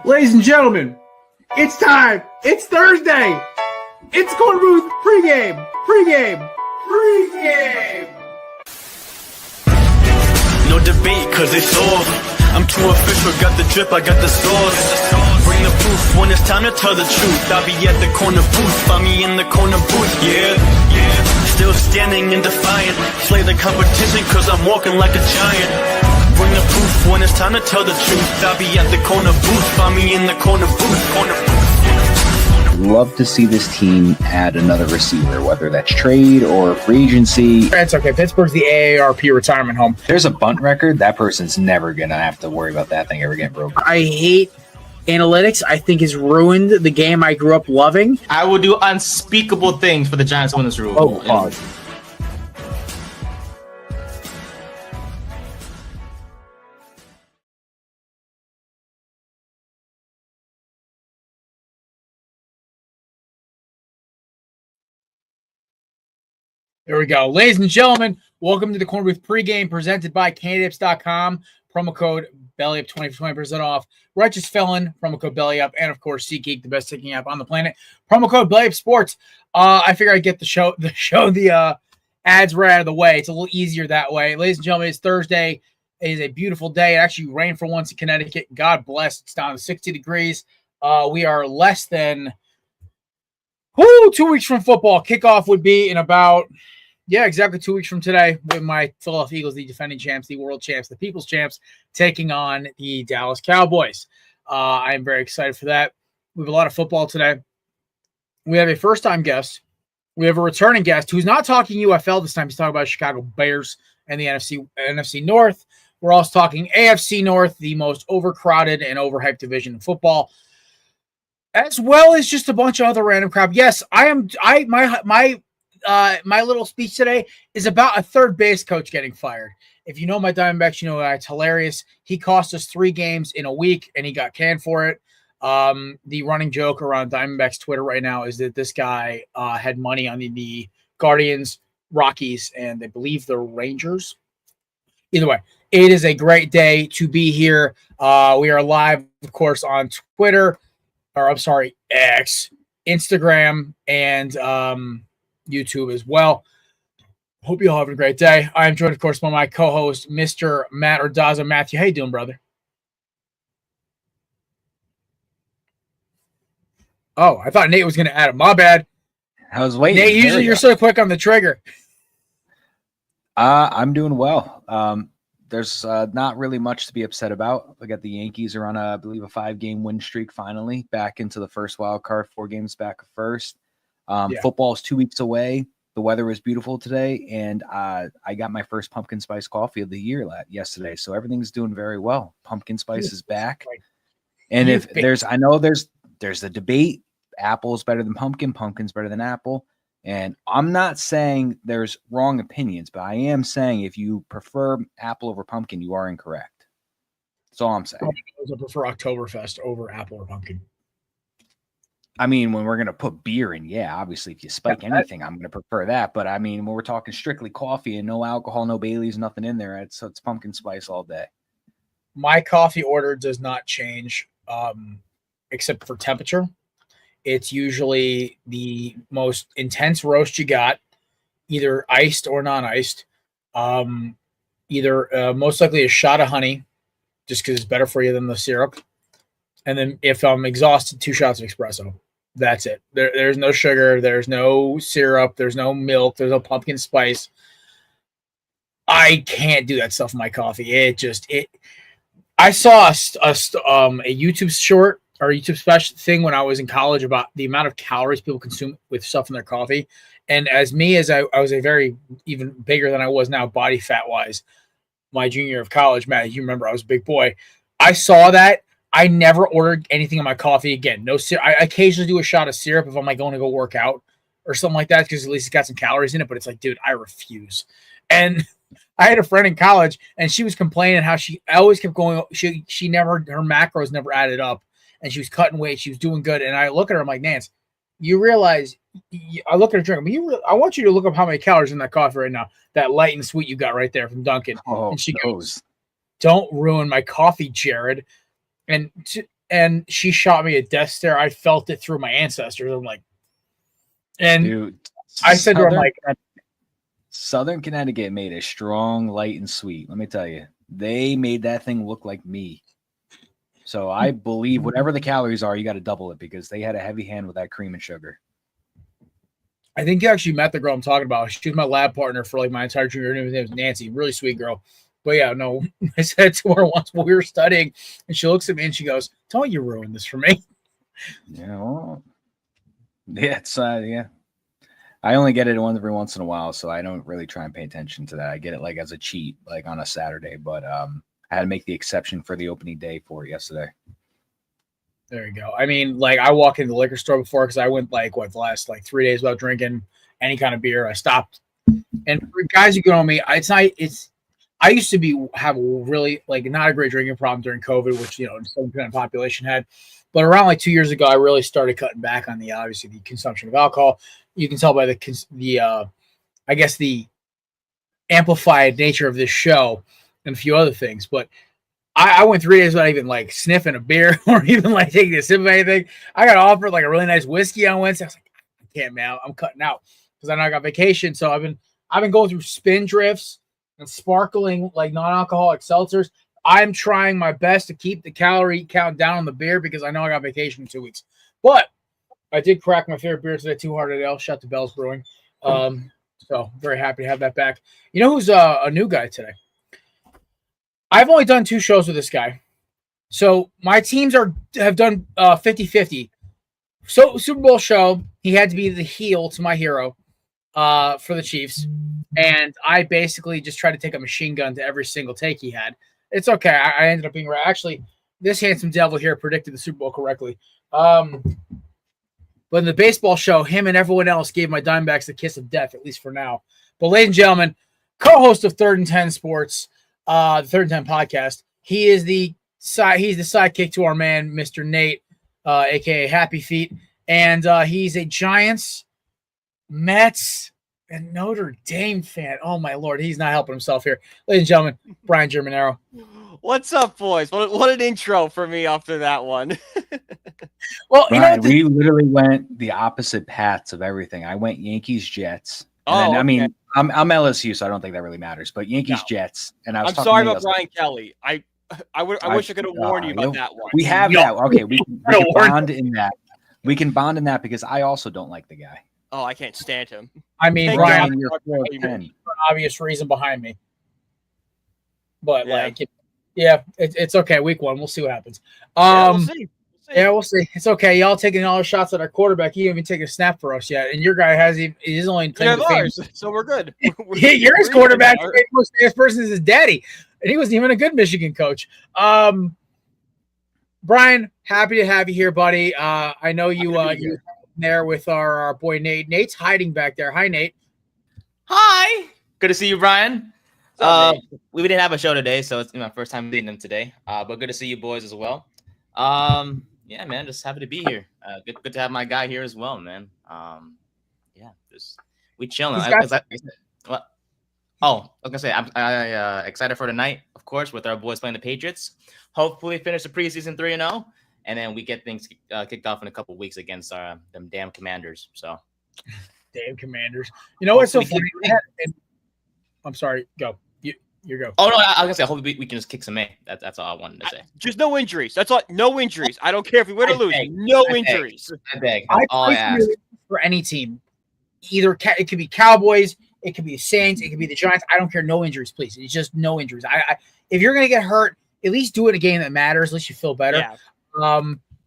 Ladies and gentlemen, it's time. It's Thursday. It's Korner Booth pregame. No debate, cause it's all. I'm too official, got the drip, I got the sauce. Bring the proof when it's time to tell the truth. I'll be at the corner booth, find me in the corner booth, yeah. Still standing and defiant. Slay the competition, cause I'm walking like a giant. Bring the proof when it's time to tell the truth. I'll be at the corner booth, find me in the corner booth. Love to see this team add another receiver, whether that's trade or free agency. It's okay. Pittsburgh's the AARP retirement home. There's a bunt record. That person's never going to have to worry about that thing ever getting broken. I hate analytics. I think has ruined the game I grew up loving. I will do unspeakable things for the Giants to win this rule. Oh, pause. There we go. Ladies and gentlemen, welcome to the Korner Booth pregame presented by candidates.com. Promo code BELLYUP 20% off. Righteous Felon, promo code BELLYUP, and of course SeatGeek, the best ticking app on the planet. Promo code BELLYUP Sports. I figure I'd get the ads right out of the way. It's a little easier that way. Ladies and gentlemen, it's Thursday. It is a beautiful day. It actually rained for once in Connecticut. God bless. It's down to 60 degrees. We are less than 2 weeks from football. Kickoff would be in about exactly 2 weeks from today with my Philadelphia Eagles, the defending champs, the world champs, the people's champs, taking on the Dallas Cowboys. I am very excited for that. We have a lot of football today. We have a first-time guest. We have a returning guest who's not talking UFL this time. He's talking about Chicago Bears and the NFC North. We're also talking AFC North, the most overcrowded and overhyped division in football, as well as just a bunch of other random crap. Yes, my little speech today is about a third base coach getting fired. If you know my Diamondbacks, you know it's hilarious. He cost us 3 games in a week, and he got canned for it. The running joke around Diamondbacks Twitter right now is that this guy had money on the Guardians, Rockies, and I believe the Rangers. Either way, it is a great day to be here. We are live, of course, on Twitter, X, Instagram, and YouTube as well. Hope you all have a great day. I am joined, of course, by my co-host, Mr. Matt Ordazzo. Matthew, how you doing, brother? Oh, I thought Nate was going to add it. My bad. I was waiting. Nate, usually you're so quick on the trigger. I'm doing well. There's not really much to be upset about. I got the Yankees are on, I believe, a 5-game win streak finally, back into the first wild card, 4 games back of first. Football is 2 weeks away. The weather was beautiful today, and I got my first pumpkin spice coffee of the year yesterday. So everything's doing very well. Pumpkin spice is back. And if there's the debate, apple is better than pumpkin, pumpkin's better than apple. And I'm not saying there's wrong opinions, but I am saying if you prefer apple over pumpkin, you are incorrect. That's all I'm saying. I prefer Oktoberfest over apple or pumpkin. I mean, when we're going to put beer in, obviously, if you spike anything, I'm going to prefer that. But I mean, when we're talking strictly coffee and no alcohol, no Baileys, nothing in there, it's pumpkin spice all day. My coffee order does not change except for temperature. It's usually the most intense roast you got, either iced or non-iced. Most likely a shot of honey, just because it's better for you than the syrup. And then if I'm exhausted, 2 shots of espresso. That's it. There's no sugar. There's no syrup. There's no milk. There's no pumpkin spice. I can't do that stuff in my coffee. I saw a YouTube short or YouTube special thing when I was in college about the amount of calories people consume with stuff in their coffee. And as I was a very even bigger than I was now body fat wise, my junior year of college, Matt, you remember I was a big boy. I saw that. I never ordered anything in my coffee again. No syrup. I occasionally do a shot of syrup if I'm like going to go work out or something like that, because at least it's got some calories in it. But it's like, dude, I refuse. And I had a friend in college, and she was complaining how she always kept going. She never, her macros never added up, and she was cutting weight. She was doing good. And I look at her, I'm like, Nance, you realize? I look at her drink. I want you to look up how many calories in that coffee right now. That light and sweet you got right there from Dunkin'. Oh, and she goes, "Don't ruin my coffee, Jared." and she shot me a death stare. I felt it through my ancestors. I'm like, and Dude, I said to her, I'm like, Southern Connecticut made it strong, light, and sweet. Let me tell you, they made that thing look like me. So I believe whatever the calories are, you got to double it because they had a heavy hand with that cream and sugar. I think you actually met the girl I'm talking about. She was my lab partner for like my entire junior year. Her name was Nancy, really sweet girl. But yeah, no, I said to her once while we were studying, and she looks at me and she goes, "Don't you ruin this for me?" Yeah, well, yeah, it's yeah. I only get it every once in a while, so I don't really try and pay attention to that. I get it like as a cheat, like on a Saturday, but I had to make the exception for the opening day for it yesterday. There you go. I mean, like I walk into the liquor store before because I went like the last 3 days without drinking any kind of beer. I stopped, and for guys who go on me, I used to have a really not a great drinking problem during COVID, which some kind of population had, but around 2 years ago, I really started cutting back on the consumption of alcohol. You can tell by the amplified nature of this show and a few other things, but I went 3 days without even sniffing a beer or even taking a sip of anything. I got offered a really nice whiskey on Wednesday. I was like, I can't, man. I'm cutting out because I know I got vacation. So I've been going through spin drifts and sparkling non-alcoholic seltzers. I'm trying my best to keep the calorie count down on the beer because I know I got vacation in 2 weeks. But I did crack my favorite beer today, Two Hearted Ale. Shout to Bell's Brewing. So very happy to have that back. You know who's a new guy today? I've only done 2 shows with this guy. So my teams have done 50-50. So Super Bowl show, he had to be the heel to my hero for the Chiefs. And I basically just tried to take a machine gun to every single take he had. It's okay. I ended up being right. Actually, this handsome devil here predicted the Super Bowl correctly. But in the baseball show, him and everyone else gave my Diamondbacks the kiss of death, at least for now. But ladies and gentlemen, co-host of 3rd and 10 Sports, the 3rd and 10 podcast. He's the sidekick to our man, Mr. Nate, aka Happy Feet, and he's a Giants, Mets, and Notre Dame fan. Oh my Lord, he's not helping himself here, ladies and gentlemen. Brian Germanero. What's up, boys? What an intro for me after that one. Well, Brian, we literally went the opposite paths of everything. I went Yankees, Jets. And then, I mean, I'm LSU, so I don't think that really matters. But Yankees, Jets, and I'm sorry about Brian Kelly. I wish I could have warned you about that one. We have that. Okay, we can bond in that. We can bond in that because I also don't like the guy. Oh, I can't stand him. I mean, Thank Brian, you're for an obvious reason behind me. But yeah. it's okay. Week 1, we'll see what happens. We'll see. Yeah, we'll see. It's okay. Y'all taking all the shots at our quarterback. He didn't even take a snap for us yet. And your guy he's only ours, so we're good. You're his quarterback. The most famous person is his daddy. And he wasn't even a good Michigan coach. Brian, happy to have you here, buddy. I know you there with our boy Nate. Nate's hiding back there. Hi, Nate. Hi. Good to see you, Brian. We didn't have a show today, so it's my first time meeting them today. But good to see you boys as well. Yeah, man, just happy to be here. Good to have my guy here as well, man. Yeah, we chilling. What? Oh, I was gonna say I'm excited for tonight, of course, with our boys playing the Patriots. Hopefully, finish the preseason 3-0, and then we get things kicked off in a couple weeks against them damn Commanders. So, damn Commanders. You know what's so funny? I'm sorry. Go. You go. Oh no, I was gonna say hopefully we can just kick some A. That's all I wanted to say. Just no injuries. That's all. No injuries. I don't care if we win or lose. No injuries. I beg. That's all I ask. For any team, either it could be Cowboys, it could be the Saints, it could be the Giants. I don't care. No injuries, please. It's just no injuries. If you're gonna get hurt, at least do it in a game that matters. At least you feel better. Yeah.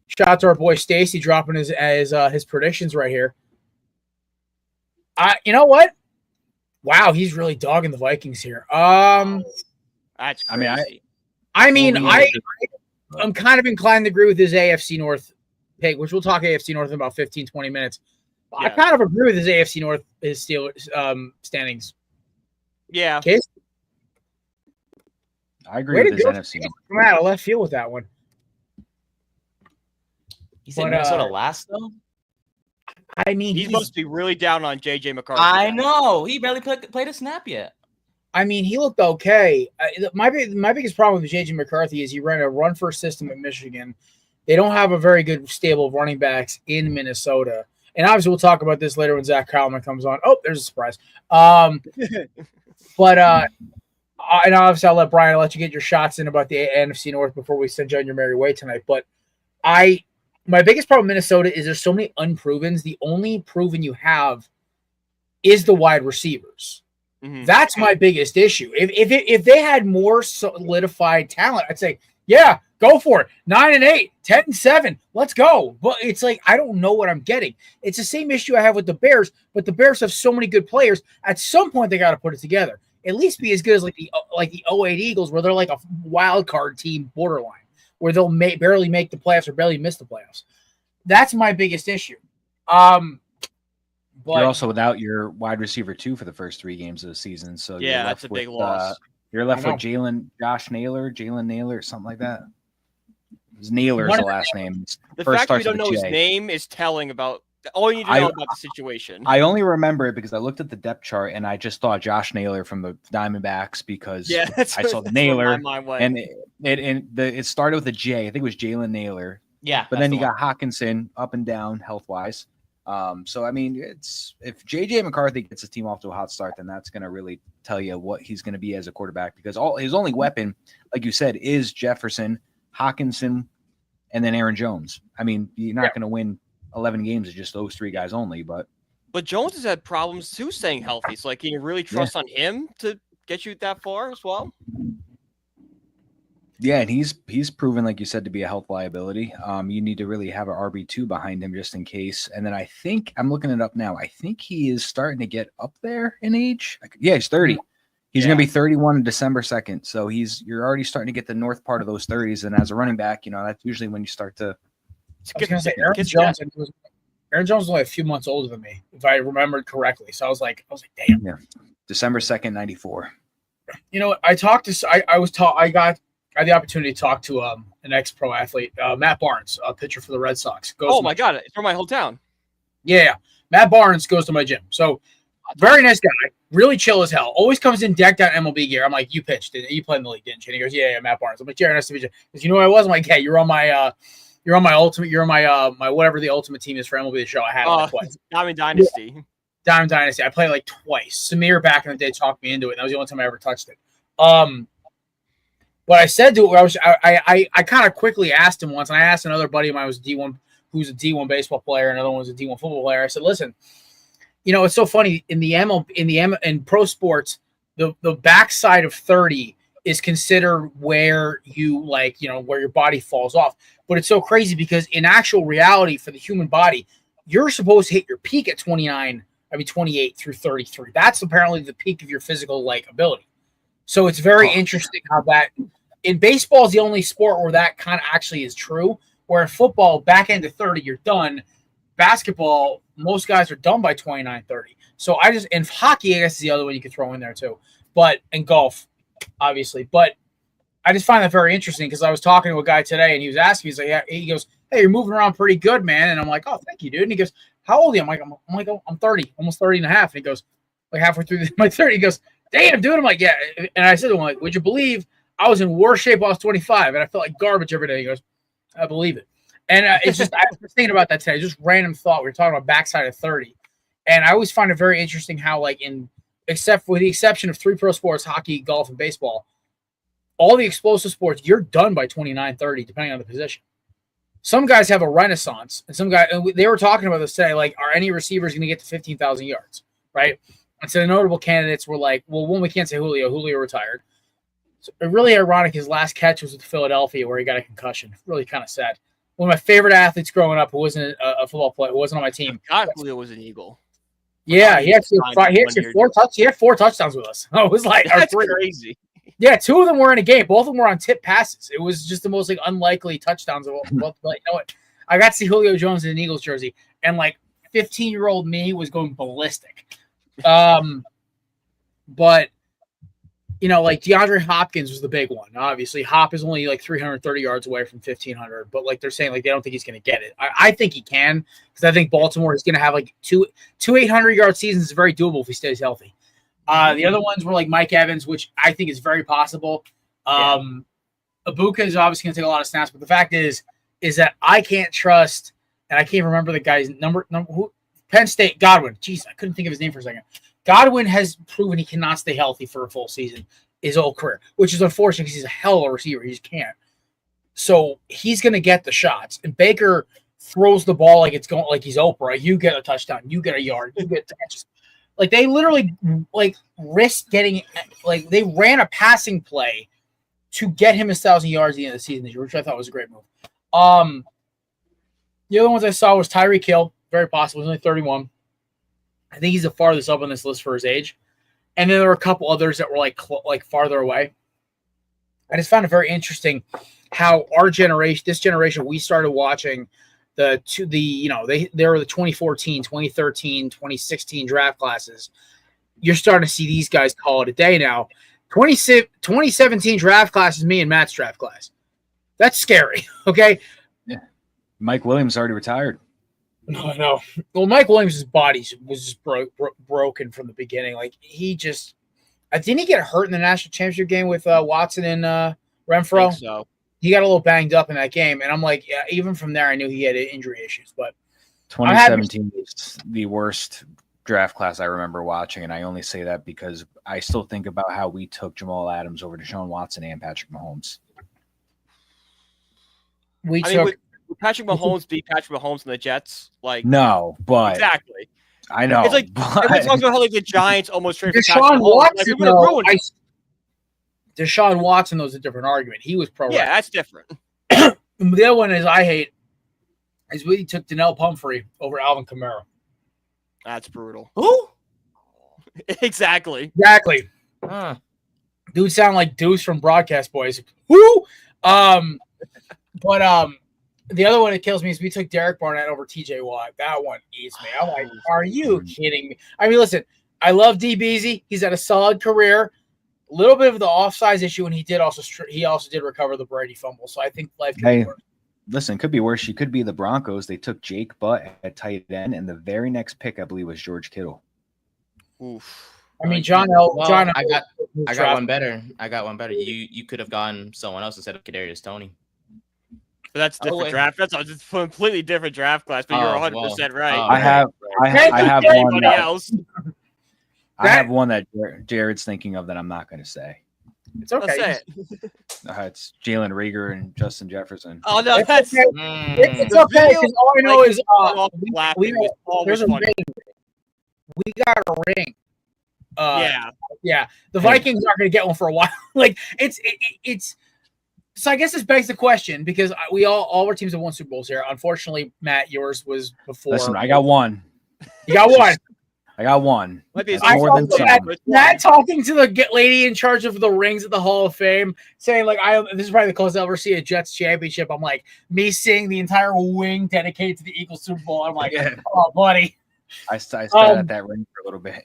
Shout out to our boy Stacy dropping his predictions right here. You know what? Wow, he's really dogging the Vikings here. That's crazy. I'm kind of inclined to agree with his AFC North pick, which we'll talk AFC North in about 15, 20 minutes. Yeah. I kind of agree with his AFC North, his Steelers standings. Yeah. Case? I agree with his NFC North. Come out of left field with that one. He said Minnesota last, though? I mean, he must be really down on J.J. McCarthy. I know. He barely played a snap yet. I mean, he looked okay. My biggest problem with J.J. McCarthy is he ran a run-first system at Michigan. They don't have a very good stable of running backs in Minnesota. And obviously, we'll talk about this later when Zach Kallman comes on. Oh, there's a surprise. But and obviously, I'll let you get your shots in about the NFC North before we send you on your merry way tonight. But my biggest problem in Minnesota is there's so many unprovens. The only proven you have is the wide receivers. Mm-hmm. That's my biggest issue. If they had more solidified talent, I'd say, yeah, go for it. 9-8, 10-7, let's go. But it's like I don't know what I'm getting. It's the same issue I have with the Bears, but the Bears have so many good players. At some point, they got to put it together. At least be as good as like the 08 Eagles, where they're like a wild card team borderline, where they'll barely make the playoffs or barely miss the playoffs. That's my biggest issue. But you're also without your wide receiver 2 for the first 3 games of the season. So yeah, that's a big loss. You're left with Jalen Naylor, something like that. His Naylor is the last name. The fact that we don't know his name is telling about all you need to know about the situation. I only remember it because I looked at the depth chart and I just thought Josh Naylor from the Diamondbacks because I saw the Naylor and it started with a J. I think it was Jalen Naylor. Yeah, but then you got Hawkinson up and down health wise. So I mean, if JJ McCarthy gets his team off to a hot start, then that's going to really tell you what he's going to be as a quarterback because his only weapon, like you said, is Jefferson, Hawkinson, and then Aaron Jones. I mean, you're not going to win 11 games with just those 3 guys only, but Jones has had problems too staying healthy. So like, can you really trust on him to get you that far as well? Yeah, and he's proven, like you said, to be a health liability. You need to really have an RB2 behind him just in case. And then I think I'm looking it up now. I think he is starting to get up there in age. Yeah, he's 30. He's going to be 31 on December 2nd. So you're already starting to get the north part of those 30s. And as a running back, that's usually when you start to. Aaron Jones is only a few months older than me, if I remembered correctly. So I was like, damn. Yeah, December 2nd, 94. I had the opportunity to talk to an ex-pro athlete, Matt Barnes, a pitcher for the Red Sox. My God, it's from my hometown. Yeah, Matt Barnes goes to my gym. So very nice guy, really chill as hell. Always comes in decked out MLB gear. I'm like, you pitched, you played in the league, didn't you? And he goes, yeah, Matt Barnes. I'm like, yeah, nice to meet you. Because you know who I was? I'm like, hey, you're on my ultimate, my whatever the ultimate team is for MLB the show. I had it twice. Diamond Dynasty. Yeah. Diamond Dynasty. I played like twice. Samir back in the day talked me into it. And that was the only time I ever touched it. What I said to it, I kind of quickly asked him once, and I asked another buddy of mine who's a D1 baseball player, and another one was a D1 football player. I said, listen, it's so funny in pro sports, the backside of 30 is considered where where your body falls off. But it's so crazy because in actual reality for the human body, you're supposed to hit your peak at 28 through 33. That's apparently the peak of your physical ability. So it's very interesting how that in baseball is the only sport where that kind of actually is true. Where in football, back end of 30, you're done. Basketball, most guys are done by 29, 30. So in hockey, I guess is the other one you could throw in there too. But in golf, obviously. But I just find that very interesting because I was talking to a guy today and he was asking, he goes, hey, you're moving around pretty good, man. And I'm like, oh, thank you, dude. And he goes, how old are you? I'm like, I'm 30, almost 30 and a half. And he goes, like halfway through my 30, he goes, damn, dude. I'm like, yeah. And I said to him, like, would you believe I was in worse shape when I was 25 and I felt like garbage every day? He goes, I believe it. And it's just, I was thinking about that today. Just random thought. We were talking about backside of 30. And I always find it very interesting how, with the exception of 3 pro sports, hockey, golf, and baseball, all the explosive sports, you're done by 29, 30, depending on the position. Some guys have a renaissance. And some guys, they were talking about this today, are any receivers going to get to 15,000 yards, right? And so the notable candidates were like, well, one, we can't say Julio. Julio retired. So really ironic, his last catch was with Philadelphia where he got a concussion. Really kind of sad. One of my favorite athletes growing up who wasn't a football player, who wasn't on my team. God, Julio was an Eagle. Yeah, he had 4 touchdowns with us. It was like that's crazy. Yeah, 2 of them were in a game. Both of them were on tip passes. It was just the most unlikely touchdowns of all. I got to see Julio Jones in an Eagles jersey, and 15-year-old me was going ballistic. But DeAndre Hopkins was the big one. Obviously, Hop is only 330 yards away from 1,500, but they're saying they don't think he's going to get it. I think he can because I think Baltimore is going to have 2 800-yard seasons. Is very doable if he stays healthy. The other ones were like Mike Evans, which I think is very possible. Ibuka is obviously going to take a lot of snaps, but the fact is that I can't trust, and I can't remember the guy's number who Penn State, Godwin. Jeez, I couldn't think of his name for a second. Godwin has proven he cannot stay healthy for a full season his whole career, which is unfortunate because he's a hell of a receiver. He just can't. So he's going to get the shots. And Baker throws the ball like it's going like he's Oprah. You get a touchdown. You get a yard. You get catches. Like they literally like risked getting like they ran a passing play to get him 1,000 yards at the end of the season this year, which I thought was a great move. The other ones I saw was Tyreek Hill, very possible. He's only 31. I think he's the farthest up on this list for his age. And then there were a couple others that were like farther away. I just found it very interesting how our generation, this generation, we started watching they were the 2014, 2013, 2016 draft classes. You're starting to see these guys call it a day now. 2017 draft class is me and Matt's draft class. That's scary. Okay. Yeah. Mike Williams already retired. No. Well, Mike Williams' body was just broken from the beginning. Like he just didn't he get hurt in the national championship game with Watson and Renfro? I think so. He got a little banged up in that game, and I'm like, yeah, even from there, I knew he had injury issues. But 2017 is the worst draft class I remember watching, and I only say that because I still think about how we took Jamal Adams over Deshaun Watson and Patrick Mahomes. Would Patrick Mahomes beat Patrick Mahomes and the Jets? Like no, but exactly. I know. It's like everyone talks about how like the Giants almost traded for Deshaun Patrick Mahomes. Watson. Deshaun Watson was a different argument. He was pro. Yeah, that's different. The other one is I hate is we took Donnell Pumphrey over Alvin Kamara. That's brutal. Who? Exactly. Dude sound like Deuce from Broadcast Boys. Who? But the other one that kills me is we took Derek Barnett over TJ Watt. That one eats me. I'm like, are you kidding me? I mean, listen, I love D Beasy. He's had a solid career. A little bit of the offsides issue, and he also did recover the Brady fumble. So I think life could be worse. Listen, could be worse. She could be the Broncos. They took Jake Butt at tight end, and the very next pick, I believe, was George Kittle. Oof. I mean, I got one better. You could have gone someone else instead of Kadarius Toney. But that's different draft. That's a completely different draft class. But you're 100% right. I have one. Else. I have one that Jared's thinking of that I'm not going to say. It's okay. It's Jalen Reagor and Justin Jefferson. Oh no, that's okay. It's okay because all I know is there's a ring. We got a ring. Yeah. The Vikings aren't going to get one for a while. Like it's. So I guess this begs the question because all our teams have won Super Bowls here. Unfortunately, Matt, yours was before. Listen, I got one. You got one. I got one. More than Matt talking to the lady in charge of the rings at the Hall of Fame, saying like, this is probably the closest I'll ever see a Jets championship. I'm like, me seeing the entire wing dedicated to the Eagles Super Bowl. I'm like, oh, buddy. I sat at that ring for a little bit.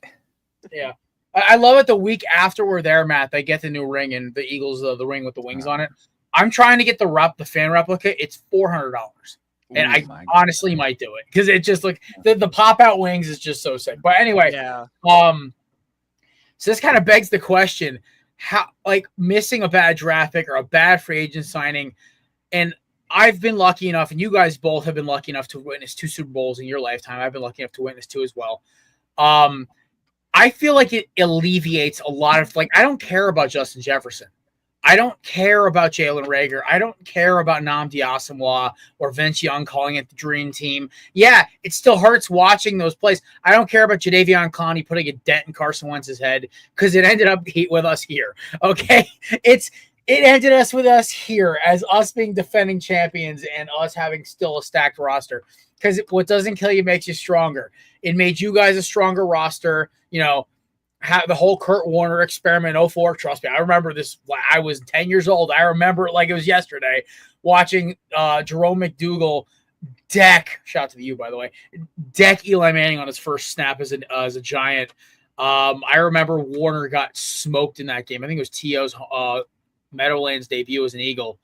Yeah. I love it the week after we're there, Matt, they get the new ring and the Eagles, the ring with the wings on it. I'm trying to get the fan replica. It's $400. And I honestly might do it because it just like the pop out wings is just so sick. But anyway, so this kind of begs the question: how like missing a bad draft pick or a bad free agent signing? And I've been lucky enough, and you guys both have been lucky enough to witness 2 Super Bowls in your lifetime. I've been lucky enough to witness 2 as well. I feel like it alleviates a lot of like I don't care about Justin Jefferson. I don't care about Jalen Reagor. I don't care about Nnamdi Asomugha or Vince Young calling it the dream team. Yeah, it still hurts watching those plays. I don't care about Jadeveon Clowney putting a dent in Carson Wentz's head because it ended up with us here. Okay, it ended us with us here as us being defending champions and us having still a stacked roster. Because what doesn't kill you makes you stronger. It made you guys a stronger roster. You know. The whole Kurt Warner experiment in 04, trust me, I remember this. I was 10 years old. I remember it like it was yesterday, watching Jerome McDougal deck, shout out to the U, by the way, deck Eli Manning on his first snap as a Giant. I remember Warner got smoked in that game. I think it was T.O.'s Meadowlands debut as an Eagle.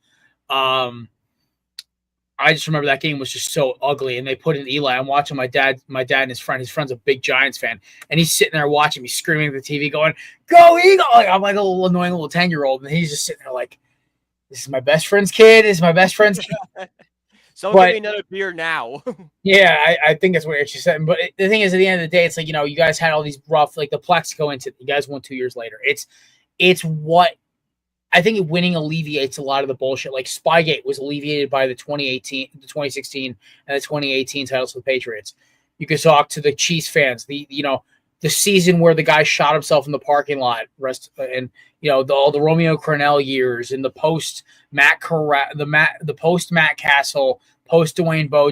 I just remember that game was just so ugly, and they put in Eli. I'm watching my dad and his friend. His friend's a big Giants fan, and he's sitting there watching me, screaming at the TV, going, "Go Eagle!" Like, I'm like a little annoying little 10-year-old, and he's just sitting there like, "This is my best friend's kid. This is my best friend's kid." Someone give me another beer now. Yeah, I think that's what she said. But the thing is, at the end of the day, it's like, you guys had all these rough, like the Plexico incident. You guys won 2 years later. It's what I think winning alleviates a lot of the bullshit. Like Spygate was alleviated by the 2016, and the 2018 titles for the Patriots. You could talk to the Chiefs fans. The season where the guy shot himself in the parking lot, and all the Romeo Crennel years, and the post Matt Castle, post Dwayne Bowe,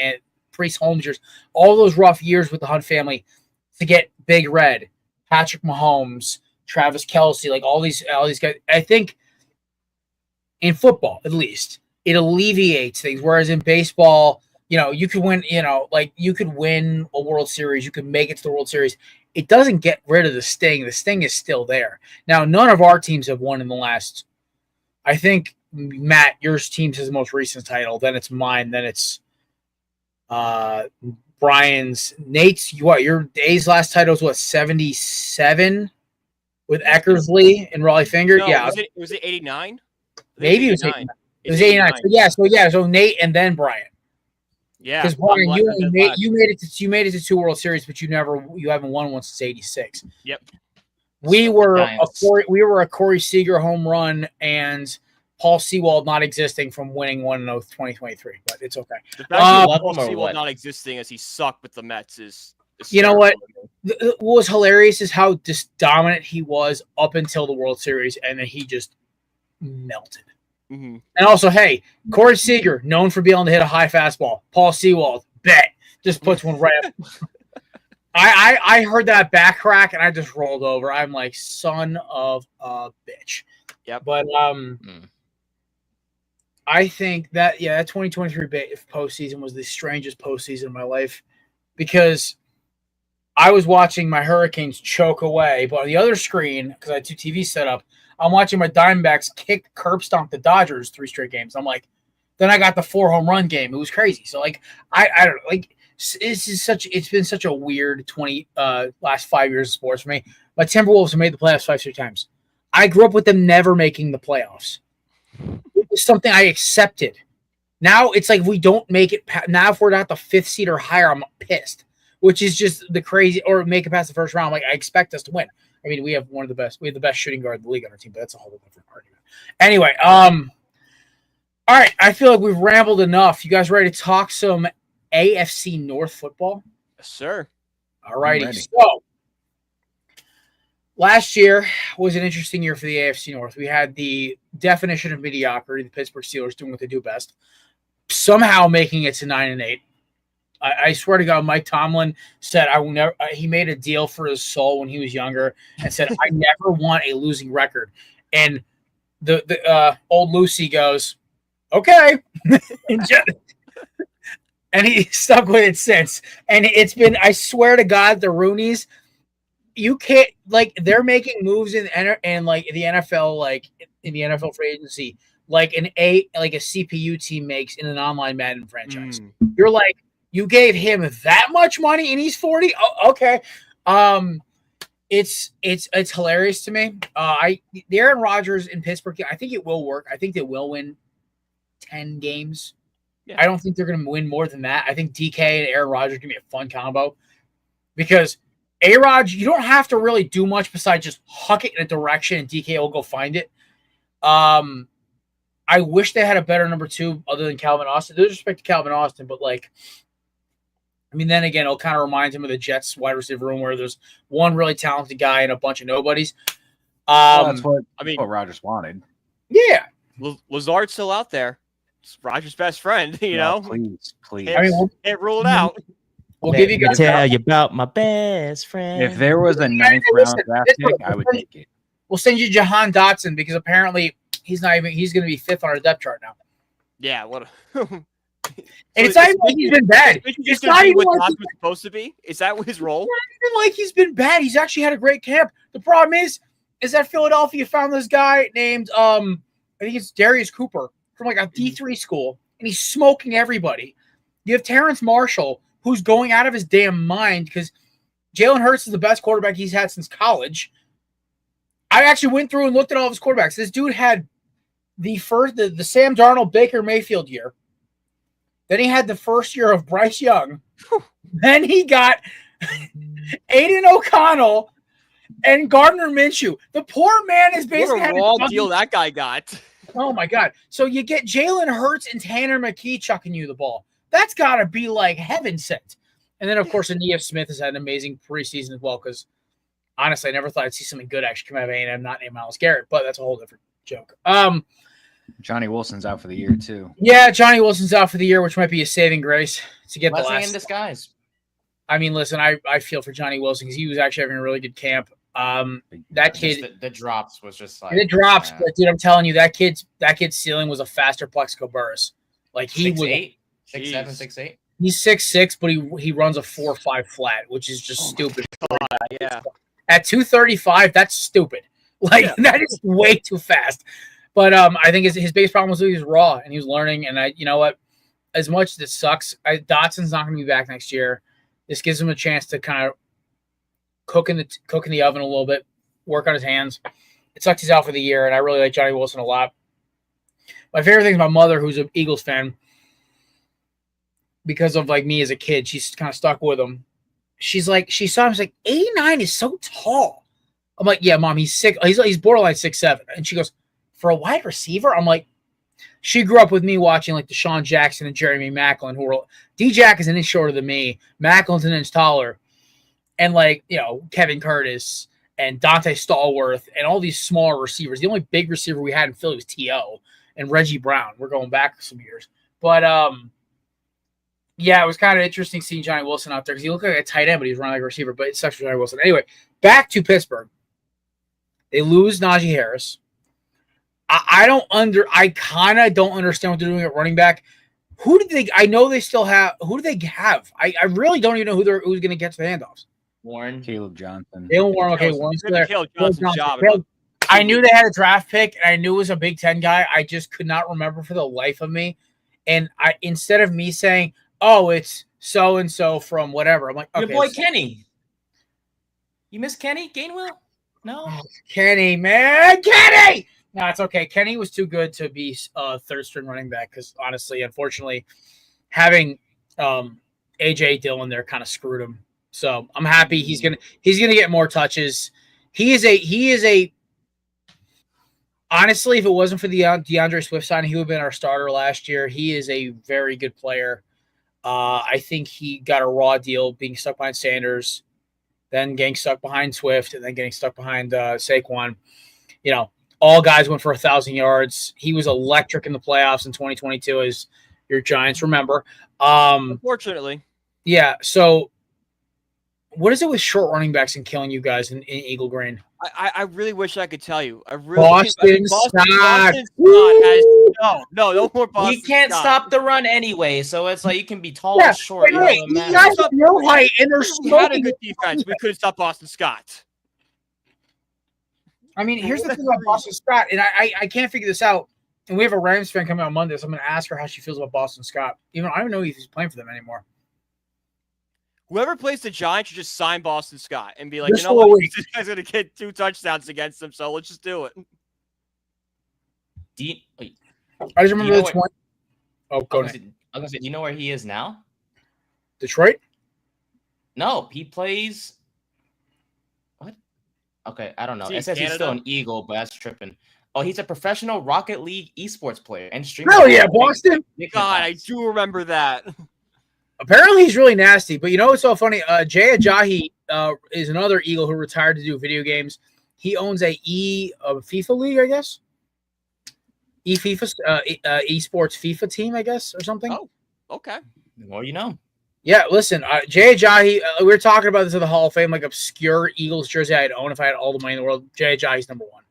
and Priest Holmes years, all those rough years with the Hunt family to get Big Red, Patrick Mahomes, Travis Kelce, like all these guys. I think in football, at least, it alleviates things. Whereas in baseball, you could win, you could win a World Series, you could make it to the World Series. It doesn't get rid of the sting. The sting is still there. Now, none of our teams have won in the last, I think, Matt, your team has the most recent title. Then it's mine. Then it's Brian's. Nate's, your A's last title was what, 77? With Eckersley and Raleigh Finger? No, Yeah. Was it 89? Maybe it was 89. It was 89. So Nate and then Brian. Yeah. Because Brian, you made it to 2 World Series, but you haven't won one since '86. Yep. We were a Corey Seager home run and Paul Sewald not existing from winning one in 2023, but it's okay. The fact that Paul Sewald not existing as he sucked with the Mets is you know what? What was hilarious is how just dominant he was up until the World Series, and then he just melted. Mm-hmm. And also, hey, Corey Seager, known for being able to hit a high fastball. Paul Sewald, bet, just puts one right up. I heard that back crack, and I just rolled over. I'm like, son of a bitch. Yep. But I think that 2023 postseason was the strangest postseason of my life because I was watching my Hurricanes choke away, but on the other screen, because I had 2 TVs set up, I'm watching my Diamondbacks curb stomp the Dodgers 3 straight games. I'm like, then I got the 4 home run game. It was crazy. So like, I don't know, like it's been such a weird last 5 years of sports for me. My Timberwolves have made the playoffs 5 straight times. I grew up with them never making the playoffs. It was something I accepted. Now it's like we don't make it. Now if we're not the 5th seed or higher, I'm pissed. Which is just the crazy, or make it past the first round. Like I expect us to win. I mean, we have the best shooting guard in the league on our team, but that's a whole different argument. Anyway, all right. I feel like we've rambled enough. You guys ready to talk some AFC North football? Yes, sir. All righty. So last year was an interesting year for the AFC North. We had the definition of mediocrity, the Pittsburgh Steelers doing what they do best, somehow making it to 9-8. I swear to God, Mike Tomlin said I will never. He made a deal for his soul when he was younger and said, "I never want a losing record." And the old Lucy goes, "Okay," and he stuck with it since. And it's been. I swear to God, the Roonies, you can't they're making moves in like the NFL, like in the NFL free agency, like a CPU team makes in an online Madden franchise. You're like. You gave him that much money and he's 40? Oh, okay. It's hilarious to me. The Aaron Rodgers in Pittsburgh, I think it will work. I think they will win 10 games. Yeah. I don't think they're going to win more than that. I think DK and Aaron Rodgers can be a fun combo because A-Rod, you don't have to really do much besides just huck it in a direction and DK will go find it. I wish they had a better number 2 other than Calvin Austin. There's respect to Calvin Austin, but then again, it'll kind of remind him of the Jets wide receiver room where there's one really talented guy and a bunch of nobodies. That's what Rodgers wanted. Yeah. Lazard's still out there. It's Rodgers' best friend, you know? Please. Can't rule it out. We'll give you guys tell you about my best friend. If there was a 9th round draft pick, I would take it. We'll send you Jahan Dotson because apparently he's going to be 5th on our depth chart now. Yeah, what and it's not even like he's been bad. It's not even what Dotson was supposed to be. Is that his role? It's not even like he's been bad. He's actually had a great camp. The problem is that Philadelphia found this guy named I think it's Darius Cooper from like a D3 school and he's smoking everybody. You have Terrence Marshall, who's going out of his damn mind because Jalen Hurts is the best quarterback he's had since college. I actually went through and looked at all of his quarterbacks. This dude had the Sam Darnold Baker Mayfield year. Then he had the first year of Bryce Young. Then he got Aiden O'Connell and Gardner Minshew. The poor man is basically what a raw deal that guy got. Oh my God. So you get Jalen Hurts and Tanner McKee chucking you the ball. That's got to be like heaven sent. And then, of course, Ainias Smith has had an amazing preseason as well because, honestly, I never thought I'd see something good actually come out of A&M, not named Myles Garrett, but that's a whole different joke. Johnny Wilson's out for the year, too. Yeah, Johnny Wilson's out for the year, which might be a saving grace to get Blessing the last. in disguise. I mean, listen, I feel for Johnny Wilson because he was actually having a really good camp. That kid, the drops was just like the drops, but dude, I'm telling you, that kid's ceiling was a faster Plexico Burress. Like he 6'8", was 6'7", 6'8". He's 6'6", but he runs a 4.5 flat, which is just stupid. Yeah. At 235, that's stupid. Like that is way too fast. But I think his biggest problem was he was raw and he was learning. And you know what? As much as it sucks, Dotson's not going to be back next year. This gives him a chance to kind of cook in the oven a little bit, work on his hands. It sucks he's out for the year, and I really like Johnny Wilson a lot. My favorite thing is my mother, who's an Eagles fan, because of like me as a kid, she's kind of stuck with him. She saw him, she's like, 89 is so tall. I'm like, yeah, Mom, he's sick. He's borderline 6'7". And she goes, for a wide receiver? I'm like, she grew up with me watching like Deshaun Jackson and Jeremy Maclin, who were D-Jack is an inch shorter than me. Macklin's an inch taller. And like, you know, Kevin Curtis and Dante Stallworth and all these smaller receivers. The only big receiver we had in Philly was T.O. and Reggie Brown. We're going back some years. But yeah, it was kind of interesting seeing Johnny Wilson out there because he looked like a tight end, but he was running like a receiver. But it sucks for Johnny Wilson. Anyway, back to Pittsburgh. They lose Najee Harris. I kind of don't understand what they're doing at running back. Who did they? I know they still have. Who do they have? I really don't even know who's going to get to the handoffs. Warren, Caleb Johnson. Warren. Okay, Warren's there. Caleb Johnson's job. I knew they had a draft pick, and I knew it was a Big Ten guy. I just could not remember for the life of me. And instead of me saying, "Oh, it's so and so from whatever," I'm like, "Okay." your boy Kenny. You miss Kenny Gainwell? No, Kenny, man, Kenny. No, it's okay. Kenny was too good to be third string running back because honestly, unfortunately, having AJ Dillon there kind of screwed him. So I'm happy he's gonna get more touches. He is a honestly, if it wasn't for the DeAndre Swift signing, he would have been our starter last year. He is a very good player. I think he got a raw deal being stuck behind Sanders, then getting stuck behind Swift, and then getting stuck behind Saquon. You know, all guys went for 1,000 yards. He was electric in the playoffs in 2022, as your Giants remember. Unfortunately. Yeah, so what is it with short running backs and killing you guys in Eagle Green? I really wish I could tell you. I really Boston Scott has no more Boston. He can't Scott. stop the run anyway, so it's like you can be tall or short. Wait, you guys have no height, and they're We had a smoking. good defense. We couldn't stop Boston Scott. I mean, here's the thing about Boston Scott, and I can't figure this out. And we have a Rams fan coming on Monday, so I'm going to ask her how she feels about Boston Scott. Even I don't know if he's playing for them anymore. Whoever plays the Giants should just sign Boston Scott and be like, This you know what, will- this guy's gonna get 2 touchdowns against him, so let's just do it. I just remember know the 20. Oh, go ahead. I was gonna say, do you know where he is now? Detroit? No, he plays. What? Okay, I don't know. Is he It says he's Canada? still an Eagle, but that's tripping. Oh, he's a professional Rocket League esports player and streamer. Hell yeah, Boston. God, I do remember that. Apparently he's really nasty, but you know what's so funny? Jay Ajayi is another Eagle who retired to do video games. He owns a FIFA league, I guess. Esports FIFA team, I guess, or something. Oh, okay. The more you know. Yeah, listen, Jay Ajayi, we were talking about this in the Hall of Fame, like obscure Eagles jersey I'd own if I had all the money in the world. Jay Ajayi's number one.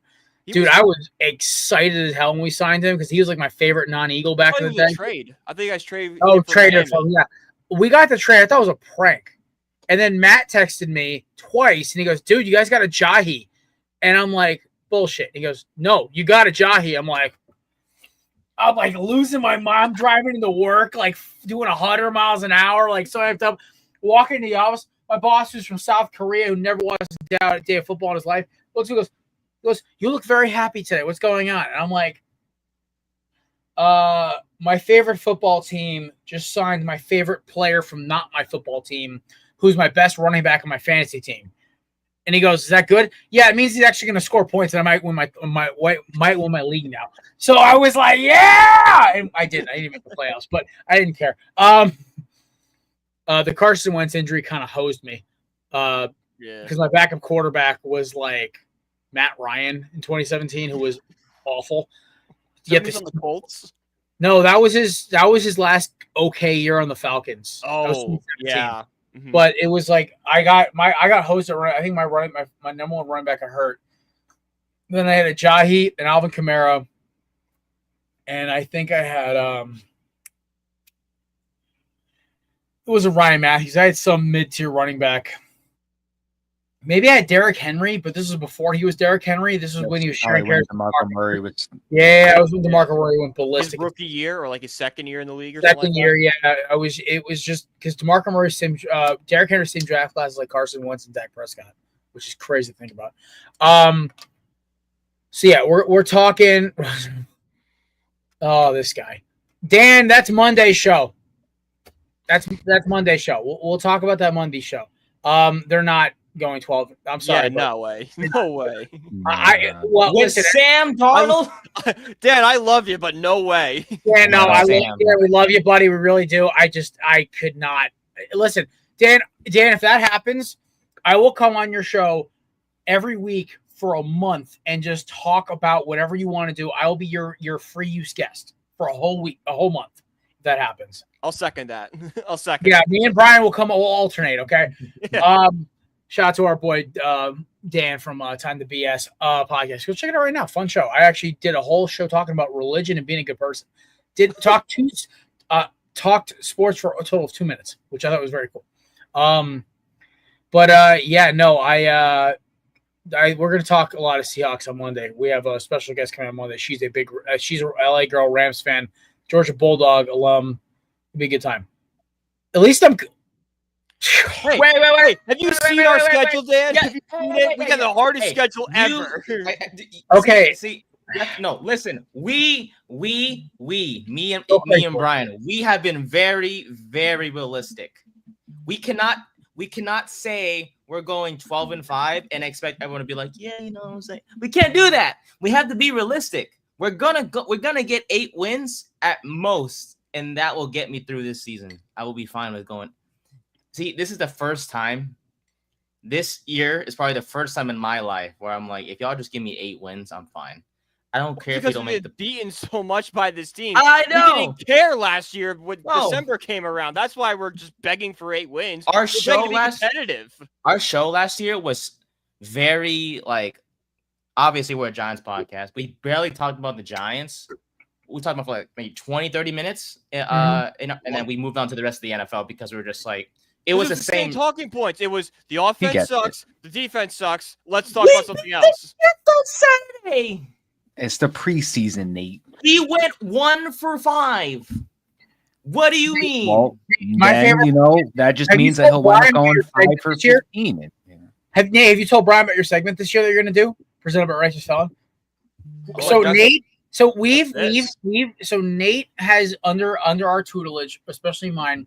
I was excited as hell when we signed him because he was like my favorite non-Eagle back in the day. Trade. I think you guys traded. Oh, traded from, yeah. We got the trade. I thought it was a prank. And then Matt texted me twice, and he goes, dude, you guys got Ajayi. And I'm like, bullshit. He goes, no, you got Ajayi. I'm like, I'm like losing my mind. I'm driving into work, like doing 100 miles an hour, like so amped up. Walking in the office, my boss, who's from South Korea, who never watched a day of football in his life, looks and goes, "You look very happy today. What's going on?" And I'm like, my favorite football team just signed my favorite player from not my football team, who's my best running back on my fantasy team." And he goes, "Is that good?" "Yeah, it means he's actually going to score points, and I might win my league now." So I was like, "Yeah!" And I didn't make the playoffs, but I didn't care. The Carson Wentz injury kind of hosed me, because my backup quarterback was like Matt Ryan in 2017, who was awful. Yet on the Colts. No, that was his last okay year on the Falcons. Oh, yeah. Mm-hmm. But it was like I got hosted. I think my number one running back got hurt. Then I had a Jahi and Alvin Kamara, and I think I had it was a Ryan Matthews. I had some mid-tier running back. Maybe I had Derrick Henry, but this was before he was Derrick Henry. This was when he was sharing carries. DeMarco Murray was. Yeah, I was when DeMarco Murray went ballistic. His rookie year or like his second year in the league or second something like year, that? yeah. It was just because DeMarco Murray's same, Derrick Henry's same draft class is like Carson Wentz and Dak Prescott, which is crazy to think about. So yeah, we're talking. Oh, this guy, Dan. That's Monday's show. That's Monday's show. We'll talk about that Monday show. They're not going 12. I'm sorry. Yeah, no way. No way. Listen, Sam Darnold. Dan, I love you, but no way. Yeah, no, we love you, buddy. We really do. I could not. Listen, Dan, if that happens, I will come on your show every week for a month and just talk about whatever you want to do. I will be your free use guest for a whole week, a whole month. If that happens. I'll second that. Yeah, me and Brian will come. We'll alternate. Okay. Yeah. Shout out to our boy Dan from Time to BS podcast. Go check it out right now. Fun show. I actually did a whole show talking about religion and being a good person. Talked sports for a total of 2 minutes, which I thought was very cool. We're going to talk a lot of Seahawks on Monday. We have a special guest coming on Monday. She's a LA girl, Rams fan, Georgia Bulldog alum. It'll be a good time. At least I'm. Hey, wait. Have you seen our schedule, Dan? Yeah, we got the hardest schedule ever. Okay. See, no, listen. Me and Brian, we have been very, very realistic. We cannot say we're going 12-5 and expect everyone to be like, yeah, you know what I'm saying. We can't do that. We have to be realistic. We're gonna get 8 wins at most, and that will get me through this season. I will be fine with going. See, this is the first time. This year is probably the first time in my life where I'm like, if y'all just give me 8 wins, I'm fine. I don't care if you don't make the beaten so much by this team. I know. We didn't care last year when December came around. That's why we're just begging for 8 wins. Our show last year was very obviously we're a Giants podcast. We barely talked about the Giants. We talked about for maybe 20, 30 minutes. And then we moved on to the rest of the NFL because we were just like, it was the same talking points. It was the offense sucks, the defense sucks. Let's talk about something else. On Saturday. It's the preseason, Nate. He went 1 for 5. What do you mean? Well, that just means that he'll wind up going 5 for 15. Have you told Brian about your segment this year that you're going to do? Presented by Righteous Felon. Nate has under our tutelage, especially mine.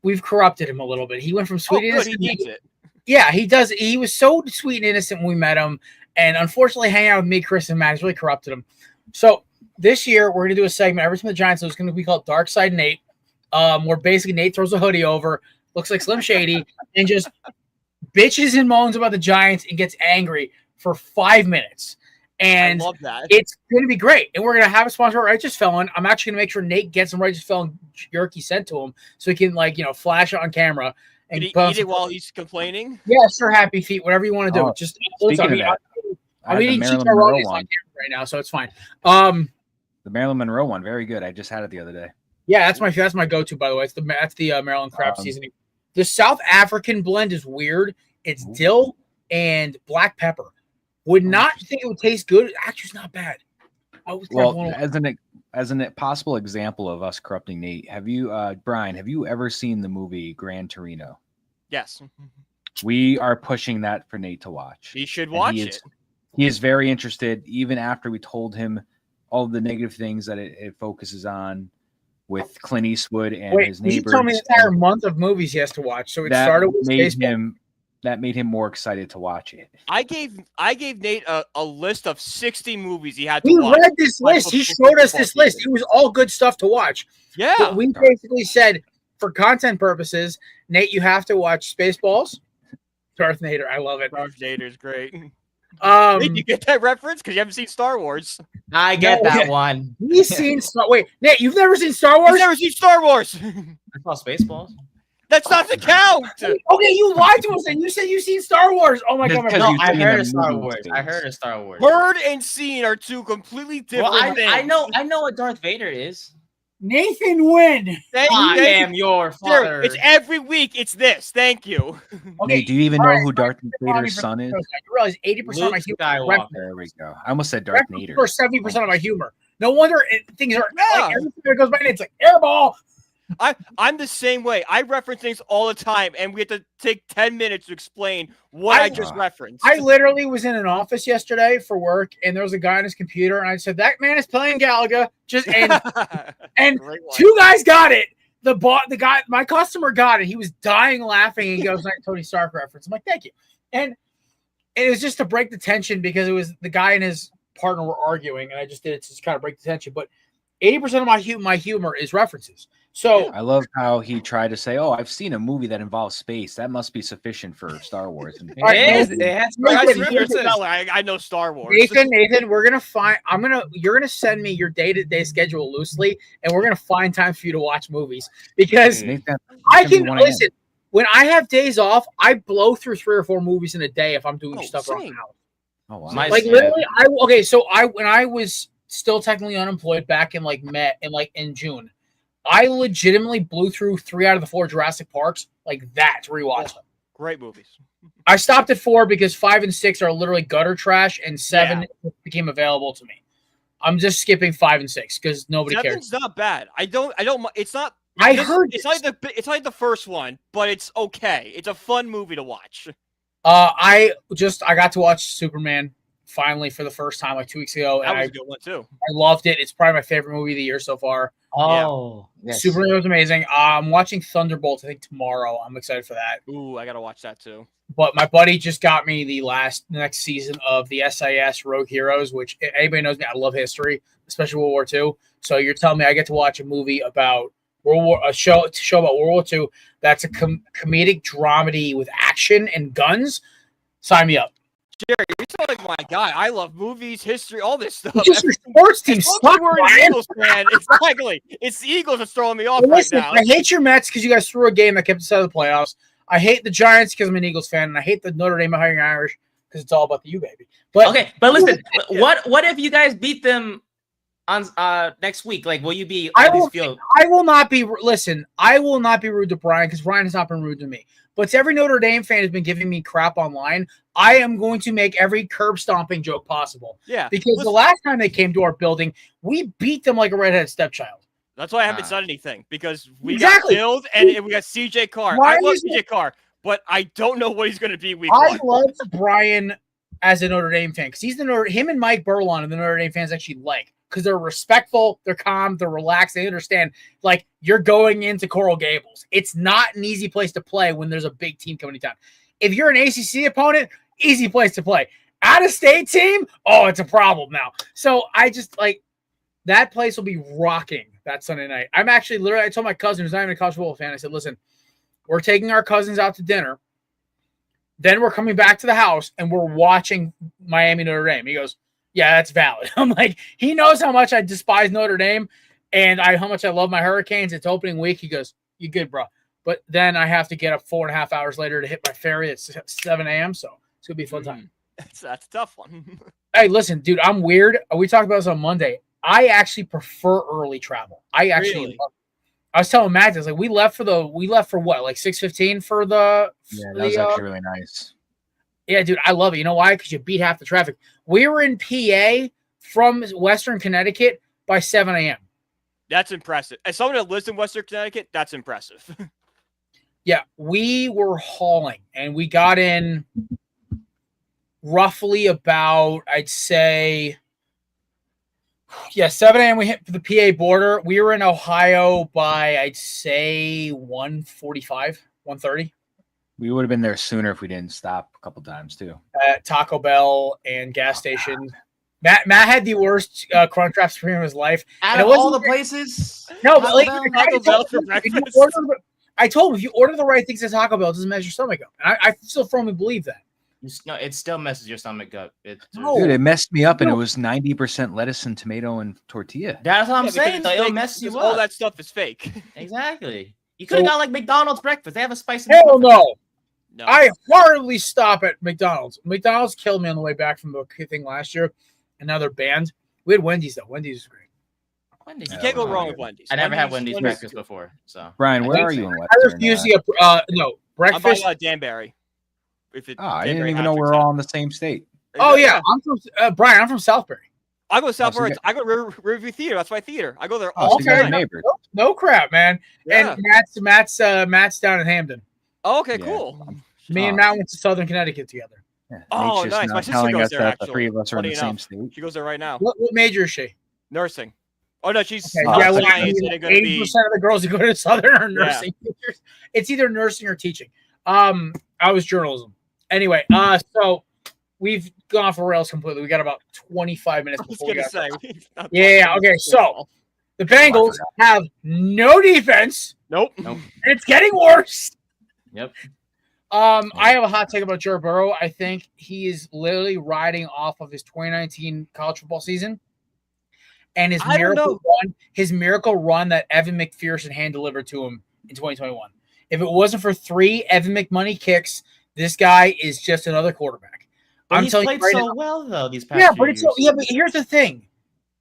We've corrupted him a little bit. He went from sweet innocent. He needs it. Yeah, he does. He was so sweet and innocent when we met him, and unfortunately, hanging out with me, Chris, and Matt has really corrupted him. So this year, we're going to do a segment every time the Giants. So it's going to be called Dark Side Nate, where basically Nate throws a hoodie over, looks like Slim Shady, and just bitches and moans about the Giants and gets angry for 5 minutes. And I love that. It's going to be great. And we're going to have a sponsor, Righteous Felon. I'm actually going to make sure Nate gets some Righteous Felon jerky sent to him so he can, flash it on camera. And eat it while he's complaining? Yeah, sure, Happy Feet, whatever you want to do. Just I'm eating chicharrones on camera right now, so it's fine. The Marilyn Monroe one, very good. I just had it the other day. Yeah, that's my go-to, by the way. That's the Maryland crab seasoning. The South African blend is weird. It's dill and black pepper. Would not think it would taste good. Actually, it's not bad. As as a possible example of us corrupting Nate, have you, Brian, have you ever seen the movie Gran Torino? Yes. We are pushing that for Nate to watch. He should watch it. it. He is very interested, even after we told him all the negative things that it focuses on with Clint Eastwood and his neighbors. You told me the entire month of movies he has to watch. So it started with that made him more excited to watch it. I gave Nate a list of 60 movies he had to We watch. read this list. He showed us this list. It was all good stuff to watch. Yeah. But we basically said, for content purposes, Nate, you have to watch Spaceballs. Darth Vader. I love it. Darth Vader's great. Did you get that reference? Because you haven't seen Star Wars. I get that one. He's seen Wait, Nate, you've never seen Star Wars? You've never seen Star Wars. I saw Spaceballs. That's not the count. Okay, you lied to us and you said you've seen Star Wars. Oh my god, No, I heard of Star Wars. I heard of Star Wars. Heard and seen are two completely different things. I know what Darth Vader is. Nathan Wynn. I am your father. It's every week. It's this. Thank you. Okay, Nate, do you even know who Darth Vader's son is? You realize 80% of my humor. There we go. I almost said Darth Vader. For 70% of my humor. No wonder things are like everything that goes by. It's like airball. I'm the same way. I reference things all the time, and we have to take 10 minutes to explain what I just referenced. I literally was in an office yesterday for work, and there was a guy on his computer, and I said, "That man is playing Galaga." And two guys got it. The guy, my customer got it. He was dying laughing. And he goes, "Like Tony Stark reference." I'm like, "Thank you." And it was just to break the tension because it was the guy and his partner were arguing, and I just did it to just kind of break the tension. But 80% of my humor is references. So I love how he tried to say, "Oh, I've seen a movie that involves space. That must be sufficient for Star Wars." And I know Star Wars. Nathan, we're gonna find. You're gonna send me your day-to-day schedule loosely, and we're gonna find time for you to watch movies because I can listen. When I have days off, I blow through 3 or 4 movies in a day if I'm doing stuff around the house. Oh wow! Like literally, when I was still technically unemployed back in in June. I legitimately blew through 3 out of the 4 Jurassic Parks like that to rewatch them. Great movies. I stopped at 4 because 5 and 6 are literally gutter trash, and 7 became available to me. I'm just skipping 5 and 6 because nobody cares. 7's not bad. I don't. It's not. It's like the first one, but it's okay. It's a fun movie to watch. I got to watch Superman finally for the first time like 2 weeks ago, and that was a good one too. I loved it. It's probably my favorite movie of the year so far. Oh, yes. Superman was amazing. I'm watching Thunderbolts, I think tomorrow. I'm excited for that. Ooh, I gotta watch that too. But my buddy just got me the next season of the SIS Rogue Heroes, which anybody knows me, I love history, especially World War II. So you're telling me I get to watch a movie about a show about World War II that's a comedic dramedy with action and guns. Sign me up. Jerry, you sound like my guy. I love movies, history, all this stuff. Just your sports team suck, we're an Eagles fan. Exactly. It's the Eagles that's throwing me off right now. I hate your Mets because you guys threw a game that kept us out of the playoffs. I hate the Giants because I'm an Eagles fan, and I hate the Notre Dame hiring Irish because it's all about the U, baby. But listen, what if you guys beat them on next week? Like, will you be? I will not be. Listen, I will not be rude to Brian because Brian has not been rude to me. But every Notre Dame fan has been giving me crap online. I am going to make every curb stomping joke possible. Yeah, because the last time they came to our building, we beat them like a redheaded stepchild. That's why I haven't done anything because we got killed and we got CJ Carr. I love CJ Carr, but I don't know what he's going to be week 1. I love Brian as a Notre Dame fan because him and Mike Burlon and the Notre Dame fans actually like. Because they're respectful, they're calm, they're relaxed, they understand, like, you're going into Coral Gables. It's not an easy place to play when there's a big team coming to town. If you're an ACC opponent, easy place to play. Out-of-state team, it's a problem now. So I just, that place will be rocking that Sunday night. I'm actually, I told my cousin, who's not even a college football fan, I said, listen, we're taking our cousins out to dinner. Then we're coming back to the house, and we're watching Miami Notre Dame. He goes, yeah, that's valid. I'm like, he knows how much I despise Notre Dame and how much I love my Hurricanes. It's opening week. He goes, you good, bro. But then I have to get up 4.5 hours later to hit my ferry at 7 a.m. So it's going to be a fun time. That's a tough one. Hey, listen, dude, I'm weird. We talked about this on Monday. I actually prefer early travel. I actually love it. I was telling Matt, we left for what, like 6:15 for the. Yeah, that was actually really nice. Yeah, dude, I love it. You know why? Because you beat half the traffic. We were in PA from Western Connecticut by 7 a.m. That's impressive. As someone that lives in Western Connecticut, that's impressive. Yeah, we were hauling, and we got in roughly about, I'd say, 7 a.m. we hit the PA border. We were in Ohio by, I'd say, 1:45, 1:30. We would have been there sooner if we didn't stop a couple times too. At Taco Bell and gas stations. Matt had the worst Crunchwrap Supreme of his life. Out of all the places, No, but like Taco Bell for breakfast. I told him if you order the right things at Taco Bell, it doesn't mess your stomach up. And I still firmly believe that. No, it still messes your stomach up. Dude, it messed me up, and it was 90% lettuce and tomato and tortilla. That's what I'm saying. Though. It'll mess you up. All that stuff is fake. Exactly. You could have got like McDonald's breakfast. They have a spicy. Hell no. I hardly stop at McDonald's. McDonald's killed me on the way back from the thing last year, and now they're banned. We had Wendy's though. Wendy's is great. Wendy's. You can't go wrong with Wendy's. I never had Wendy's breakfast before. So Brian, where are you in Western? I refuse to get breakfast. I'm by Danbury. I didn't even know we were all in the same state. Oh yeah, I'm from Brian. I'm from Southbury. I go to Southbury. I go to Riverview Theater. That's my theater. I go there all all the time. Neighbors. No crap, man. Yeah. And Matt's down in Hamden. Oh, okay, cool. Me and Matt went to Southern Connecticut together. Yeah. Oh, nice. My sister goes there. Actually, the three of us are in the same state. She goes there right now. What major is she? Nursing. Oh no, she's okay. well, 80% of the girls who go to Southern are nursing. Yeah. It's either nursing or teaching. I was journalism. Anyway, so we've gone off the rails completely. We got about 25 minutes before we got okay, so the Bengals have no defense. Nope. And it's getting worse. Yep. I have a hot take about Joe Burrow. I think he is literally riding off of his 2019 college football season and his miracle run that Evan McPherson hand delivered to him in 2021. If it wasn't for 3 Evan McMoney kicks, this guy is just another quarterback. But he's played so well though these past few years. But here's the thing.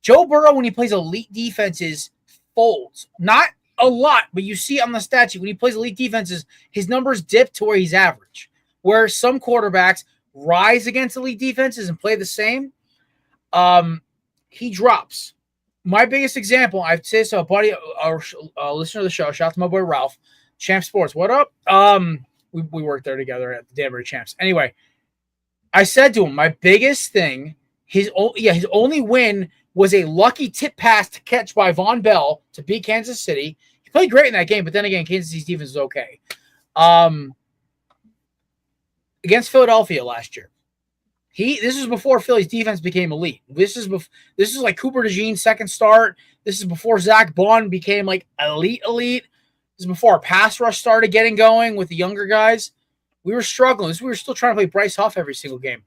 Joe Burrow, when he plays elite defenses, folds. Not a lot, but you see on the stat sheet when he plays elite defenses, his numbers dip to where he's average. Where some quarterbacks rise against elite defenses and play the same, he drops. My biggest example, I'd say so, a buddy, a listener of the show, shout out to my boy Ralph, Champ Sports. What up? We worked there together at the Danbury Champs. Anyway, I said to him, my biggest thing, his only win was a lucky tip pass to catch by Von Bell to beat Kansas City. He played great in that game, but then again, Kansas City's defense is okay. Against Philadelphia last year, this was before Philly's defense became elite. This is like Cooper DeJean's second start. This is before Zach Bond became like elite. This is before our pass rush started getting going with the younger guys. We were struggling. We were still trying to play Bryce Huff every single game.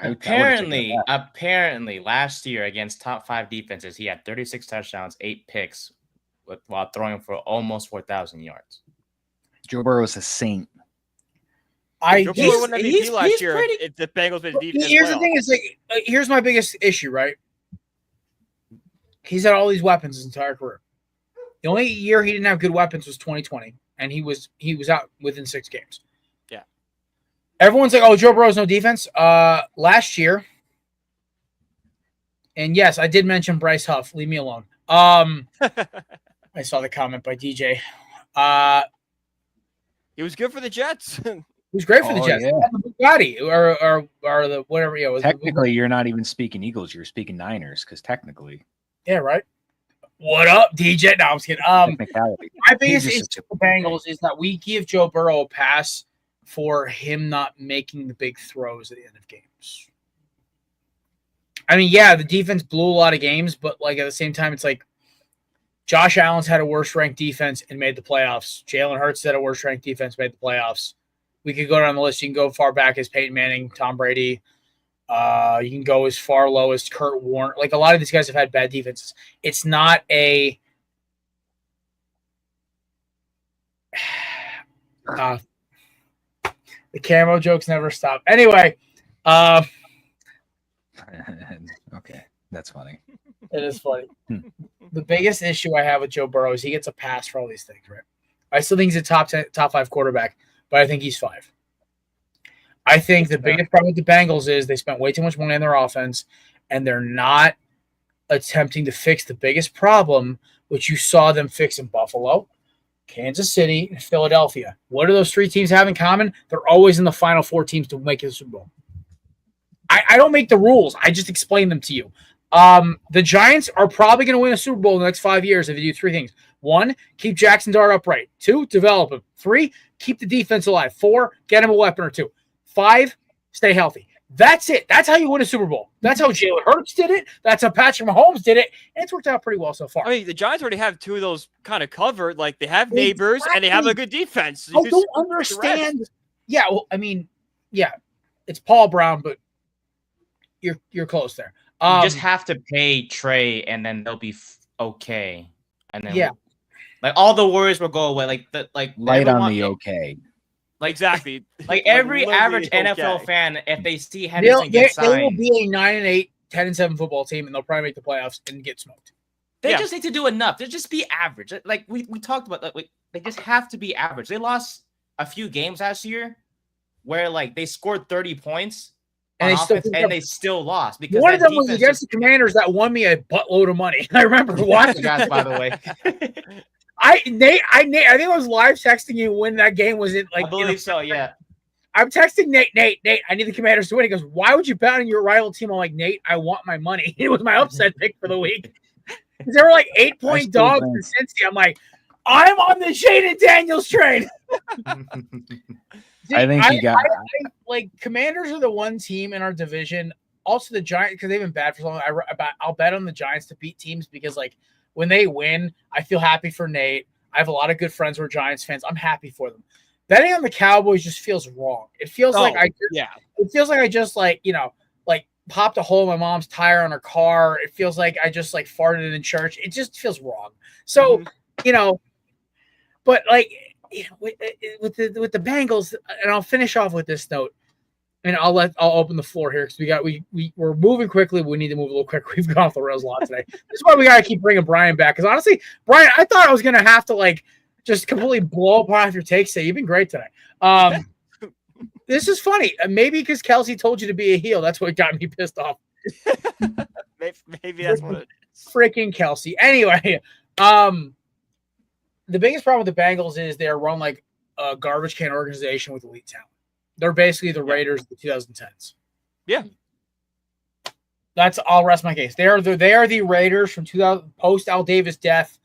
Apparently, last year against top 5 defenses, he had 36 touchdowns, 8 picks, while throwing for almost 4,000 yards. Joe Burrow is a saint. Joe Burrow won MVP last year. If the Bengals been deep. Here's the thing: is here's my biggest issue. Right? He's had all these weapons his entire career. The only year he didn't have good weapons was 2020, and he was out within 6 games. Yeah. Everyone's like, "Oh, Joe Burrow's no defense." Last year, and yes, I did mention Bryce Huff. Leave me alone. I saw the comment by DJ. He was good for the Jets. He was great for the Jets. Yeah. The Bugatti or the whatever. Yeah, technically, you're not even speaking Eagles. You're speaking Niners because technically. Yeah, right. What up, DJ? No, I'm just kidding. My biggest issue with the Bengals is that we give Joe Burrow a pass for him not making the big throws at the end of games. I mean, yeah, the defense blew a lot of games, but like at the same time, it's like Josh Allen's had a worse ranked defense and made the playoffs. Jalen Hurts had a worse ranked defense, made the playoffs. We could go down the list. You can go far back as Peyton Manning, Tom Brady. You can go as far low as Kurt Warner. Like a lot of these guys have had bad defenses. It's not a the camo jokes never stop. Anyway, okay, that's funny. It is funny. The biggest issue I have with Joe Burrow is he gets a pass for all these things, right? I still think he's a top 5 quarterback, but I think he's 5. I think the biggest problem with the Bengals is they spent way too much money on their offense, and they're not attempting to fix the biggest problem, which you saw them fix in Buffalo, Kansas City, and Philadelphia. What do those 3 teams have in common? They're always in the final 4 teams to make the Super Bowl. I don't make the rules. I just explain them to you. The Giants are probably going to win a Super Bowl in the next 5 years if they do 3 things. 1, keep Jackson Dart upright. 2, develop him. 3, keep the defense alive. 4, get him a weapon or 2. 5, stay healthy. That's it. That's how you win a Super Bowl. That's how Jalen Hurts did it. That's how Patrick Mahomes did it. And it's worked out pretty well so far. I mean, the Giants already have 2 of those kind of covered. Like, they have neighbors and they have a good defense. I don't understand. Yeah, well, I mean, yeah, it's Paul Brown, but you're close there. You just have to pay Trey, and then they'll be okay. And then like all the worries will go away. Like light on the okay. Like exactly. Like every average NFL fan, if they see Henderson get signed, they will be a 9-8, 10-7 football team, and they'll probably make the playoffs and get smoked. They just need to do enough. They just be average. Like we talked about, like they just have to be average. They lost a few games last year where like they scored 30 points. And they still lost because one of them was against the Commanders that won me a buttload of money. I remember watching that, by the way. I think I was live texting you when that game was in. Like, I believe so. Yeah. I'm texting Nate. I need the Commanders to win. He goes, "Why would you bet on your rival team?" I'm like, Nate, I want my money. It was my upset pick for the week. They were like 8-point dogs in Cincy. I'm like, I'm on the Jaden Daniels train. I think you got like Commanders are the one team in our division. Also the Giants, because they've been bad for so long. I'll bet on the Giants to beat teams because like when they win, I feel happy for Nate. I have a lot of good friends who are Giants fans. I'm happy for them. Betting on the Cowboys just feels wrong. It feels It feels like I just like popped a hole in my mom's tire on her car. It feels like I just like farted in church. It just feels wrong. So but like. With the Bengals, and I'll finish off with this note, and I'll open the floor here because we're moving quickly, but we need to move a little quicker. We've gone off the rails a lot today. This is why we gotta keep bringing Brian back because honestly, Brian, I thought I was gonna have to like just completely blow up half your takes today. You've been great today. This is funny. Maybe because Kelsey told you to be a heel, that's what got me pissed off. Maybe that's what it is. Freaking Kelsey. Anyway, the biggest problem with the Bengals is they're run like a garbage can organization with elite talent. They're basically the Raiders of the 2010s. Yeah. I'll rest my case. They are the Raiders from 2000 post Al Davis death,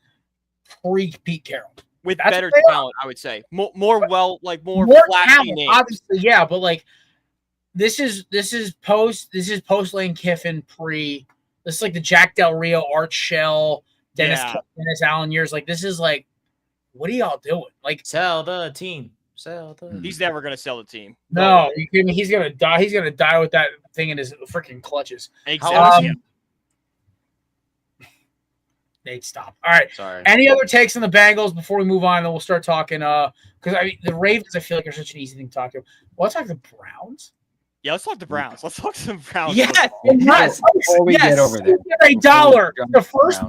pre Pete Carroll. With better talent, I would say. More flashy names. Obviously, yeah, but like this is post Lane Kiffin pre. This is like the Jack Del Rio, Art Shell, Dennis Allen years. Like this is like, what are y'all doing? Like sell the team. He's never gonna sell the team. No, he's gonna die. He's gonna die with that thing in his freaking clutches. Exactly. Nate, stop. All right. Sorry. Any other takes on the Bengals before we move on? Then we'll start talking. Because the Ravens, I feel like are such an easy thing to talk to. Let's talk the Browns. Yeah, let's talk the Browns. Let's talk some Browns. Yes. Before we get over there, $1. The first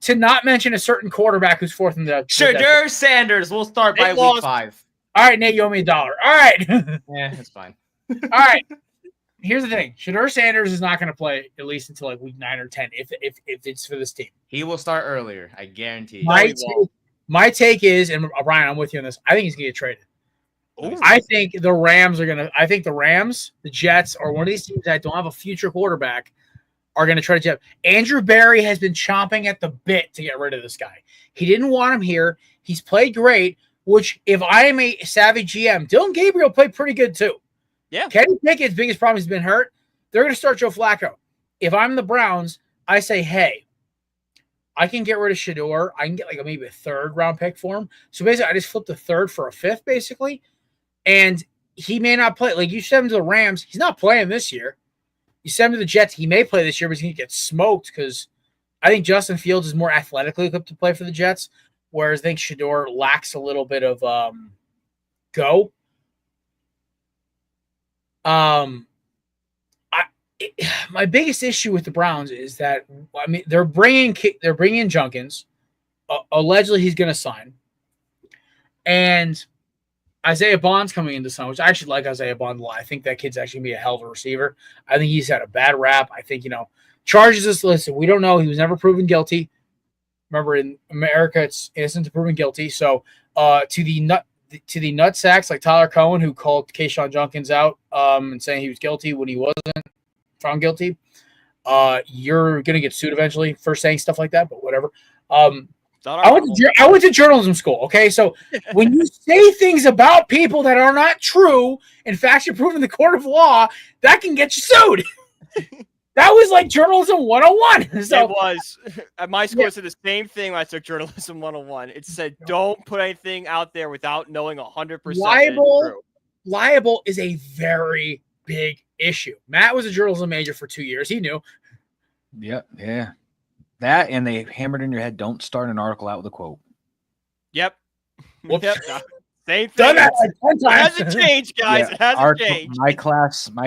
to not mention a certain quarterback who's fourth in the. Shadur Sanders. We'll start by week 5. All right, Nate, you owe me $1. All right. Yeah, that's fine. All right. Here's the thing: Shadur Sanders is not going to play at least until like week 9 or 10 if it's for this team. He will start earlier, I guarantee. My take is, and Brian, I'm with you on this. I think he's going to get traded. Ooh. I think the Rams are going to. I think the Rams, the Jets, or one of these teams that don't have a future quarterback are going to try to get. Andrew Berry has been chomping at the bit to get rid of this guy. He didn't want him here. He's played great. Which, if I am a savvy GM, Dylan Gabriel played pretty good too. Yeah. Kenny Pickett's biggest problem has been hurt. They're going to start Joe Flacco. If I'm the Browns, I say, hey, I can get rid of Shadur. I can get like maybe a 3rd round pick for him. So basically, I just flipped a 3rd for a 5th, basically. And he may not play. Like you send him to the Rams, he's not playing this year. You send him to the Jets, he may play this year, but he's going to get smoked because I think Justin Fields is more athletically equipped to play for the Jets, whereas I think Shadur lacks a little bit of go. My biggest issue with the Browns is that they're bringing in Jenkins. Allegedly, he's going to sign, and Isaiah Bond's coming into sign, which I actually like Isaiah Bond a lot. I think that kid's actually going to be a hell of a receiver. I think he's had a bad rap. I think Charges us. Listen, we don't know. He was never proven guilty. Remember, in America, it's innocent to proven guilty. So, to the nut sacks like Tyler Cohen, who called Kayshawn Jenkins out and saying he was guilty when he wasn't found guilty, you're gonna get sued eventually for saying stuff like that. But whatever. I went to journalism school. Okay, so when you say things about people that are not true, in fact, you're proven in the court of law, that can get you sued. That was like journalism 101. So, it was. At my school, it said the same thing when I took journalism 101. It said, don't put anything out there without knowing 100%. Liable is a very big issue. Matt was a journalism major for 2 years. He knew. Yeah. That, and they hammered in your head, don't start an article out with a quote. Yep. Whoops. Yep. Same thing. Done that like 10 It times. hasn't changed, guys. It hasn't changed. My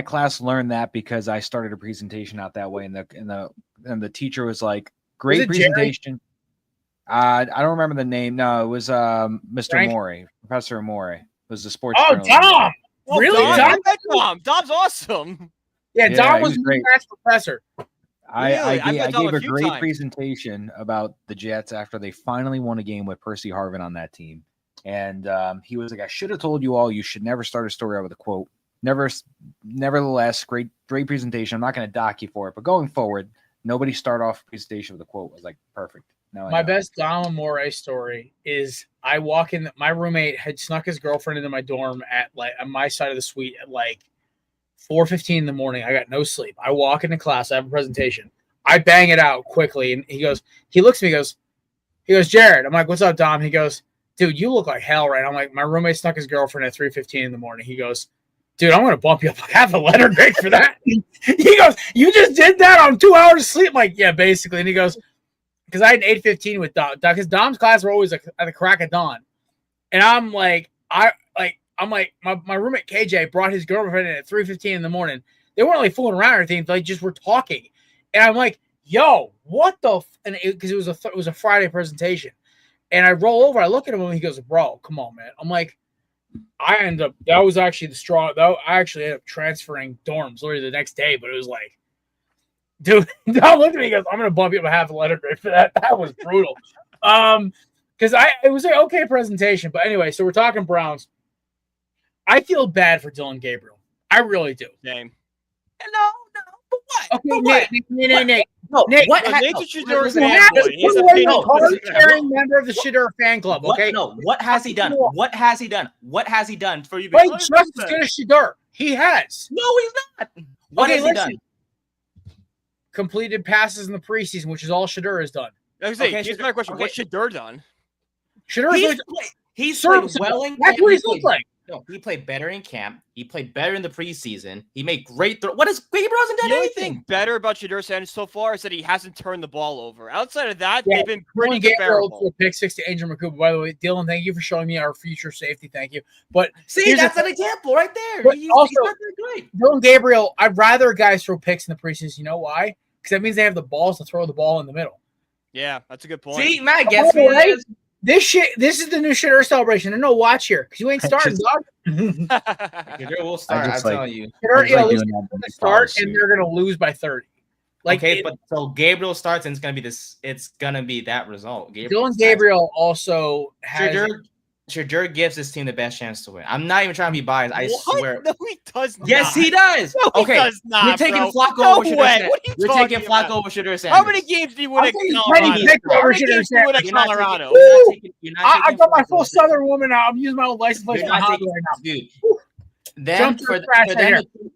class learned that because I started a presentation out that way, and the teacher was like, "Great presentation." I don't remember the name. No, it was Mr. Morey, Professor Morey. It was the sports. Oh, Dom! Really? Dom? I met Dom. Dom's awesome. Yeah, Dom was great. Professor. I gave a great presentation about the Jets after they finally won a game with Percy Harvin on that team. And he was like, I should have told you all, you should never start a story out with a quote. Nevertheless, great presentation. I'm not going to dock you for it, but going forward, nobody start off a presentation with a quote. I was like, perfect. My best Dom Morey story is I walk in. My roommate had snuck his girlfriend into my dorm on my side of the suite at 4:15 in the morning. I got no sleep. I walk into class. I have a presentation. I bang it out quickly, and he looks at me, he goes, Jared. I'm like, what's up, Dom? He goes, dude, you look like hell, right? I'm like, my roommate snuck his girlfriend at 3:15 in the morning. He goes, dude, I'm going to bump you up half a letter grade for that. He goes, you just did that on 2 hours of sleep? I'm like, yeah, basically. And he goes, because I had an 8:15 with Dom, because Dom's class were always at the crack of dawn. And I'm like, my roommate KJ brought his girlfriend in at 3:15 in the morning. They weren't fooling around or anything. They just were talking. And I'm like, yo, what the because it was a Friday presentation. And I roll over, I look at him, and he goes, bro, come on, man. I'm like, that was actually the straw. I actually ended up transferring dorms literally the next day, but it was like, dude, Dom looked at me and goes, I'm going to bump you up a half a letter grade for that. That was brutal. Because it was an okay presentation. But anyway, so we're talking Browns. I feel bad for Dylan Gabriel. I really do. Same. No, but what? Okay, Nate. No, Nate, what? Nate's a Shador fanboy. He's a card-carrying member of the Shador fan club. Okay. What has he done? What has he done? What has he done for you? Wait, just as good as Shador. He has. No, he's not. What has he done? Completed passes in the preseason, which is all Shador has done. Here's my question: What's Shador done? He's played well in camp. That's what he's looked like. No, he played better in camp. He played better in the preseason. He made great throws. What is Gabriel hasn't done anything? The only thing better about Shador Sanders so far is that he hasn't turned the ball over. Outside of that, they've been pretty comparable. Pick 6 to Andrew McCool. By the way, Dylan, thank you for showing me our future safety. Thank you. But see, that's an example right there. He's also, not that great. Dylan Gabriel, I'd rather guys throw picks in the preseason. You know why? Because that means they have the balls to throw the ball in the middle. Yeah, that's a good point. See, Matt, guess what? This is the new Shador celebration. There's no watch here because you ain't starting, dog. Shador will start. I'm telling you. Shador start, and they're gonna lose by 30. So Gabriel starts, and it's gonna be this. It's gonna be that result. Dylan Gabriel also has. Shador gives this team the best chance to win. I'm not even trying to be biased. I swear. No, he does not. Yes, he does. No, he does not. You're taking Flacco over Shador Sanders. You're taking Flacco over Shador Sanders. How many games do you win at Colorado? I got my full Southern woman out. I'm using my own license plate right now. Dude,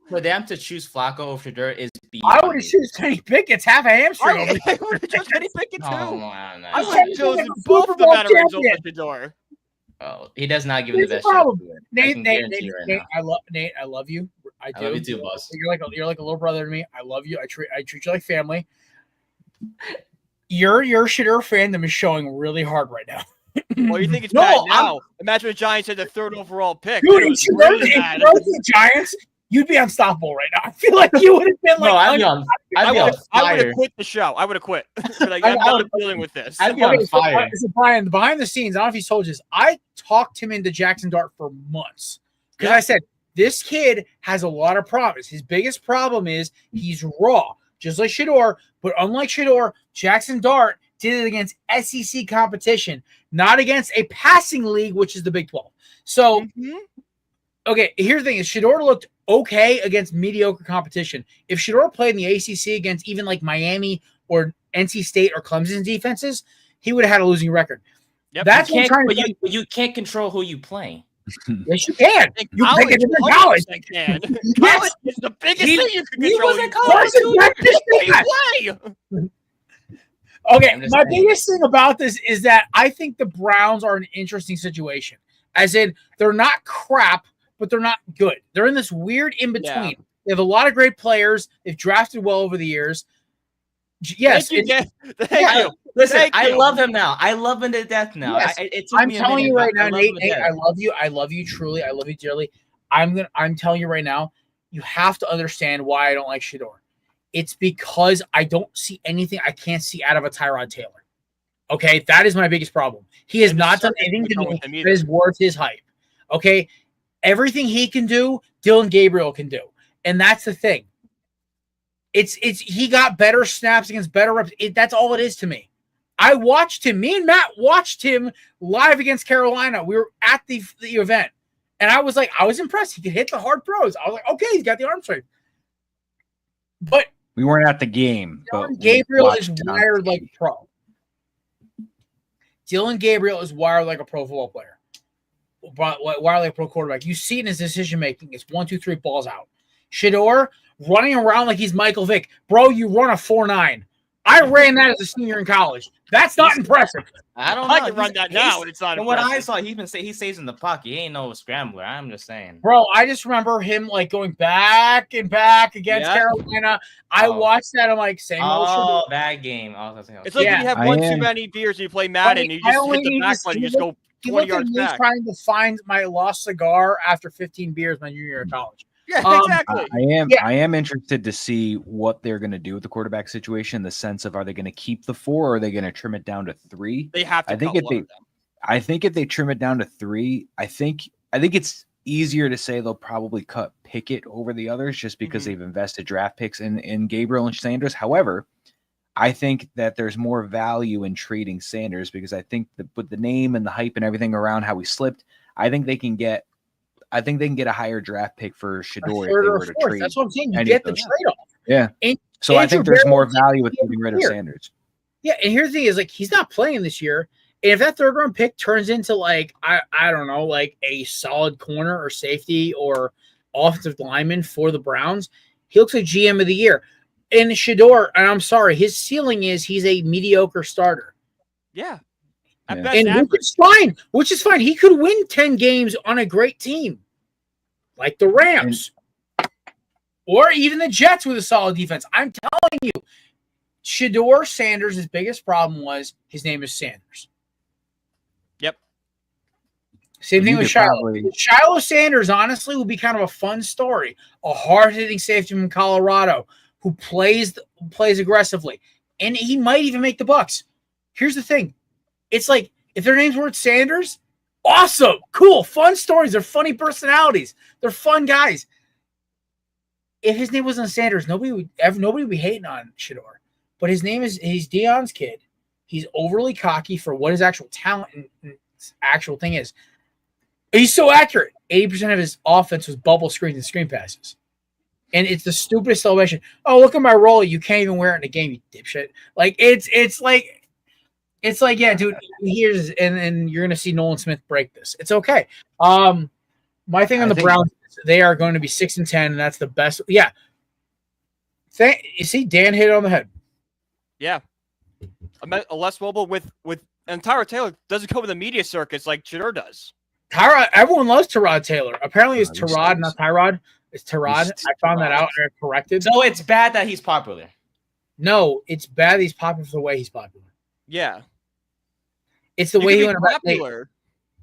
for them to choose Flacco over Shador is beyond. I would have chosen Kenny Pickett's half a hamstring. I would have chosen Kenny Pickett too. I would have chosen both of the veterans over Shador. Oh, he does not give him the best problem. Nate, I love you. I do. I love you too, boss. You're like a little brother to me. I love you. I treat you like family. Your Shador fandom is showing really hard right now. Well, you think it's bad now? Imagine the Giants had the 3rd overall pick. Dude, if you were the Giants, you'd be unstoppable right now. I feel like you would have been like. No, I would have quit the show. I would have quit. I'm done dealing with this. I'd be on fire. So Brian, behind the scenes, I don't know if he's told you this. I talked him into Jackson Dart for months because I said this kid has a lot of problems. His biggest problem is he's raw. just like Shedeur. But unlike Shedeur, Jackson Dart did it against SEC competition, not against a passing league, which is the Big 12. So, okay, here's the thing: is Shedeur looked okay against mediocre competition. If Shedeur played in the ACC against even like Miami or NC State or Clemson's defenses, he would have had a losing record. Yep. That's what I'm trying but to you can't control who you play. Yes, you can. You pick it in college. Can. Yes. College is the biggest thing you can control. Was at college too. Okay, my biggest thing about this is that I think the Browns are an interesting situation. As in, they're not crap, but they're not good. They're in this weird in-between. Yeah. They have a lot of great players. They've drafted well over the years. Yes. Thank you. Listen, I love him now. I love him to death now. Yes. I'm telling you right now, Nate, I love you. I love you truly. I love you dearly. I'm telling you right now, you have to understand why I don't like Shedeur. It's because I don't see anything I can't see out of a Tyrod Taylor. Okay, that is my biggest problem. He has not done anything to me that is worth his hype. Okay, everything he can do, Dylan Gabriel can do, and that's the thing. It's he got better snaps against better reps. That's all it is to me. I watched him. Me and Matt watched him live against Carolina. We were at the event, and I was impressed. He could hit the hard throws. I was like, okay, he's got the arm strength. But we weren't at the game. But Gabriel is wired like a pro. Dylan Gabriel is wired like a pro football player. Wired like a pro quarterback. You see it in his decision making. It's 1, 2, 3 balls out. Shedeur running around like he's Michael Vick. Bro, you run a 4.9. I ran that as a senior in college. That's not impressive. I don't know. I can run that now, and it's not from impressive. what I saw, he stays in the pocket. He ain't no scrambler. I'm just saying. Bro, I just remember him like going back and back against Carolina. I watched that. I'm like, same old Shedeur. That game. It's like when you have one too many beers and you play Madden, and you just hit the back button, you just go 20 yards back. Trying to find my lost cigar after 15 beers my junior year of college. Yeah, exactly. I am interested to see what they're going to do with the quarterback situation. In the sense of, are they going to keep the 4 or are they going to trim it down to 3? They have to. I think if they trim it down to 3, I think it's easier to say they'll probably cut Pickett over the others just because they've invested draft picks in Gabriel and Sanders. However, I think that there's more value in trading Sanders because I think with the name and the hype and everything around how he slipped, I think they can get a higher draft pick for Shedeur if they were to trade. That's what I'm saying. You get the trade-off. Yeah. So I think there's more value with getting rid of Sanders. Yeah, and here's the thing is, like, he's not playing this year. And if that third-round pick turns into, like, I don't know, like a solid corner or safety or offensive lineman for the Browns, he looks like GM of the year. And Shedeur, and I'm sorry, his ceiling is he's a mediocre starter. Yeah. And which is fine. He could win 10 games on a great team, like the Rams, or even the Jets with a solid defense. I'm telling you, Shedeur Sanders' biggest problem was his name is Sanders. Yep. Same thing with Shiloh. Shiloh Sanders, honestly, will be kind of a fun story. A hard-hitting safety from Colorado who plays aggressively, and he might even make the Bucs. Here's the thing. It's like, if their names weren't Sanders, awesome, cool, fun stories. They're funny personalities. They're fun guys. If his name wasn't Sanders, nobody would be hating on Shedeur. But he's Deion's kid. He's overly cocky for what his actual talent and actual thing is. He's so accurate. 80% of his offense was bubble screens and screen passes. And it's the stupidest celebration. Oh, look at my roller. You can't even wear it in a game, you dipshit. Like, it's like, yeah, dude, and you're going to see Nolan Smith break this. It's okay. My thing on the Browns, they are going to be 6-10, and that's the best. Yeah. You see, Dan hit it on the head. Yeah. A less mobile and Tyrod Taylor doesn't go with the media circuits like Shedeur does. Everyone loves Tyrod Taylor. Apparently it's Tyrod, not Tyrod. It's Tyrod. I found that out and I corrected. So it's bad that he's popular. No, it's bad that he's popular for the way he's popular. Yeah. It's the way he went about popular.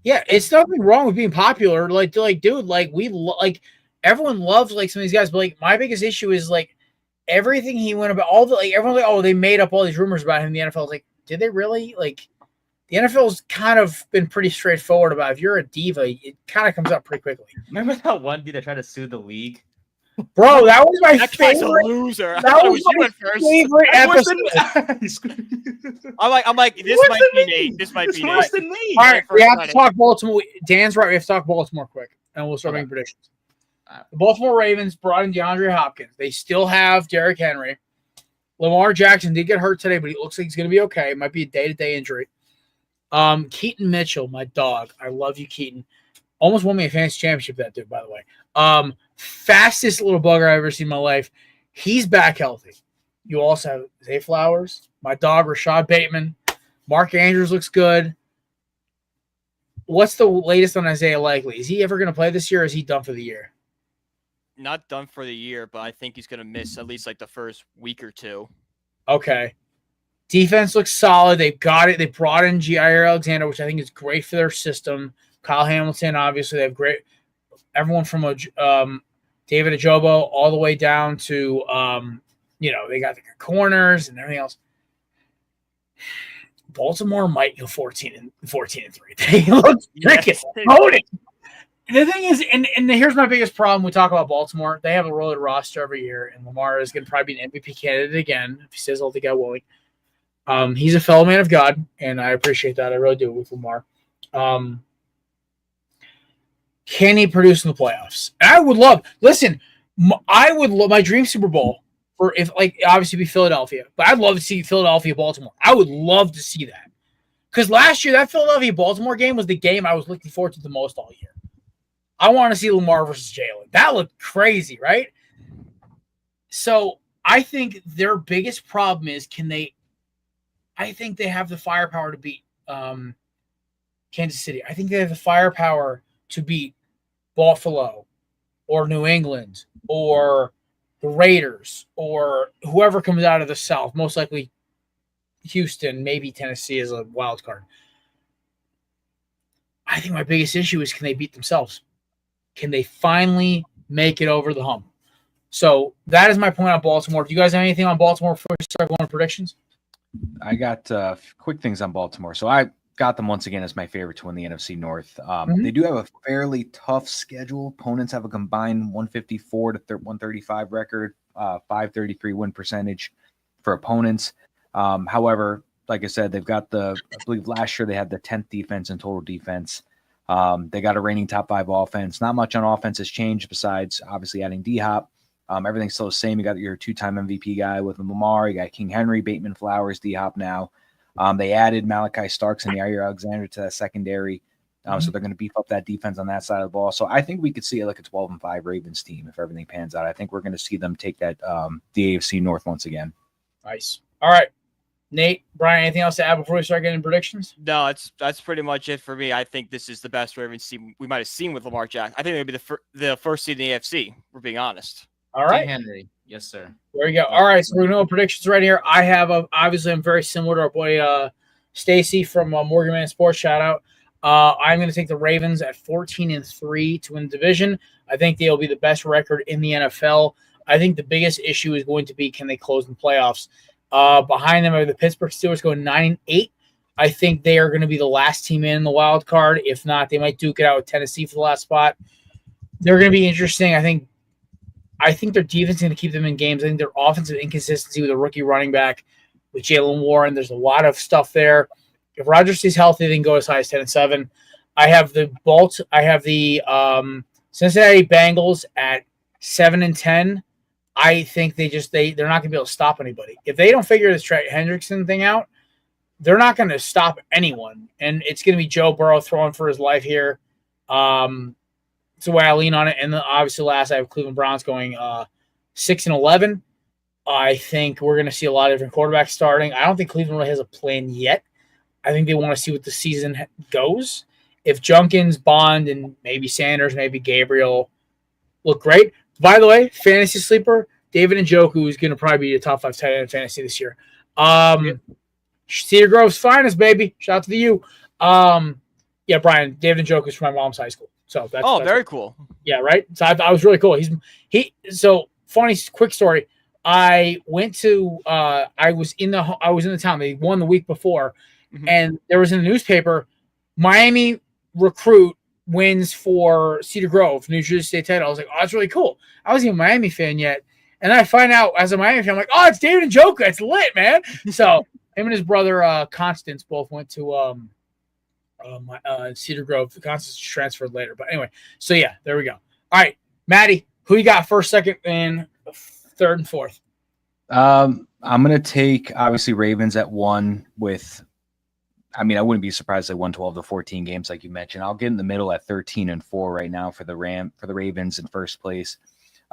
Yeah, it's nothing wrong with being popular. Like, dude, like everyone loves like some of these guys, but like my biggest issue is like everything he went about, all the like everyone's like, oh, they made up all these rumors about him in the NFL. It's like, did they really? Like, the NFL's kind of been pretty straightforward about if you're a diva, it kind of comes up pretty quickly. Remember that one dude that tried to sue the league? Bro, that was my That guy's a favorite. loser. I That thought it was was you my at first. favorite I'm like, this Worse might than be me. Nate. This might be Worse Nate. than me. All right, we First have got to it. talk Baltimore. Dan's right. We have to talk Baltimore quick, and we'll start Okay. making predictions. All right. The Baltimore Ravens brought in DeAndre Hopkins. They still have Derrick Henry. Lamar Jackson did get hurt today, but he looks like he's going to be okay. It might be a day-to-day injury. Keaton Mitchell, my dog. I love you, Keaton. Almost won me a fantasy championship, that dude, by the way. Fastest little bugger I've ever seen in my life. He's back healthy. You also have Zay Flowers, my dog, Rashad Bateman. Mark Andrews looks good. What's the latest on Isaiah Likely? Is he ever going to play this year, or is he done for the year? Not done for the year, but I think he's going to miss at least like the first week or two. Okay. Defense looks solid. They've got it. They brought in Jair Alexander, which I think is great for their system. Kyle Hamilton, obviously, they have great. Everyone from David Ajobo all the way down to, they got the corners and everything else. Baltimore might go 14 and 3. They look freaking loaded. The thing is, and here's my biggest problem. We talk about Baltimore. They have a rolled roster every year, and Lamar is going to probably be an MVP candidate again if he stays healthy. God willing. He's a fellow man of God, and I appreciate that. I really do with Lamar. Can he produce in the playoffs? I would love. Listen, I would love my dream Super Bowl for obviously be Philadelphia, but I'd love to see Philadelphia Baltimore. I would love to see that because last year that Philadelphia Baltimore game was the game I was looking forward to the most all year. I want to see Lamar versus Jalen. That looked crazy, right? So I think their biggest problem is I think they have the firepower to beat Kansas City. I think they have the firepower to beat Buffalo or New England or the Raiders or whoever comes out of the South. Most likely Houston, maybe Tennessee as a wild card. I think my biggest issue is, can they beat themselves? Can they finally make it over the hump? So that is my point on Baltimore. Do you guys have anything on Baltimore before we start going to predictions? I got quick things on Baltimore. So I got them once again as my favorite to win the NFC North. They do have a fairly tough schedule. Opponents have a combined 154 to 135 record, 533 win percentage for opponents. However, like I said, they've got I believe last year they had the 10th defense in total defense. They got a reigning top 5 offense. Not much on offense has changed besides obviously adding D-Hop. Everything's still the same. You got your 2-time MVP guy with Lamar. You got King Henry, Bateman, Flowers, D-Hop now. They added Malachi Starks and Jair Alexander to that secondary. So they're going to beef up that defense on that side of the ball. So I think we could see like a 12-5 Ravens team if everything pans out. I think we're going to see them take that the AFC North once again. Nice. All right. Nate, Brian, anything else to add before we start getting predictions? No, that's pretty much it for me. I think this is the best Ravens team we might have seen with Lamar Jackson. I think maybe the first seed in the AFC. We're being honest. All right. King Henry. Yes, sir. There you go. All right, so we're going to predictions right here. I have, obviously, I'm very similar to our boy Stacy from Morgan Man Sports. Shout out. I'm going to take the Ravens at 14-3 to win the division. I think they'll be the best record in the NFL. I think the biggest issue is going to be, can they close in the playoffs? Behind them are the Pittsburgh Steelers going 9-8. I think they are going to be the last team in the wild card. If not, they might duke it out with Tennessee for the last spot. They're going to be interesting. I think their defense is going to keep them in games. I think their offensive inconsistency with a rookie running back with Jalen Warren, there's a lot of stuff there. If Rodgers stays healthy, they can go as high as 10-7. I have the Cincinnati Bengals at 7-10. I think they're not going to be able to stop anybody. If they don't figure this Trey Hendrickson thing out, they're not going to stop anyone. And it's going to be Joe Burrow throwing for his life here. It's the way I lean on it. And then obviously last, I have Cleveland Browns going 6-11. I think we're going to see a lot of different quarterbacks starting. I don't think Cleveland really has a plan yet. I think they want to see what the season goes. If Junkins, Bond, and maybe Sanders, maybe Gabriel look great. By the way, fantasy sleeper, David Njoku is going to probably be a top 5 tight end in fantasy this year. Cedar Grove's finest, baby. Shout out to you. Yeah, Brian, David Njoku is from my mom's high school. So that's very cool. Yeah, right. So I was really cool. So funny quick story. I went to I was in the town. They won the week before, and there was in the newspaper, Miami recruit wins for Cedar Grove, New Jersey State title. I was like, oh, that's really cool. I wasn't even a Miami fan yet. And then I find out as a Miami fan, I'm like, oh, it's David and Njoku. It's lit, man. So him and his brother Constance both went to Cedar Grove. Constance transferred later. But anyway, so yeah, there we go. All right, Maddie, who you got first, second, and third and fourth? I'm going to take, obviously, Ravens at 1 with – I mean, I wouldn't be surprised if they won 12 to 14 games like you mentioned. I'll get in the middle at 13-4 right now for the Ravens in first place.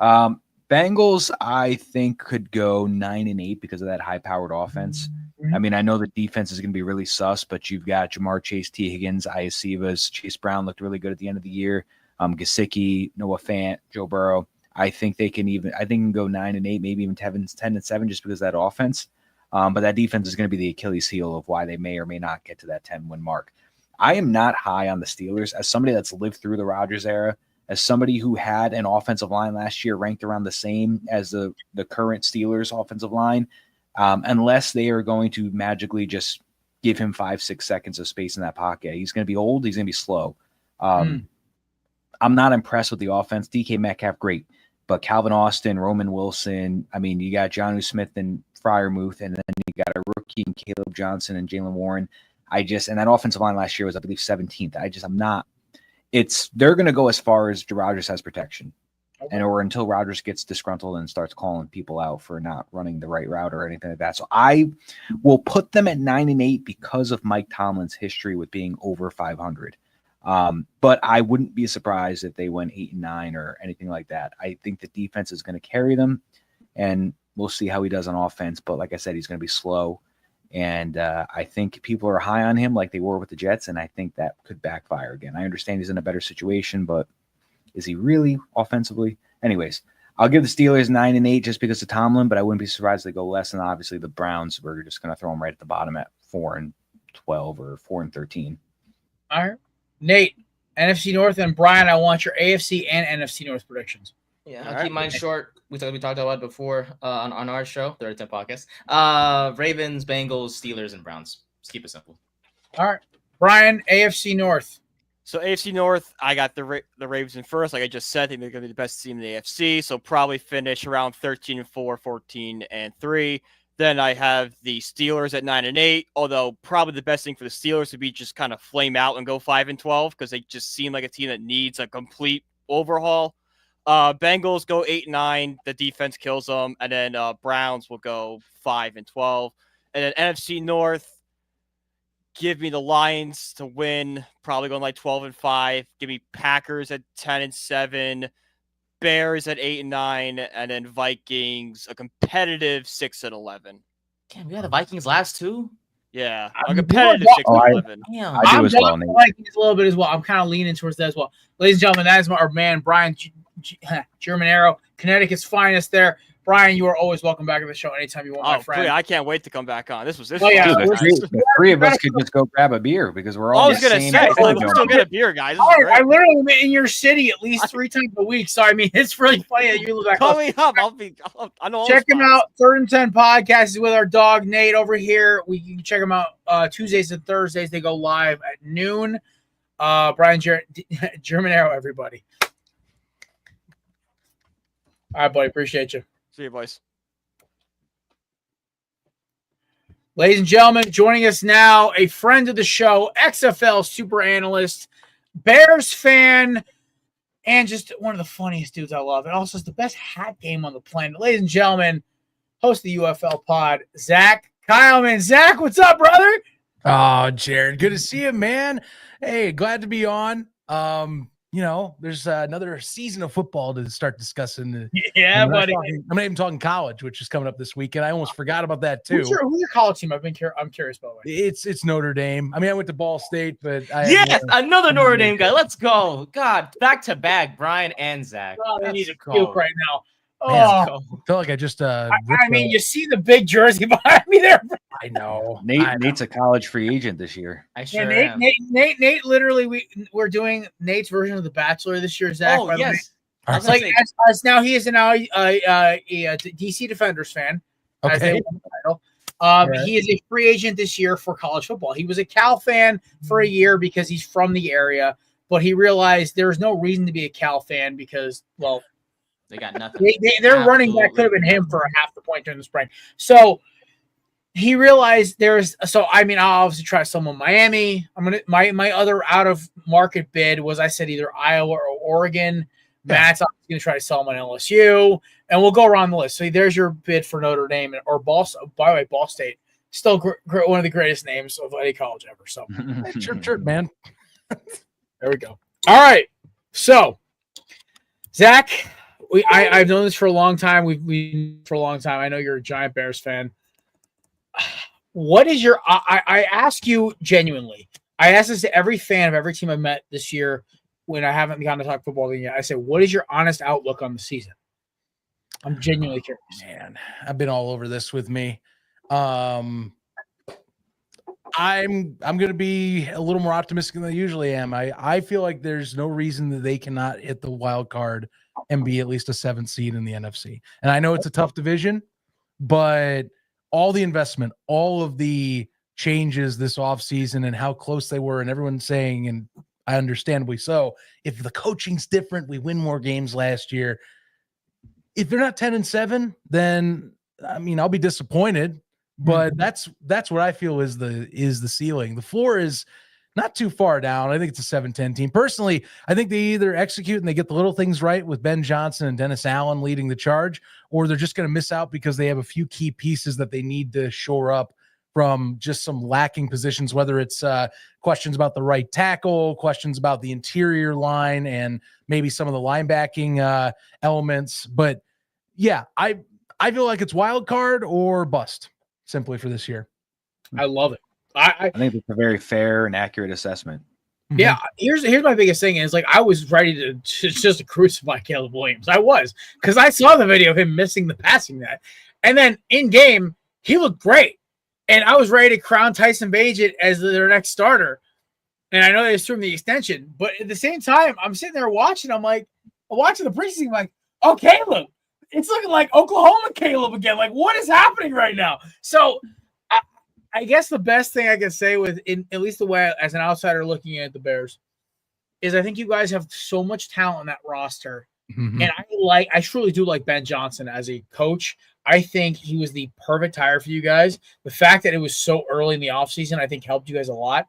Bengals, I think, could go 9-8 because of that high-powered offense. I mean, I know the defense is going to be really sus, but you've got Jamar Chase, T. Higgins, Iacivas. Chase Brown looked really good at the end of the year. Gesicki, Noah Fant, Joe Burrow. I think they can go 9-8, maybe even 10-7 just because of that offense. But that defense is going to be the Achilles heel of why they may or may not get to that 10-win mark. I am not high on the Steelers as somebody that's lived through the Rodgers era, as somebody who had an offensive line last year ranked around the same as the current Steelers offensive line, unless they are going to magically just give him 5-6 seconds of space in that pocket. He's going to be old. He's going to be slow. I'm not impressed with the offense. DK Metcalf, great. But Calvin Austin, Roman Wilson, I mean, you got Jonnu Smith and Freiermuth, and then you got a rookie and Caleb Johnson and Jalen Warren. And that offensive line last year was, I believe, 17th. They're going to go as far as Rodgers has protection. Okay. Or until Rodgers gets disgruntled and starts calling people out for not running the right route or anything like that. So I will put them at 9-8 because of Mike Tomlin's history with being over 500. But I wouldn't be surprised if they went 8-9 or anything like that. I think the defense is going to carry them, and we'll see how he does on offense. But like I said, he's going to be slow. And I think people are high on him like they were with the Jets, and I think that could backfire again. I understand he's in a better situation, but is he really offensively? Anyways, I'll give the Steelers 9-8 just because of Tomlin, but I wouldn't be surprised if they go less. And obviously the Browns, we're just going to throw them right at the bottom at 4-12 or 4-13. All right. Nate, NFC North, and Brian, I want your AFC and NFC North predictions. Yeah, I'll keep mine short. We talked about it before on our show, 3010 podcast. Ravens, Bengals, Steelers, and Browns. Just keep it simple. All right. Brian, AFC North. So AFC North, I got the Ravens in first. Like I just said, I think they're going to be the best team in the AFC. So probably finish around 13-4, 14-3. Then I have the Steelers at 9-8. Although probably the best thing for the Steelers would be just kind of flame out and go 5-12 because they just seem like a team that needs a complete overhaul. Bengals go 8-9. The defense kills them, and then Browns will go 5-12. And then NFC North. Give me the Lions to win, probably going like 12-5. Give me Packers at 10-7, Bears at 8-9, and then Vikings a competitive 6-11. Damn, we had the Vikings last two. Yeah, a competitive 6-11. I do as well. Vikings a little bit as well. I'm kind of leaning towards that as well. Ladies and gentlemen, that is our man Brian Germanero, Connecticut's finest. There. Brian, you are always welcome back to the show anytime you want, my friend. I can't wait to come back on. This was the three of us could just go grab a beer because we're all. I was gonna say, let's go get a beer, guys. I literally am in your city at least 3 times a week. So I mean, it's really funny that you look back. Call me up. I know. Check him out. 3rd and 10 podcast is with our dog Nate over here. We can check him out Tuesdays and Thursdays. They go live at noon. Brian Germanero, everybody. All right, buddy. Appreciate you. See you, boys. Ladies and gentlemen, joining us now, a friend of the show, XFL super analyst, Bears fan, and just one of the funniest dudes I love. And also, it's the best hat game on the planet. Ladies and gentlemen, host of the UFL pod, Zach Kyleman. Zach, what's up, brother? Oh, Jared, good to see you, man. Hey, glad to be on. There's another season of football to start discussing. Yeah, buddy. I'm not even talking college, which is coming up this weekend. I almost forgot about that too. Who's your college team? I'm curious, by the way. It's Notre Dame. I mean, I went to Ball State, but another Notre Dame guy. Let's go. God, back to back, Brian and Zach. Oh, they need to puke right now. I feel like I just I mean, you see the big jersey behind me there. I know. Nate's a college free agent this year. I sure am. Nate literally, we're doing Nate's version of The Bachelor this year, Zach. Oh, yes. It's like as now he is now a DC Defenders fan. Okay. As they won the title. He is a free agent this year for college football. He was a Cal fan for a year because he's from the area. but he realized there was no reason to be a Cal fan because, well, They got nothing. their running back could have been him for half the point during the spring. So he realized I'll obviously try someone Miami. My other out of market bid was I said either Iowa or Oregon. Matt's obviously going to try to sell him on LSU, and we'll go around the list. So there's your bid for Notre Dame or Ball. By the way, Ball State still one of the greatest names of any college ever. So chirp, man. there we go. All right, so Zach, I've known this for a long time. We've been for a long time. I know you're a giant Bears fan. What is your? I ask you genuinely. I ask this to every fan of every team I've met this year. When I haven't gotten to talk football yet, I say, what is your honest outlook on the season? I'm genuinely curious. Man, I've been all over this with me. I'm going to be a little more optimistic than I usually am. I feel like there's no reason that they cannot hit the wild card and be at least a 7th seed in the NFC. And I know it's a tough division, but all the investment, all of the changes this offseason and how close they were, and everyone's saying, and I understandably so, if the coaching's different, we win more games last year. If they're not 10-7, then I'll be disappointed. But that's what I feel is the ceiling. The floor is not too far down. I think it's a 7-10 team. Personally, I think they either execute and they get the little things right with Ben Johnson and Dennis Allen leading the charge, or they're just going to miss out because they have a few key pieces that they need to shore up from just some lacking positions, whether it's questions about the right tackle, questions about the interior line, and maybe some of the linebacking elements. But yeah, I feel like it's wild card or bust simply for this year. I love it. I think it's a very fair and accurate assessment. Yeah, here's my biggest thing is I was ready to just crucify Caleb Williams. I was, because I saw the video of him missing the passing net, and then in game he looked great. And I was ready to crown Tyson Bagent as their next starter. And I know they just threw him the extension. But at the same time, I'm sitting there watching. I'm watching the preseason. I'm like, oh, Caleb. It's looking like Oklahoma Caleb again. Like, what is happening right now? So I guess the best thing I can say at least the way as an outsider looking at the Bears is I think you guys have so much talent in that roster. Mm-hmm. And I truly do like Ben Johnson as a coach. I think he was the perfect hire for you guys. The fact that it was so early in the offseason, I think helped you guys a lot.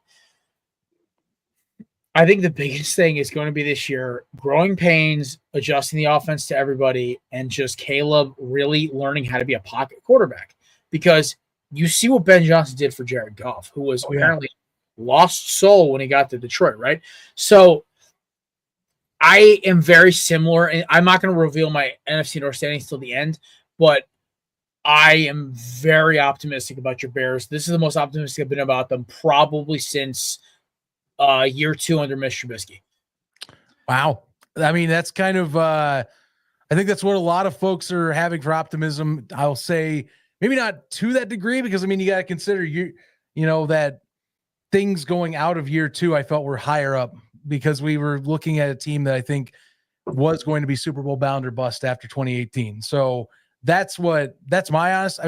I think the biggest thing is going to be this year, growing pains, adjusting the offense to everybody, and just Caleb really learning how to be a pocket quarterback. Because you see what Ben Johnson did for Jared Goff, who was apparently lost soul when he got to Detroit, right? So I am very similar, and I'm not going to reveal my NFC North standings till the end, but I am very optimistic about your Bears. This is the most optimistic I've been about them probably since year 2 under Mr. Trubisky. Wow. That's kind of I think that's what a lot of folks are having for optimism. I'll say maybe not to that degree, because you got to consider you know that things going out of year 2 I felt were higher up, because we were looking at a team that I think was going to be Super Bowl bound or bust after 2018. So that's my honest.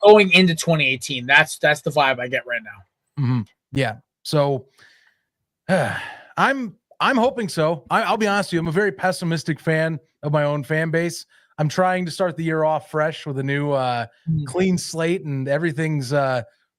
Going into 2018, that's the vibe I get right now. Mm-hmm. Yeah. So I'm hoping so. I'll be honest with you. I'm a very pessimistic fan of my own fan base. I'm trying to start the year off fresh with a new clean slate, and everything's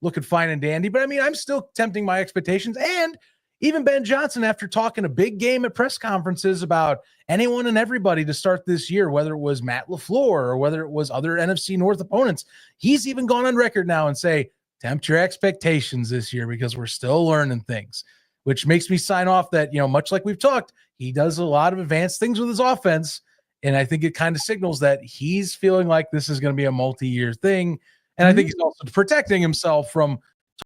looking fine and dandy. But I'm still tempting my expectations. And even Ben Johnson, after talking a big game at press conferences about anyone and everybody to start this year, whether it was Matt LaFleur or whether it was other NFC North opponents, he's even gone on record now and say, tempt your expectations this year because we're still learning things, which makes me sign off that, much like we've talked, he does a lot of advanced things with his offense. And I think it kind of signals that he's feeling like this is going to be a multi-year thing. And I think he's also protecting himself from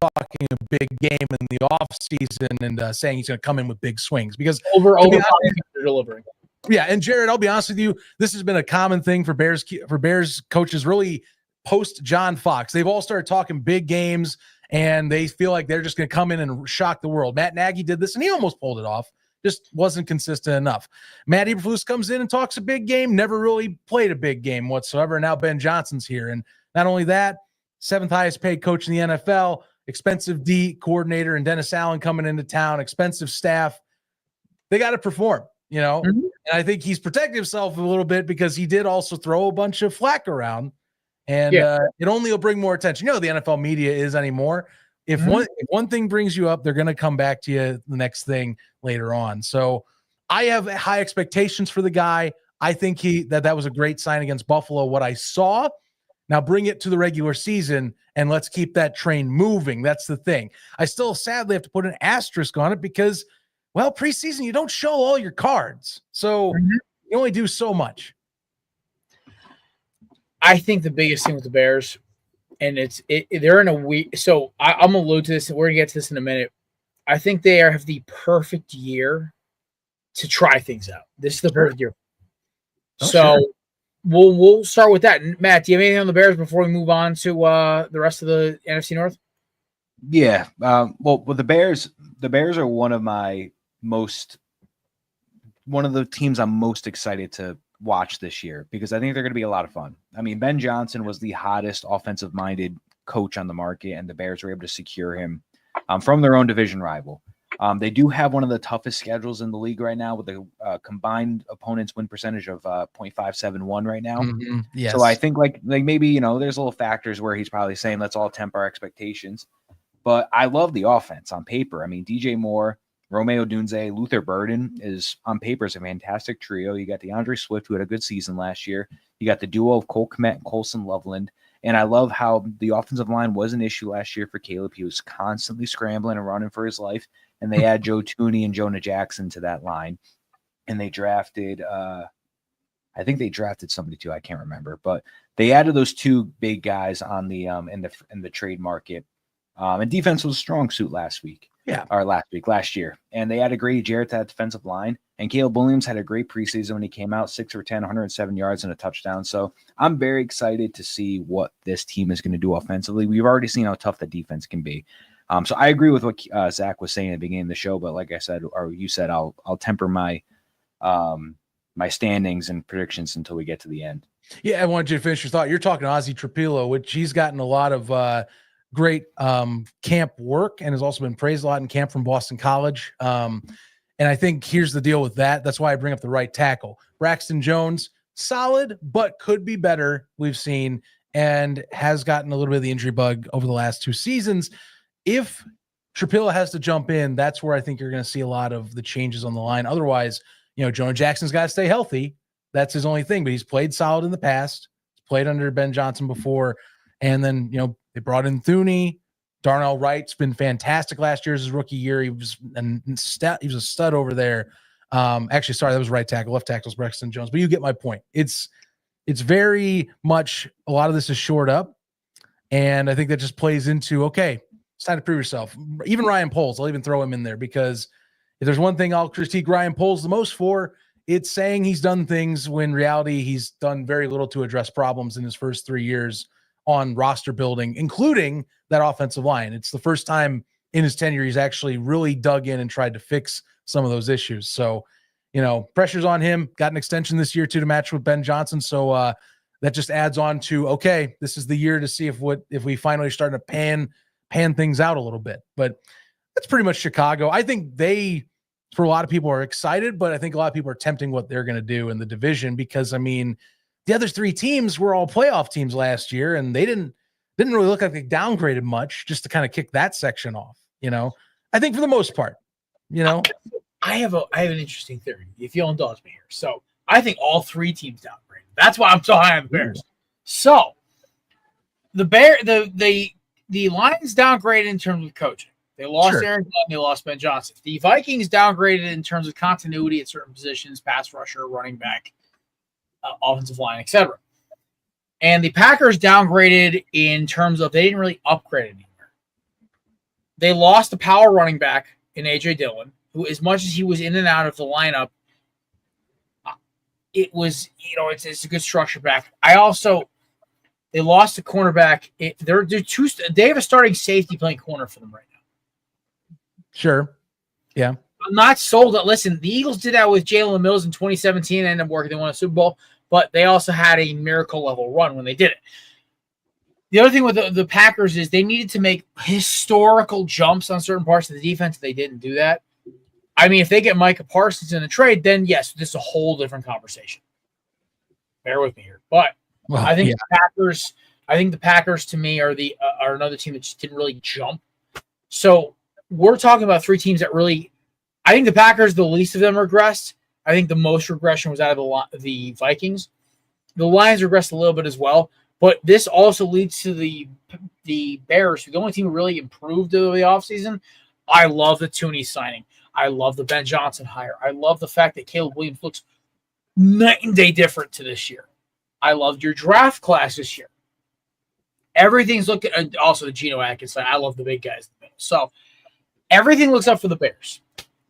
talking a big game in the offseason and saying he's going to come in with big swings, because delivering. Yeah, and Jared, I'll be honest with you, this has been a common thing for Bears coaches really post John Fox. They've all started talking big games, and they feel like they're just going to come in and shock the world. Matt Nagy did this, and he almost pulled it off. Just wasn't consistent enough. Matt Eberflus comes in and talks a big game, never really played a big game whatsoever. And now Ben Johnson's here. And not only that, 7th highest paid coach in the NFL, expensive D coordinator, and Dennis Allen coming into town, expensive staff. they got to perform, Mhm. And I think he's protected himself a little bit because he did also throw a bunch of flack around, and it only will bring more attention. The NFL media is anymore. If one thing brings you up, they're going to come back to you the next thing later on. So I have high expectations for the guy. I think that was a great sign against Buffalo, what I saw. Now bring it to the regular season and let's keep that train moving. That's the thing. I still sadly have to put an asterisk on it because, well, preseason, you don't show all your cards. So you only do so much. I think the biggest thing with the Bears, and they're in a week. So I'm going to allude to this, and we're going to get to this in a minute. I think they have the perfect year to try things out. This is the perfect year. So we'll start with that. And Matt, do you have anything on the Bears before we move on to the rest of the NFC North? Yeah. Well, the Bears are one of the teams I'm most excited to watch this year because I think they're going to be a lot of fun. I mean, Ben Johnson was the hottest offensive-minded coach on the market, and the Bears were able to secure him from their own division rival. They do have one of the toughest schedules in the league right now with a combined opponent's win percentage of 0.571 right now. Yes. So I think like maybe, there's little factors where he's probably saying, let's all temper our expectations. But I love the offense on paper. I mean, DJ Moore, Romeo Dunze, Luther Burden is on paper is a fantastic trio. You got DeAndre Swift, who had a good season last year. You got the duo of Cole Kmet and Colson Loveland. And I love how the offensive line was an issue last year for Caleb. He was constantly scrambling and running for his life. And they add Joe Tooney and Jonah Jackson to that line. And they drafted, I think they drafted somebody too. I can't remember, but they added those two big guys on the in the trade market. And defense was a strong suit last year. And they added Grady Jarrett to that defensive line. And Caleb Williams had a great preseason when he came out, 6 for 10, 107 yards and a touchdown. So I'm very excited to see what this team is going to do offensively. We've already seen how tough the defense can be. So I agree with what Zach was saying at the beginning of the show, but like I said, or you said, I'll temper my my standings and predictions until we get to the end. Yeah, I wanted you to finish your thought. You're talking Ozzie Trapilo, which he's gotten a lot of great camp work and has also been praised a lot in camp from Boston College. And I think here's the deal with that. That's why I bring up the right tackle. Braxton Jones, solid, but could be better, we've seen, and has gotten a little bit of the injury bug over the last 2 seasons. If Trapilo has to jump in, that's where I think you're going to see a lot of the changes on the line. Otherwise, Jonah Jackson's got to stay healthy. That's his only thing, but he's played solid in the past. He's played under Ben Johnson before. And then, they brought in Thuney. Darnell Wright's been fantastic last year as his rookie year. He was a stud over there. Actually, sorry, that was right tackle. Left tackle's Braxton Jones. But you get my point. It's very much a lot of this is shored up. And I think that just plays into, okay, it's time to prove yourself. Even Ryan Poles, I'll even throw him in there because if there's one thing I'll critique Ryan Poles the most for, it's saying he's done things when in reality he's done very little to address problems in his first 3 years on roster building, including that offensive line. It's the first time in his tenure he's actually really dug in and tried to fix some of those issues. So, pressure's on him. Got an extension this year too to match with Ben Johnson. So that just adds on to, okay, this is the year to see if we finally start to pan things out a little bit. But that's pretty much Chicago. I think for a lot of people, are excited, but I think a lot of people are tempting what they're going to do in the division because, the other 3 teams were all playoff teams last year, and they didn't really look like they downgraded much just to kind of kick that section off. I think for the most part, I have an interesting theory, if you'll indulge me here. So I think all 3 teams downgraded. That's why I'm so high on the Bears. So the Lions downgraded in terms of coaching. They lost Aaron Glenn, they lost Ben Johnson. The Vikings downgraded in terms of continuity at certain positions, pass rusher, running back, offensive line, etc. And the Packers downgraded in terms of they didn't really upgrade anywhere. They lost a power running back in A.J. Dillon, who, as much as he was in and out of the lineup, it was, it's a good structure back. They lost a cornerback. They have a starting safety playing corner for them right now. Sure. Yeah. I'm not sold that. Listen, the Eagles did that with Jalen Mills in 2017 and ended up working. They won a Super Bowl, but they also had a miracle level run when they did it. The other thing with the Packers is they needed to make historical jumps on certain parts of the defense. They didn't do that. I mean, if they get Micah Parsons in a trade, then yes, this is a whole different conversation. Bear with me here, but I think the Packers to me are another team that just didn't really jump. So we're talking about three teams that really. I think the Packers, the least of them regressed. I think the most regression was out of the Vikings. The Lions regressed a little bit as well, but this also leads to the Bears, who the only team who really improved over the offseason. I love the Tooney signing. I love the Ben Johnson hire. I love the fact that Caleb Williams looks night and day different to this year. I loved your draft class this year. Everything's looking – also the Geno Atkins side. I love the big guys in the middle. So everything looks up for the Bears.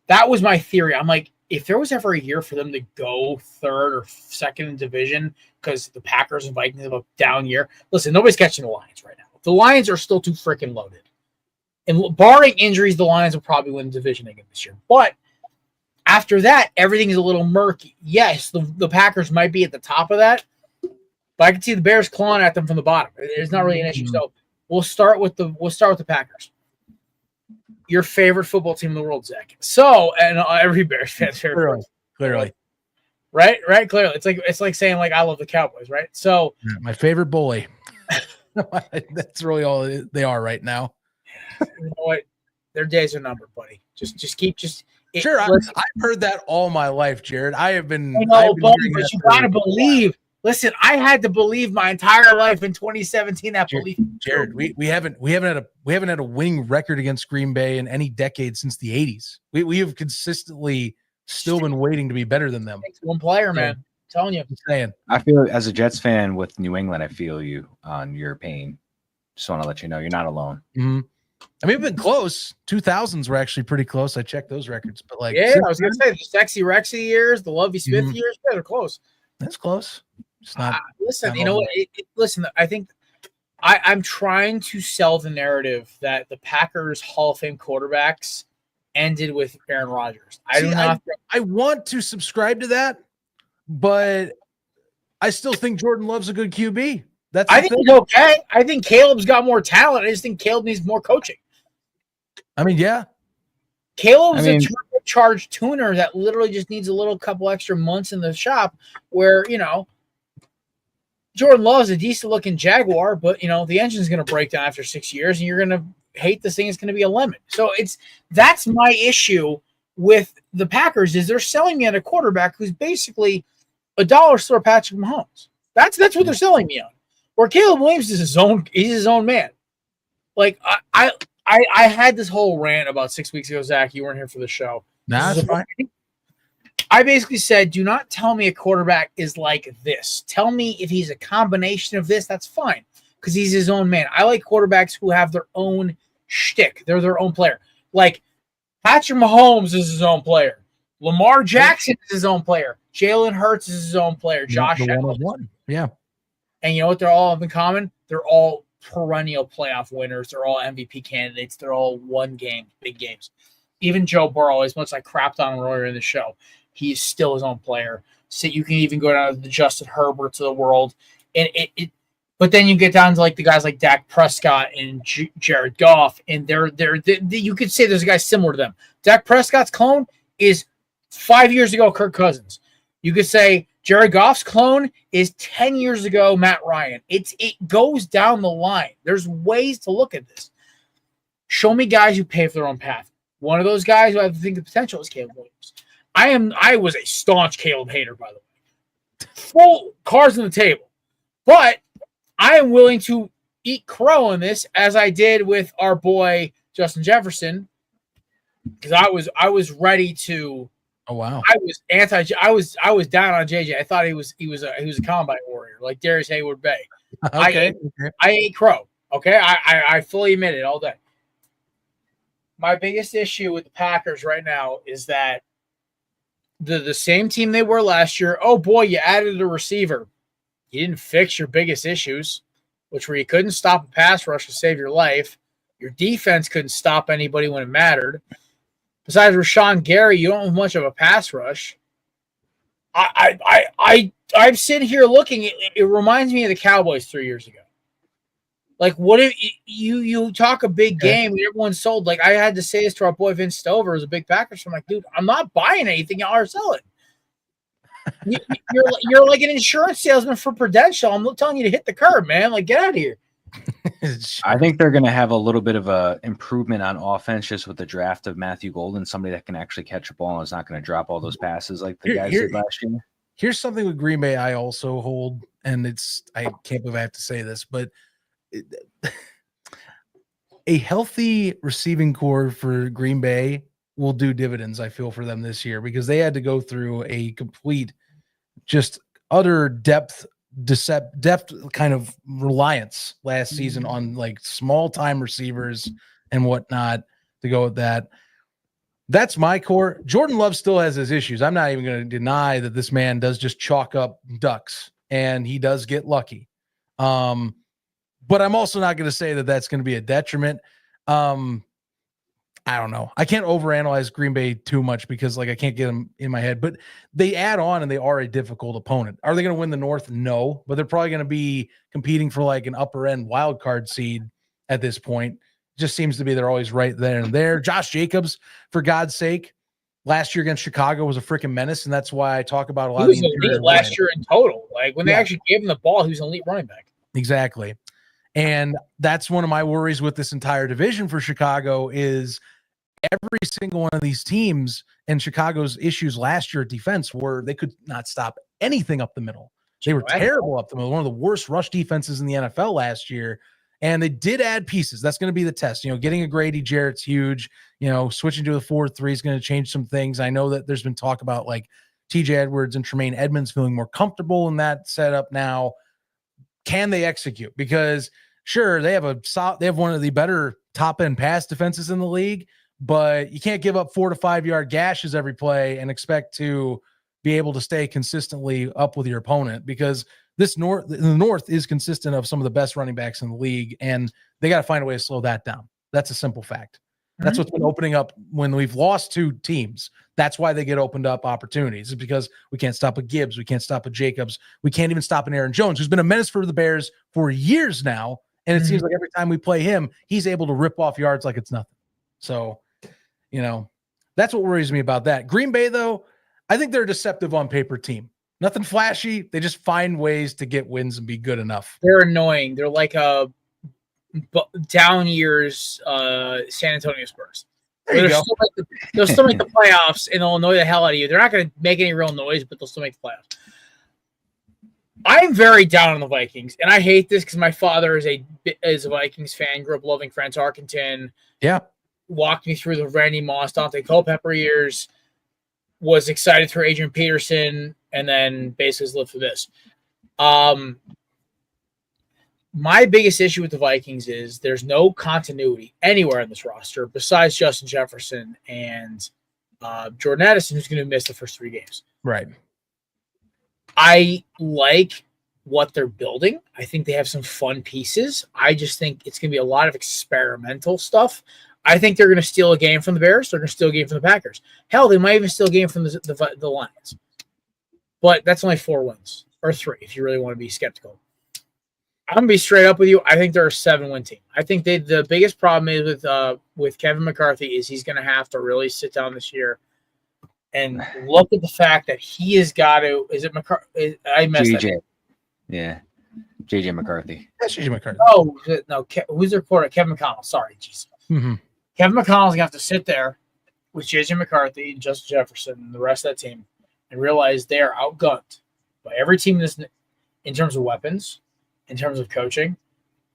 That was my theory. I'm like, if there was ever a year for them to go third or second in division because the Packers and Vikings have a down year, listen, nobody's catching the Lions right now. The Lions are still too freaking loaded. And barring injuries, the Lions will probably win the division again this year. But after that, everything is a little murky. Yes, the Packers might be at the top of that, but I can see the Bears clawing at them from the bottom. It's not really an issue. So we'll start with the Packers. Your favorite football team in the world, Zach. So, and every Bears fan's favorite. Clearly. Right? Clearly. It's like saying I love the Cowboys, right? So my favorite bully. That's really all they are right now. You know what? Their days are numbered, buddy. Sure. I've heard that all my life, Jared. I've been but you gotta believe. Listen, I had to believe my entire life in 2017. That belief, Jared. We haven't had a winning record against Green Bay in any decade since the 80s. We have consistently still been waiting to be better than them. One player, man. I'm telling you. I'm saying. I feel as a Jets fan with New England, I feel you on your pain. Just want to let you know you're not alone. Mm-hmm. I mean, we've been close. 2000s were actually pretty close. I checked those records, but I was gonna say the Sexy Rexy years, the Lovey Smith years, they're close. That's close. It's not. Listen, you know what? Listen, I think I'm trying to sell the narrative that the Packers Hall of Fame quarterbacks ended with Aaron Rodgers. I want to subscribe to that, but I still think Jordan Love's a good QB. I think he's okay. I think Caleb's got more talent. I just think Caleb needs more coaching. I mean, yeah. Caleb's a turbocharged tuner that literally just needs a couple extra months in the shop where, Jordan Love's a decent-looking Jaguar, but, the engine's going to break down after 6 years, and you're going to hate this thing. It's going to be a lemon. So that's my issue with the Packers is they're selling me on a quarterback who's basically a dollar store Patrick Mahomes. That's what they're selling me on. Where Caleb Williams is he's his own man. Like I had this whole rant about 6 weeks ago, Zach. You weren't here for the show. Nah, that's fine. I basically said, do not tell me a quarterback is like this. Tell me if he's a combination of this, that's fine. Because he's his own man. I like quarterbacks who have their own shtick. They're their own player. Like Patrick Mahomes is his own player. Lamar Jackson is his own player. Jalen Hurts is his own player. Josh Allen. Yeah. And you know what they're all have in common? They're all perennial playoff winners. They're all MVP candidates. They're all one game, big games. Even Joe Burrow, as much as I crapped on him earlier in the show, he's still his own player. So you can even go down to the Justin Herberts of the world. And but then you get down to the guys like Dak Prescott and Jared Goff, and they're you could say there's a guy similar to them. Dak Prescott's clone is 5 years ago Kirk Cousins. You could say Jared Goff's clone is 10 years ago Matt Ryan. It goes down the line. There's ways to look at this. Show me guys who pave their own path. One of those guys who I think the potential is Caleb Williams. I was a staunch Caleb hater, by the way. Full cards on the table. But I am willing to eat crow on this, as I did with our boy Justin Jefferson, because I was ready to. Oh wow! I was I was down on JJ. I thought he was a combine warrior like Darius Hayward Bay. Okay. I ate crow. Okay, I fully admit it all day. My biggest issue with the Packers right now is that the same team they were last year. Oh boy, you added a receiver. You didn't fix your biggest issues, which were you couldn't stop a pass rush to save your life. Your defense couldn't stop anybody when it mattered. Besides Rashawn Gary, you don't have much of a pass rush. I'm sitting here looking. It reminds me of the Cowboys 3 years ago. Like, what if you talk a big game and everyone's sold? Like, I had to say this to our boy Vince Stover, who's a big Packers fan. I'm like, dude, I'm not buying anything y'all are selling. You're like an insurance salesman for Prudential. I'm telling you to hit the curb, man. Like, get out of here. I think they're going to have a little bit of a improvement on offense just with the draft of Matthew Golden, somebody that can actually catch a ball and is not going to drop all those passes like the guys did last year. Here's something with Green Bay I also hold, and I can't believe I have to say this, but a healthy receiving core for Green Bay will do dividends, I feel, for them this year, because they had to go through a complete, just utter depth kind of reliance last season on like small time receivers and whatnot to go with that. That's my core. Jordan Love still has his issues. I'm not even going to deny that this man does just chalk up ducks and he does get lucky. But I'm also not going to say that that's going to be a detriment. I don't know. I can't overanalyze Green Bay too much because like I can't get them in my head, but they add on and they are a difficult opponent. Are they going to win the North? No, but they're probably going to be competing for like an upper end wild card seed at this point. Just seems to be they're always right there and there. Josh Jacobs, for God's sake, last year against Chicago was a freaking menace, and that's why I talk about a lot. He was elite last year in total. Like when they actually gave him the ball, he was an elite running back. Exactly. And that's one of my worries with this entire division for Chicago is every single one of these teams, and Chicago's issues last year at defense were they could not stop anything up the middle. They were terrible up the middle, one of the worst rush defenses in the NFL last year. And they did add pieces. That's going to be the test. You know, getting a Grady Jarrett's huge. You know, switching to the 4-3 is going to change some things. I know that there's been talk about like TJ Edwards and Tremaine Edmonds feeling more comfortable in that setup now. Can they execute? Because sure, they have one of the better top end pass defenses in the league, but you can't give up 4 to 5 yard gashes every play and expect to be able to stay consistently up with your opponent, because the North is consistent of some of the best running backs in the league, and they got to find a way to slow that down. That's a simple fact. That's what's been opening up when we've lost 2 teams. That's why they get opened up opportunities. It's because we can't stop a Gibbs. We can't stop a Jacobs. We can't even stop an Aaron Jones, who's been a menace for the Bears for years now. And it seems like every time we play him, he's able to rip off yards like it's nothing. So, you know, that's what worries me about that. Green Bay, though, I think they're a deceptive on paper team. Nothing flashy. They just find ways to get wins and be good enough. They're annoying. They're like a down years San Antonio Spurs. They'll still make the playoffs, and they'll annoy the hell out of you. They're not going to make any real noise, but they'll still make the playoffs. I'm very down on the Vikings, and I hate this because my father is a Vikings fan. Grew up loving Franz Arkenton. Yeah, walked me through the Randy Moss, Dante Culpepper years. Was excited for Adrian Peterson, and then basically lived for this. My biggest issue with the Vikings is there's no continuity anywhere on this roster besides Justin Jefferson and Jordan Addison, who's going to miss the first 3 games. Right. I like what they're building. I think they have some fun pieces. I just think it's going to be a lot of experimental stuff. I think they're going to steal a game from the Bears. They're going to steal a game from the Packers. Hell, they might even steal a game from the Lions. But that's only 4 wins, or 3 if you really want to be skeptical. I'm going to be straight up with you. I think they're a 7-win team. I think the biggest problem is with Kevin McCarthy is he's going to have to really sit down this year and look at the fact that he has got to – is it McCarthy? I messed up. Yeah. JJ McCarthy. That's JJ McCarthy. Oh, no. Who's their quarterback? Kevin McConnell. Sorry. Jeez. Mm-hmm. Kevin McConnell's going to have to sit there with JJ McCarthy and Justin Jefferson and the rest of that team and realize they are outgunned by every team in terms of weapons, in terms of coaching.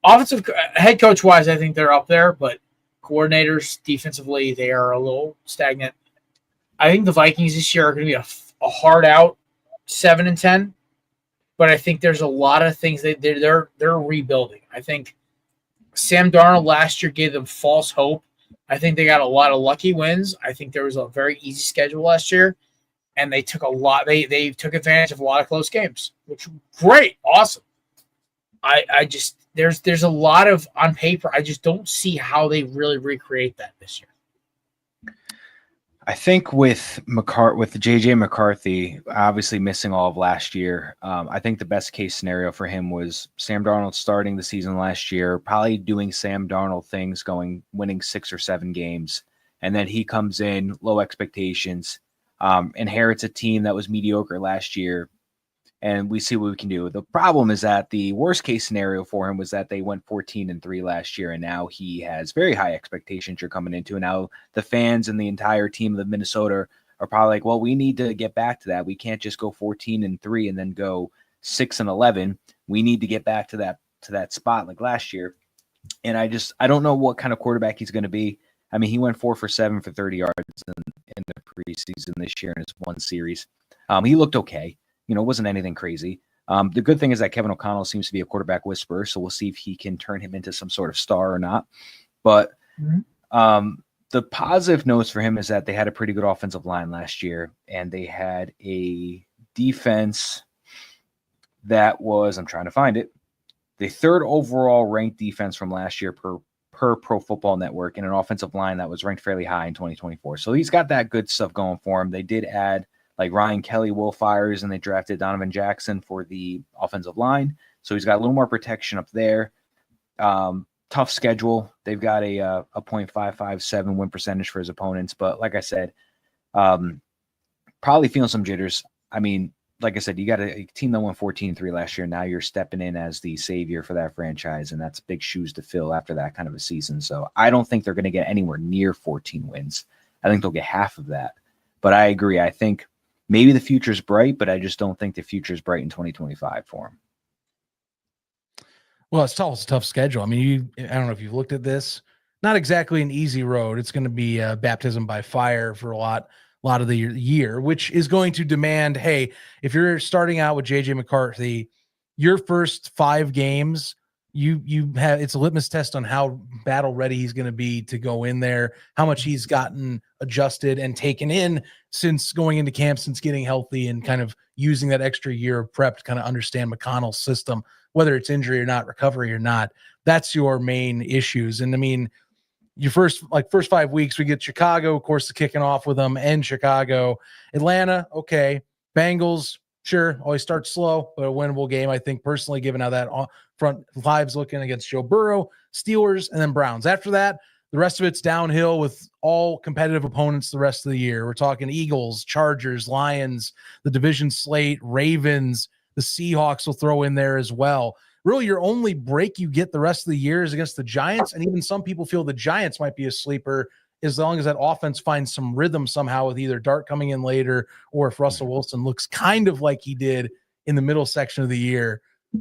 Offensive head coach-wise, I think they're up there, but coordinators, defensively, they are a little stagnant. I think the Vikings this year are going to be a hard-out 7-10, but I think there's a lot of things they're rebuilding. I think Sam Darnold last year gave them false hope. I think they got a lot of lucky wins. I think there was a very easy schedule last year, and they took they took advantage of a lot of close games, which great, awesome. I just there's a lot of on paper. I just don't see how they really recreate that this year. I think with JJ McCarthy obviously missing all of last year, I think the best case scenario for him was Sam Darnold starting the season last year, probably doing Sam Darnold things, winning 6 or 7 games, and then he comes in low expectations, inherits a team that was mediocre last year, and we see what we can do. The problem is that the worst case scenario for him was that they went 14-3 last year, and now he has very high expectations you're coming into. And now the fans and the entire team of Minnesota are probably like, well, we need to get back to that. We can't just go 14-3 and then go 6-11. We need to get back to that spot like last year. And I don't know what kind of quarterback he's going to be. I mean, he went 4 for 7 for 30 yards in the preseason this year in his one series. He looked okay. It wasn't anything crazy. The good thing is that Kevin O'Connell seems to be a quarterback whisperer, so we'll see if he can turn him into some sort of star or not. But the positive notes for him is that they had a pretty good offensive line last year, and they had a defense that was, I'm trying to find it, the 3rd overall ranked defense from last year per Pro Football Network, and an offensive line that was ranked fairly high in 2024. So he's got that good stuff going for him. They did add like Ryan Kelly, Will Fires, and they drafted Donovan Jackson for the offensive line. So he's got a little more protection up there. Tough schedule. They've got a .557 win percentage for his opponents. But like I said, probably feeling some jitters. I mean, like I said, you got a team that won 14-3 last year. Now you're stepping in as the savior for that franchise, and that's big shoes to fill after that kind of a season. So I don't think they're going to get anywhere near 14 wins. I think they'll get half of that. But I agree. I think maybe the future's bright, but I just don't think the future's bright in 2025 for him. Well, it's a tough schedule. I mean, I don't know if you've looked at this. Not exactly an easy road. It's going to be baptism by fire for a lot of the year, which is going to demand, hey, if you're starting out with JJ McCarthy, your first 5 games, you have, it's a litmus test on how battle ready he's going to be to go in there, how much he's gotten adjusted and taken in since going into camp, since getting healthy, and kind of using that extra year of prep to kind of understand McConnell's system, whether it's injury or not, recovery or not. That's your main issues. And I mean, your first 5 weeks, we get Chicago, of course, kicking off with them, and Chicago, Atlanta. Okay. Bengals, sure. Always start slow, but a winnable game, I think, personally, given how that front five's looking against Joe Burrow, Steelers, and then Browns. After that, the rest of it's downhill with all competitive opponents the rest of the year. We're talking Eagles, Chargers, Lions, the division slate, Ravens, the Seahawks will throw in there as well. Really, your only break you get the rest of the year is against the Giants, and even some people feel the Giants might be a sleeper as long as that offense finds some rhythm somehow with either Dart coming in later or if Russell Wilson looks kind of like he did in the middle section of the year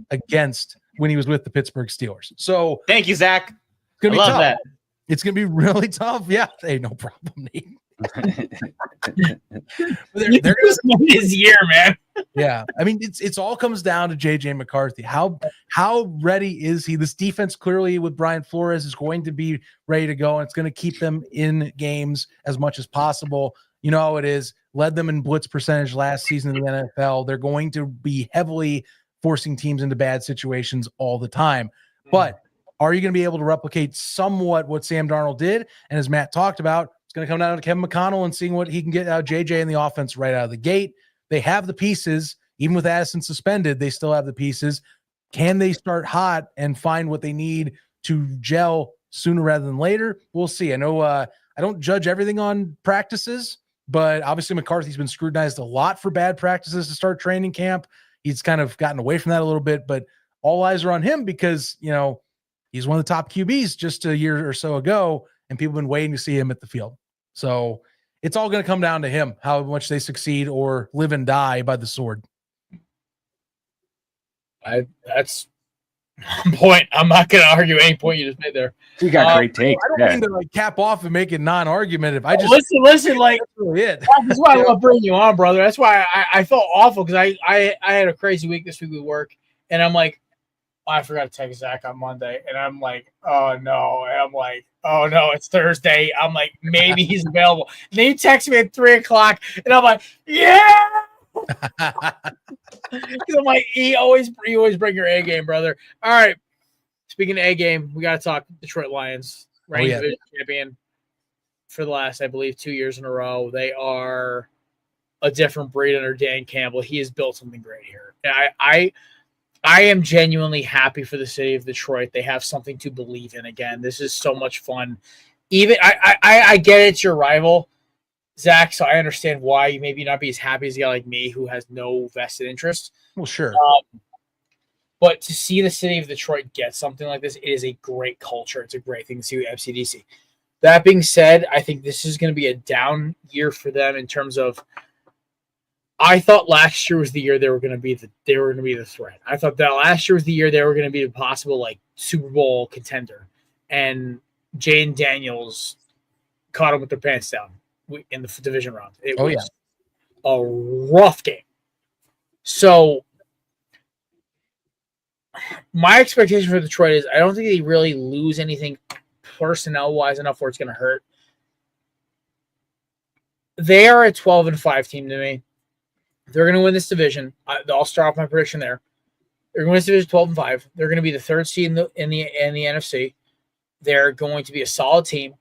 against when he was with the Pittsburgh Steelers. So thank you, Zach. It's going to be love tough. that. It's going to be really tough. Yeah. Hey, no problem, Nate. they're his year, man. Yeah. I mean, it's all comes down to JJ McCarthy. How ready is he? This defense clearly with Brian Flores is going to be ready to go, and it's going to keep them in games as much as possible. You know how it is. Led them in blitz percentage last season in the NFL. They're going to be heavily forcing teams into bad situations all the time. But are you going to be able to replicate somewhat what Sam Darnold did? And as Matt talked about, it's going to come down to Kevin McConnell and seeing what he can get out of JJ in the offense right out of the gate. They have the pieces. Even with Addison suspended, they still have the pieces. Can they start hot and find what they need to gel sooner rather than later? We'll see. I know I don't judge everything on practices, but obviously McCarthy's been scrutinized a lot for bad practices to start training camp. He's kind of gotten away from that a little bit, but all eyes are on him because, you know, he's one of the top QBs just a year or so ago, and people have been waiting to see him at the field. So it's all going to come down to him, how much they succeed or live and die by the sword. That's point. I'm not going to argue any point you just made there. You got great takes. I don't mean to like cap off and make it non-argumentative. I just listen. Like that's really it. That's why I love bringing you on, brother. That's why I felt awful because I had a crazy week this week with work, and I'm like, I forgot to text Zach on Monday, and I'm like, oh no, and I'm like, oh no, it's Thursday. I'm like, maybe he's available. And then he texts me at 3:00, and I'm like, yeah. I'm like, you always bring your A game, brother. All right. Speaking of A game, we got to talk Detroit Lions, reigning division champion, for the last, I believe, 2 years in a row. They are a different breed under Dan Campbell. He has built something great here. I am genuinely happy for the city of Detroit. They have something to believe in again. This is so much fun. Even I get it's your rival, Zach, so I understand why you maybe not be as happy as a guy like me who has no vested interest. Well, sure. But to see the city of Detroit get something like this, it is a great culture. It's a great thing to see with FCDC. That being said, I think this is going to be a down year for them in terms of. I thought last year was the year they were going to be the threat. I thought that last year was the year they were going to be a possible like Super Bowl contender, and Jane Daniels caught them with their pants down in the division round. It was a rough game. So my expectation for Detroit is I don't think they really lose anything personnel-wise enough where it's going to hurt. They are a 12-5 team to me. They're going to win this division. I'll start off my prediction there. They're going to win this division 12-5. They're going to be the third seed in the NFC. They're going to be a solid team.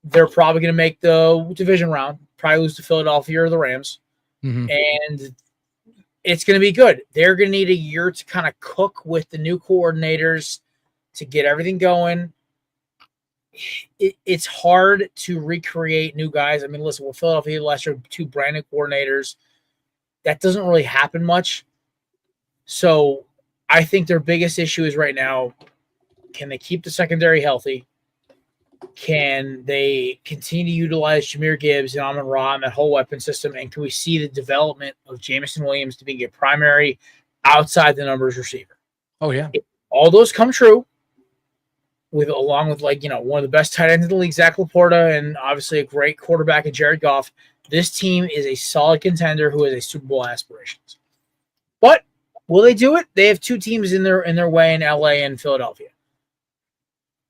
They're probably going to make the division round, probably lose to Philadelphia or the Rams. Mm-hmm. And it's going to be good. They're going to need a year to kind of cook with the new coordinators to get everything going. It's hard to recreate new guys. I mean, listen, with Philadelphia last year, 2 brand new coordinators. That doesn't really happen much. So I think their biggest issue is right now, can they keep the secondary healthy? Can they continue to utilize Jahmyr Gibbs and Amon-Ra and that whole weapon system? And can we see the development of Jameson Williams to be a primary outside the numbers receiver? Oh, yeah. If all those come true, along with one of the best tight ends in the league, Zach Laporta, and obviously a great quarterback in Jared Goff, this team is a solid contender who has a Super Bowl aspirations. But will they do it? They have 2 teams in their way in LA and Philadelphia.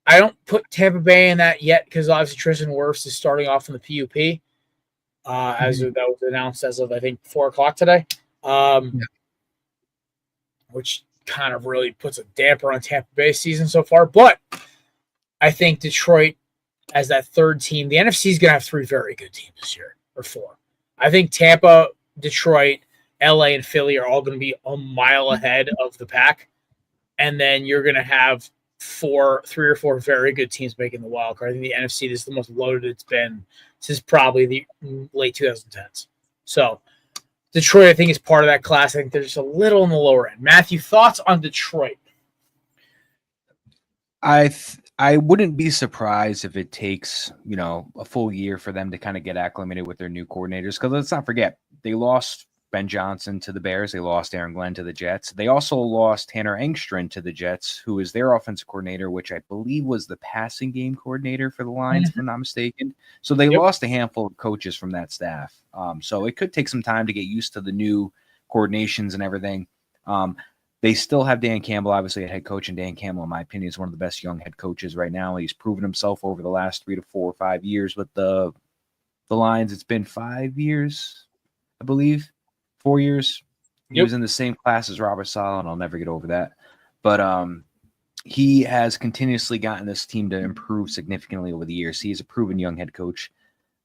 I don't put Tampa Bay in that yet because obviously Tristan Wirfs is starting off in the PUP, as that was announced as of I think 4:00 today, which kind of really puts a damper on Tampa Bay's season so far. But I think Detroit as that third team, the NFC is going to have 3 very good teams this year, or 4. I think Tampa, Detroit, LA, and Philly are all going to be a mile ahead of the pack. And then you're going to have 3 or 4 very good teams making the wild card. I think the NFC is the most loaded it's been since probably the late 2010s. So Detroit, I think, is part of that class. I think they're just a little on the lower end. Matthew, thoughts on Detroit? I wouldn't be surprised if it takes, a full year for them to kind of get acclimated with their new coordinators. Because let's not forget, they lost Ben Johnson to the Bears. They lost Aaron Glenn to the Jets. They also lost Tanner Engstrand to the Jets, who is their offensive coordinator, which I believe was the passing game coordinator for the Lions, if I'm not mistaken. So they lost a handful of coaches from that staff. So it could take some time to get used to the new coordinations and everything. They still have Dan Campbell, obviously a head coach, and Dan Campbell, in my opinion, is one of the best young head coaches right now. He's proven himself over the last 3 to 4 or 5 years with the Lions. It's been 5 years, I believe, 4 years. He was in the same class as Robert Saleh, and I'll never get over that. But he has continuously gotten this team to improve significantly over the years. He is a proven young head coach.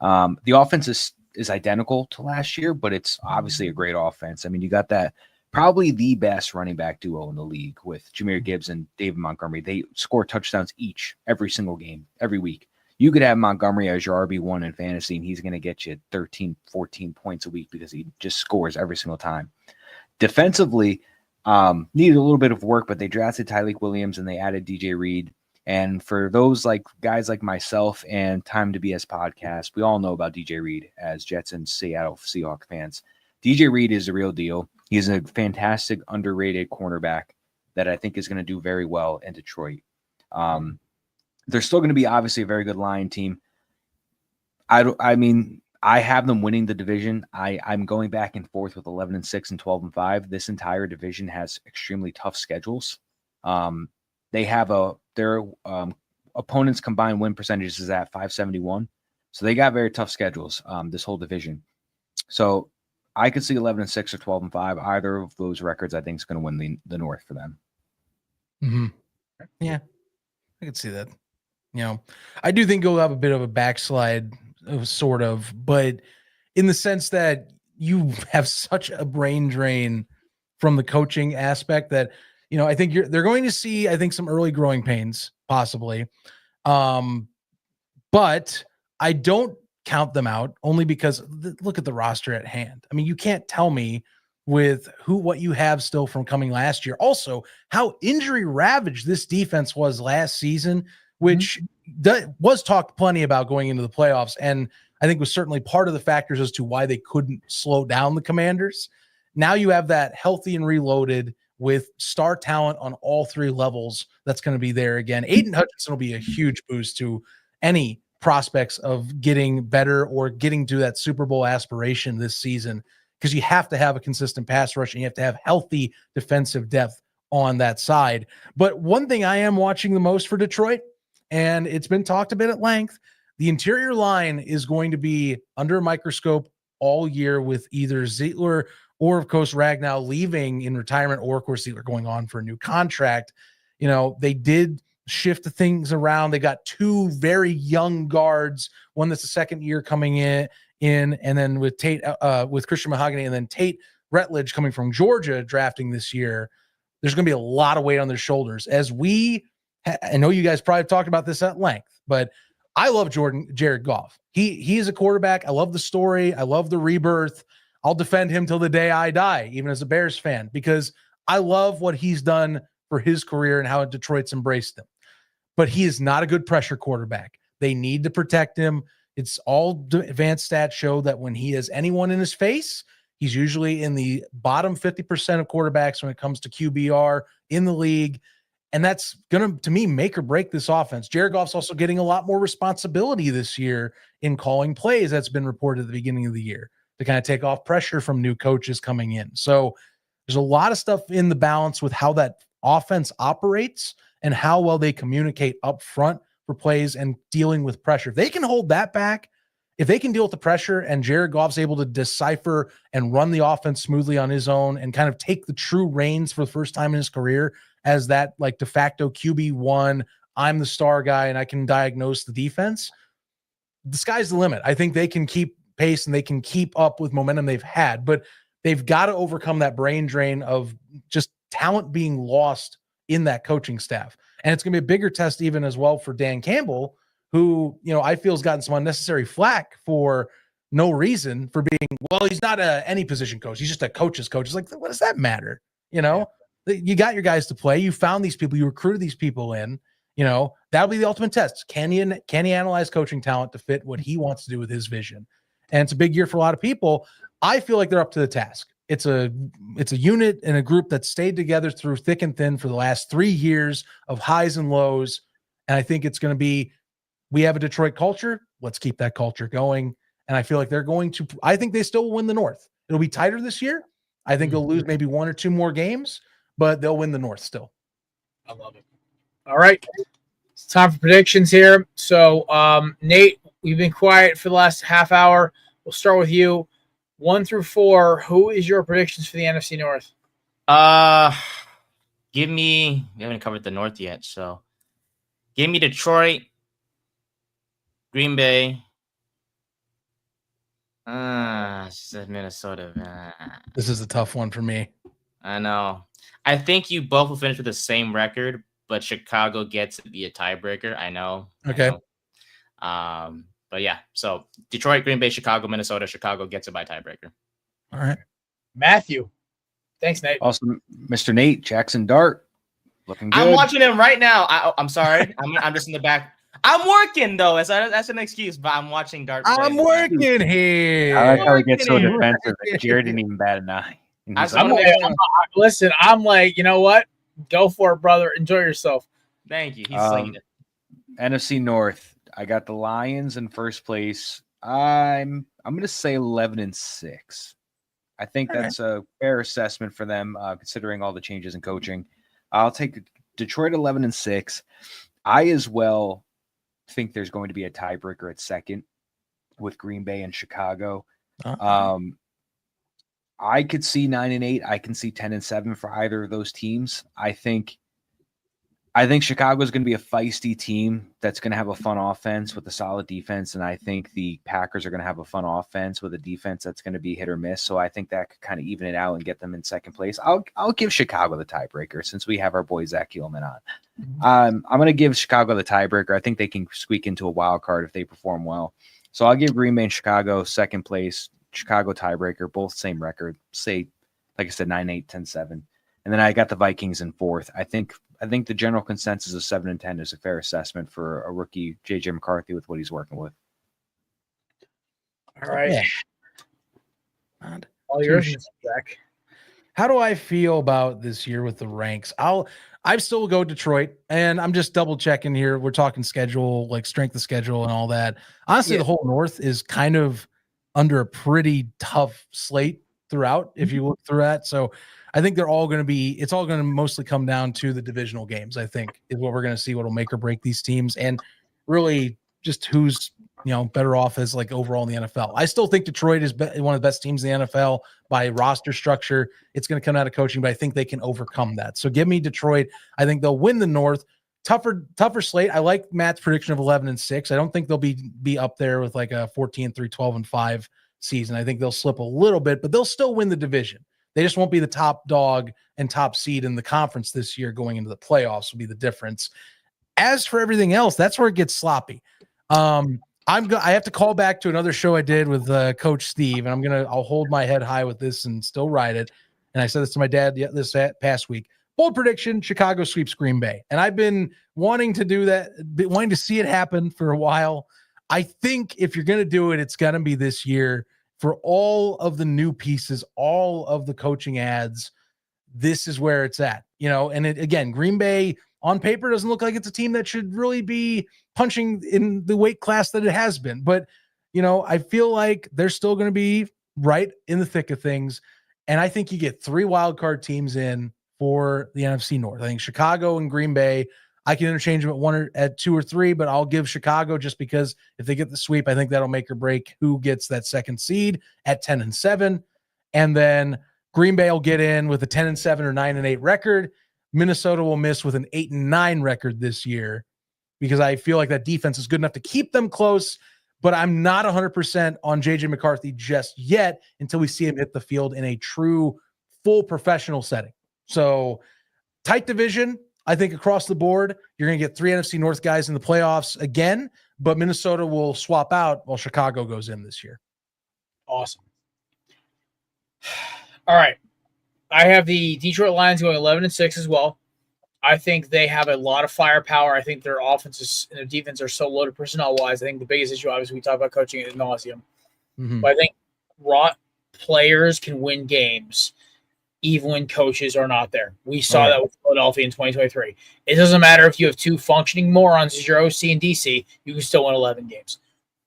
The offense is identical to last year, but it's obviously a great offense. I mean, you got that. Probably the best running back duo in the league with Jahmyr Gibbs and David Montgomery. They score touchdowns each, every single game, every week. You could have Montgomery as your RB1 in fantasy, and he's going to get you 13, 14 points a week because he just scores every single time. Defensively, needed a little bit of work, but they drafted Tyreek Williams and they added DJ Reed. And for those guys like myself and Time to BS podcast, we all know about DJ Reed as Jets and Seattle Seahawks fans. DJ Reed is the real deal. He's a fantastic, underrated cornerback that I think is going to do very well in Detroit. They're still going to be obviously a very good Lion team. I mean, I have them winning the division. I'm going back and forth with 11-6 and 12-5. This entire division has extremely tough schedules. They have their opponents' combined win percentages is at 571. So they got very tough schedules, this whole division. So I could see 11-6 or 12-5. Either of those records, I think, is going to win the North for them. Mm-hmm. Yeah, I could see that. I do think he'll have a bit of a backslide, sort of, but in the sense that you have such a brain drain from the coaching aspect that, I think they're going to see, I think, some early growing pains possibly. But I don't count them out only because look at the roster at hand. I mean, you can't tell me with what you have still from coming last year. Also, how injury ravaged this defense was last season, which was talked plenty about going into the playoffs. And I think was certainly part of the factors as to why they couldn't slow down the Commanders. Now you have that healthy and reloaded with star talent on all three levels. That's going to be there again. Aiden Hutchinson will be a huge boost to any prospects of getting better or getting to that Super Bowl aspiration this season, because you have to have a consistent pass rush and you have to have healthy defensive depth on that side. But one thing I am watching the most for Detroit, and it's been talked a bit at length, the interior line is going to be under a microscope all year with either Zietler or, of course, Ragnow leaving in retirement, or, of course, Zietler going on for a new contract. They did shift the things around. They got two very young guards, one that's a second year coming in, and then with Tate, with Christian Mahogany, and then Tate Rutledge coming from Georgia drafting this year. There's going to be a lot of weight on their shoulders. I know you guys probably talked about this at length, but I love Jared Goff. He is a quarterback. I love the story. I love the rebirth. I'll defend him till the day I die, even as a Bears fan, because I love what he's done for his career and how Detroit's embraced him. But he is not a good pressure quarterback. They need to protect him. It's all advanced stats show that when he has anyone in his face, he's usually in the bottom 50% of quarterbacks when it comes to QBR in the league. And that's going to me, make or break this offense. Jared Goff's also getting a lot more responsibility this year in calling plays. That's been reported at the beginning of the year to kind of take off pressure from new coaches coming in. So there's a lot of stuff in the balance with how that offense operates and how well they communicate up front for plays and dealing with pressure. If they can hold that back, if they can deal with the pressure and Jared Goff's able to decipher and run the offense smoothly on his own and kind of take the true reins for the first time in his career as that like de facto QB1, I'm the star guy and I can diagnose the defense, the sky's the limit. I think they can keep pace and they can keep up with momentum they've had, but they've got to overcome that brain drain of just talent being lost in that coaching staff. And it's going to be a bigger test even as well for Dan Campbell, who, I feel has gotten some unnecessary flack for no reason for being, well, he's not any position coach. He's just a coach's coach. It's like, what does that matter? You got your guys to play. You found these people, you recruited these people in, that'll be the ultimate test. Can he analyze coaching talent to fit what he wants to do with his vision? And it's a big year for a lot of people. I feel like they're up to the task. It's a unit and a group that stayed together through thick and thin for the last 3 years of highs and lows. And I think it's going to be, we have a Detroit culture. Let's keep that culture going. And I feel like I think they still will win the North. It'll be tighter this year. I think they'll lose maybe 1 or 2 more games, but they'll win the North still. I love it. All right. It's time for predictions here. So, Nate, we've been quiet for the last half hour. We'll start with you. 1 through 4, who is your predictions for the NFC North? We haven't covered the North yet, so give me Detroit, Green Bay. Minnesota. This is a tough one for me. I know. I think you both will finish with the same record, but Chicago gets it via tiebreaker. I know. Okay. But yeah, so Detroit, Green Bay, Chicago, Minnesota. Chicago gets it by tiebreaker. All right. Matthew. Thanks, Nate. Also, Mr. Nate, Jackson Dart. Looking good. I'm watching him right now. I'm sorry. I'm just in the back. I'm working, though. That's an excuse, but I'm watching Dart play. I'm working here. I like how he gets so defensive. Jared didn't even bat an eye. Listen, I'm like, you know what? Go for it, brother. Enjoy yourself. Thank you. He's slinging it. NFC North. I got the Lions in first place. I'm going to say 11-6. I think that's a fair assessment for them, considering all the changes in coaching. I'll take Detroit 11-6. I as well think there's going to be a tiebreaker at second with Green Bay and Chicago. I could see 9-8. I can see 10-7 for either of those teams. I think I think Chicago is going to be a feisty team that's going to have a fun offense with a solid defense, and I think the Packers are going to have a fun offense with a defense that's going to be hit or miss. So I think that could kind of even it out and get them in second place. I'll give Chicago the tiebreaker since we have our boy Zach Keelman on. I'm going to give Chicago the tiebreaker. I think they can squeak into a wild card if they perform well. So I'll give Green Bay and Chicago second place, Chicago tiebreaker, both same record. Say, like I said, 9-8, 10-7. And then I got the Vikings in fourth. I think the general consensus of 7-10 is a fair assessment for a rookie JJ McCarthy with what he's working with. All right. Yeah. All yours, Zach. How do I feel about this year with the ranks? I still go Detroit, and I'm just double checking here. We're talking schedule, like strength of schedule and all that. Honestly, the whole North is kind of under a pretty tough slate throughout, if you look through that. So I think they're all going to be, it's all going to mostly come down to the divisional games, I think, is what we're going to see, what will make or break these teams, and really just who's, better off as like overall in the NFL. I still think Detroit is one of the best teams in the NFL by roster structure. It's going to come out of coaching, but I think they can overcome that. So give me Detroit. I think they'll win the North. Tougher slate. I like Matt's prediction of 11-6. I don't think they'll be up there with like a 14-3, 12-5 season. I think they'll slip a little bit, but they'll still win the division. They just won't be the top dog and top seed in the conference this year. Going into the playoffs will be the difference. As for everything else, that's where it gets sloppy. I have to call back to another show I did with Coach Steve, and I'll hold my head high with this and still ride it. And I said this to my dad this past week. Bold prediction: Chicago sweeps Green Bay. And I've been wanting to do that, wanting to see it happen for a while. I think if you're going to do it, it's going to be this year. For all of the new pieces, all of the coaching ads, this is where it's at. And again, Green Bay on paper doesn't look like it's a team that should really be punching in the weight class that it has been. But, I feel like they're still going to be right in the thick of things. And I think you get 3 wildcard teams in for the NFC North. I think Chicago and Green Bay, I can interchange them at 2 or 3, but I'll give Chicago just because if they get the sweep, I think that'll make or break who gets that second seed at 10-7. And then Green Bay will get in with a 10-7 or 9-8 record. Minnesota will miss with an 8-9 record this year because I feel like that defense is good enough to keep them close, but I'm not 100% on JJ McCarthy just yet until we see him hit the field in a true full professional setting. So tight division, I think across the board, you're going to get 3 NFC North guys in the playoffs again, but Minnesota will swap out while Chicago goes in this year. Awesome. All right. I have the Detroit Lions going 11-6 as well. I think they have a lot of firepower. I think their offenses and their defense are so loaded personnel-wise. I think the biggest issue, obviously, we talk about coaching ad nauseum. Mm-hmm. But I think raw players can win games even when coaches are not there. We saw that with Philadelphia in 2023. It doesn't matter if you have 2 functioning morons as your OC and DC, you can still win 11 games.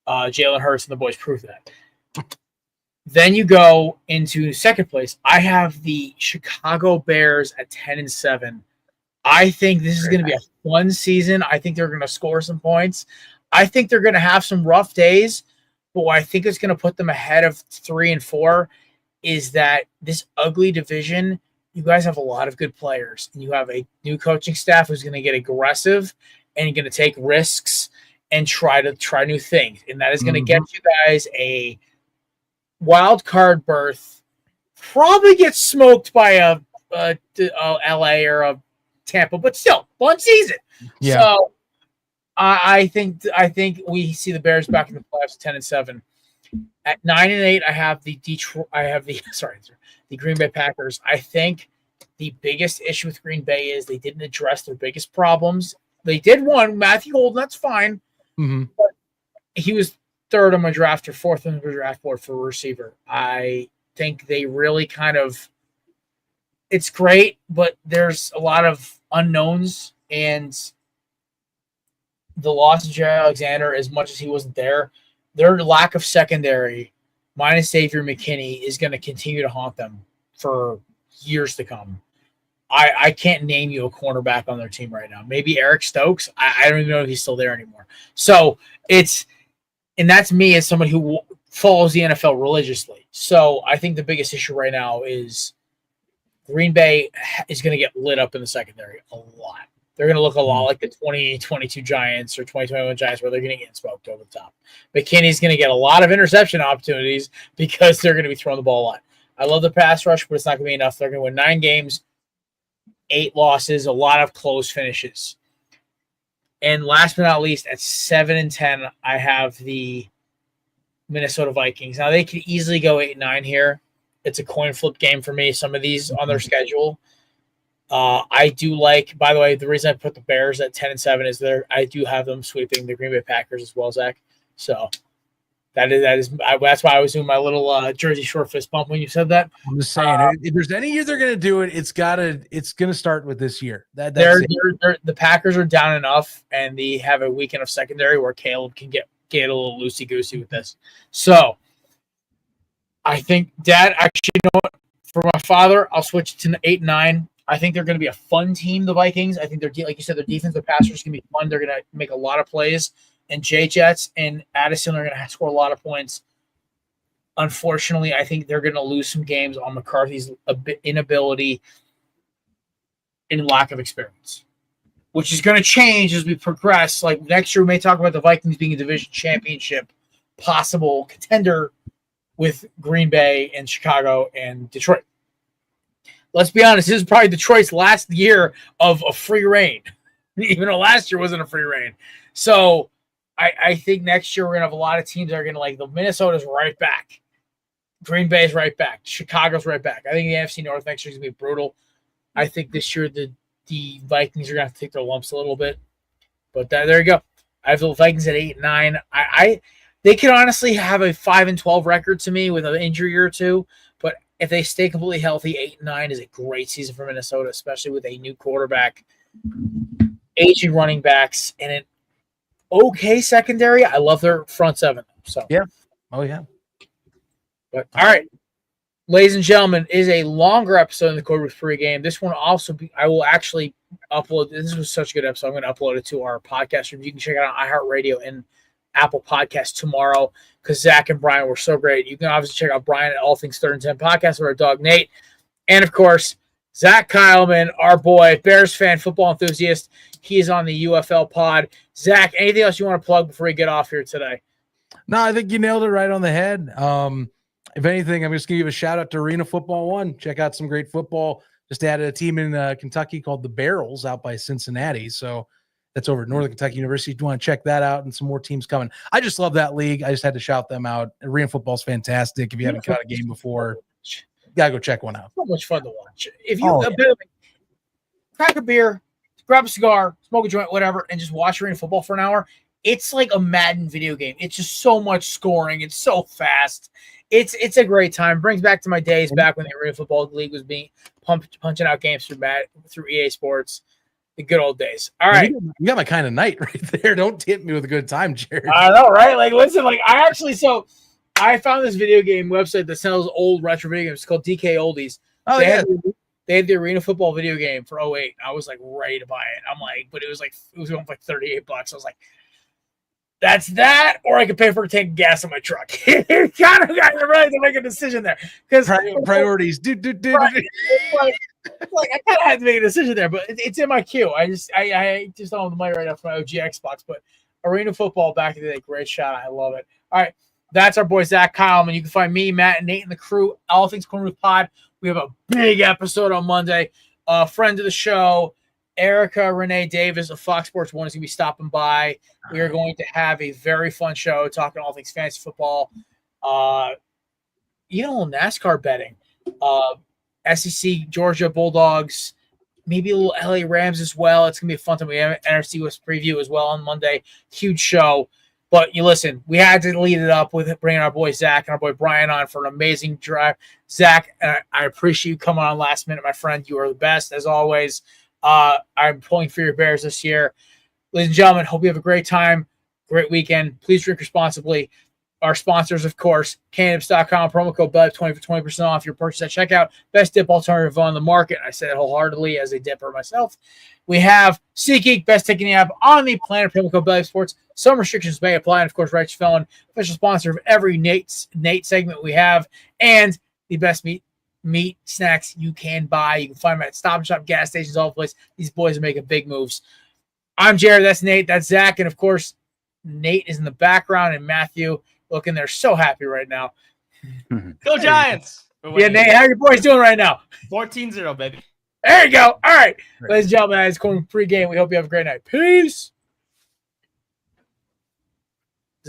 Jalen Hurts and the boys proved that. Then you go into second place. I have the Chicago Bears at 10-7. I think this is going to be a fun season. I think they're going to score some points. I think they're going to have some rough days, but what I think is going to put them ahead of 3 and 4 is that this ugly division, you guys have a lot of good players, and you have a new coaching staff who's going to get aggressive and going to take risks and try new things. And that is going to get you guys a wild card berth, probably get smoked by a LA or a Tampa, but still fun season. Yeah. So I think we see the Bears back in the playoffs 10-7. At 9-8, I have the Green Bay Packers. I think the biggest issue with Green Bay is they didn't address their biggest problems. They did one, Matthew Holden, that's fine. Mm-hmm. But he was 3rd on my draft or 4th on the draft board for a receiver. I think they really it's great, but there's a lot of unknowns, and the loss of Jerry Alexander, as much as he wasn't there, their lack of secondary, minus Xavier McKinney, is going to continue to haunt them for years to come. I can't name you a cornerback on their team right now. Maybe Eric Stokes. I don't even know if he's still there anymore. So and that's me as somebody who follows the NFL religiously. So I think the biggest issue right now is Green Bay is going to get lit up in the secondary a lot. They're going to look a lot like the 2022 Giants or 2021 Giants, where they're going to get smoked over the top. McKinney's going to get a lot of interception opportunities because they're going to be throwing the ball a lot. I love the pass rush, but it's not going to be enough. They're going to win 9 games, 8 losses, a lot of close finishes. And last but not least, at 7-10, I have the Minnesota Vikings. Now, they could easily go 8-9 here. It's a coin flip game for me, some of these on their schedule. I do like, by the way, the reason I put the Bears at 10-7 is I do have them sweeping the Green Bay Packers as well, Zach. So that's why I was doing my little Jersey Shore fist bump when you said that. I'm just saying, if there's any year they're going to do it, it's going to start with this year. The Packers are down enough, and they have a weekend of secondary where Caleb can get a little loosey goosey with this. So I think, Dad, actually, you know what? For my father, I'll switch to 8-9. I think they're going to be a fun team, the Vikings. I think they're, like you said, their defense, their pass rush is going to be fun. They're going to make a lot of plays. And Jets and Addison are going to score a lot of points. Unfortunately, I think they're going to lose some games on McCarthy's inability and lack of experience, which is going to change as we progress. Like next year, we may talk about the Vikings being a division championship possible contender with Green Bay and Chicago and Detroit. Let's be honest, this is probably Detroit's last year of a free reign, even though last year wasn't a free reign. So I think next year we're going to have a lot of teams that are going to like the Minnesota's right back. Green Bay's right back. Chicago's right back. I think the NFC North next year is going to be brutal. I think this year the Vikings are going to have to take their lumps a little bit. But there you go. I have the Vikings at 8-9. They could honestly have a 5-12 record to me with an injury or two. But if they stay completely healthy, 8-9 is a great season for Minnesota, especially with a new quarterback, aging running backs, and an okay secondary. I love their front seven. So yeah. Oh, yeah. But all right. Ladies and gentlemen, is a longer episode in the Korner Pregame. This one also I will actually upload. This was such a good episode. I'm going to upload it to our podcast room. You can check it out on iHeartRadio and Apple Podcasts tomorrow because Zach and Brian were so great. You can obviously check out Brian at All Things Third and 10 Podcast with our dog Nate. And of course, Zach Kyleman, our boy, Bears fan, football enthusiast. He is on the UFL pod. Zach, anything else you want to plug before we get off here today? No, I think you nailed it right on the head. If anything, I'm just going to give a shout out to Arena Football One. Check out some great football. Just added a team in Kentucky called the Barrels out by Cincinnati. So that's over at Northern Kentucky University. If you want to check that out and some more teams coming. I just love that league. I just had to shout them out. Arena football is fantastic. If you haven't caught a game before, you got to go check one out. So much fun to watch. If you crack a beer, grab a cigar, smoke a joint, whatever, and just watch Arena football for an hour, it's like a Madden video game. It's just so much scoring. It's so fast. It's a great time. Brings back to my days back when the Arena Football League was being punching out games through EA Sports. The good old days. All right. You got my kind of night right there. Don't tip me with a good time, Jared. I know, right? Like, listen, I found this video game website that sells old retro video games. It's called DK Oldies. Oh, They had the Arena Football video game for 08. I was like ready to buy it. I'm like, but it was going for like $38. I was like, that's that, or I could pay for a tank of gas in my truck. Kind of got ready to make a decision there because priorities. Right. It's like I kind of had to make a decision there, but it's in my queue. I just don't have the money right now for my OG Xbox. But Arena Football back in the day, great shot. I love it. All right, that's our boy Zach Kyleman. You can find me, Matt, and Nate, and the crew. All Things Korner Pod. We have a big episode on Monday. Friend of the show, Erica Renee Davis of Fox Sports 1 is going to be stopping by. We are going to have a very fun show talking all things fantasy football, NASCAR betting, SEC, Georgia Bulldogs, maybe a little LA Rams as well. It's going to be a fun time. We have an NFC West preview as well on Monday. Huge show. But you listen, we had to lead it up with bringing our boy Zach and our boy Brian on for an amazing drive. Zach, I appreciate you coming on last minute, my friend. You are the best, as always. I'm pulling for your Bears this year. Ladies and gentlemen, hope you have a great time, great weekend. Please drink responsibly. Our sponsors, of course, cannabis.com, promo code BELLY20 for 20% off your purchase at checkout. Best dip alternative on the market. I say it wholeheartedly as a dipper myself. We have SeatGeek, best ticketing app on the planet, promo code Belly Sports. Some restrictions may apply, and of course, Righteous Felon, official sponsor of every Nate segment we have, and the best meat meat, snacks you can buy. You can find them at Stop and Shop, gas stations, all the place. These boys are making big moves. I'm Jared. That's Nate. That's Zach. And, of course, Nate is in the background, and Matthew looking, they're so happy right now. Go Giants! Yeah, Nate, how are your boys doing right now? 14-0, baby. There you go. All right. Ladies and gentlemen, it's Korner Pregame. We hope you have a great night. Peace.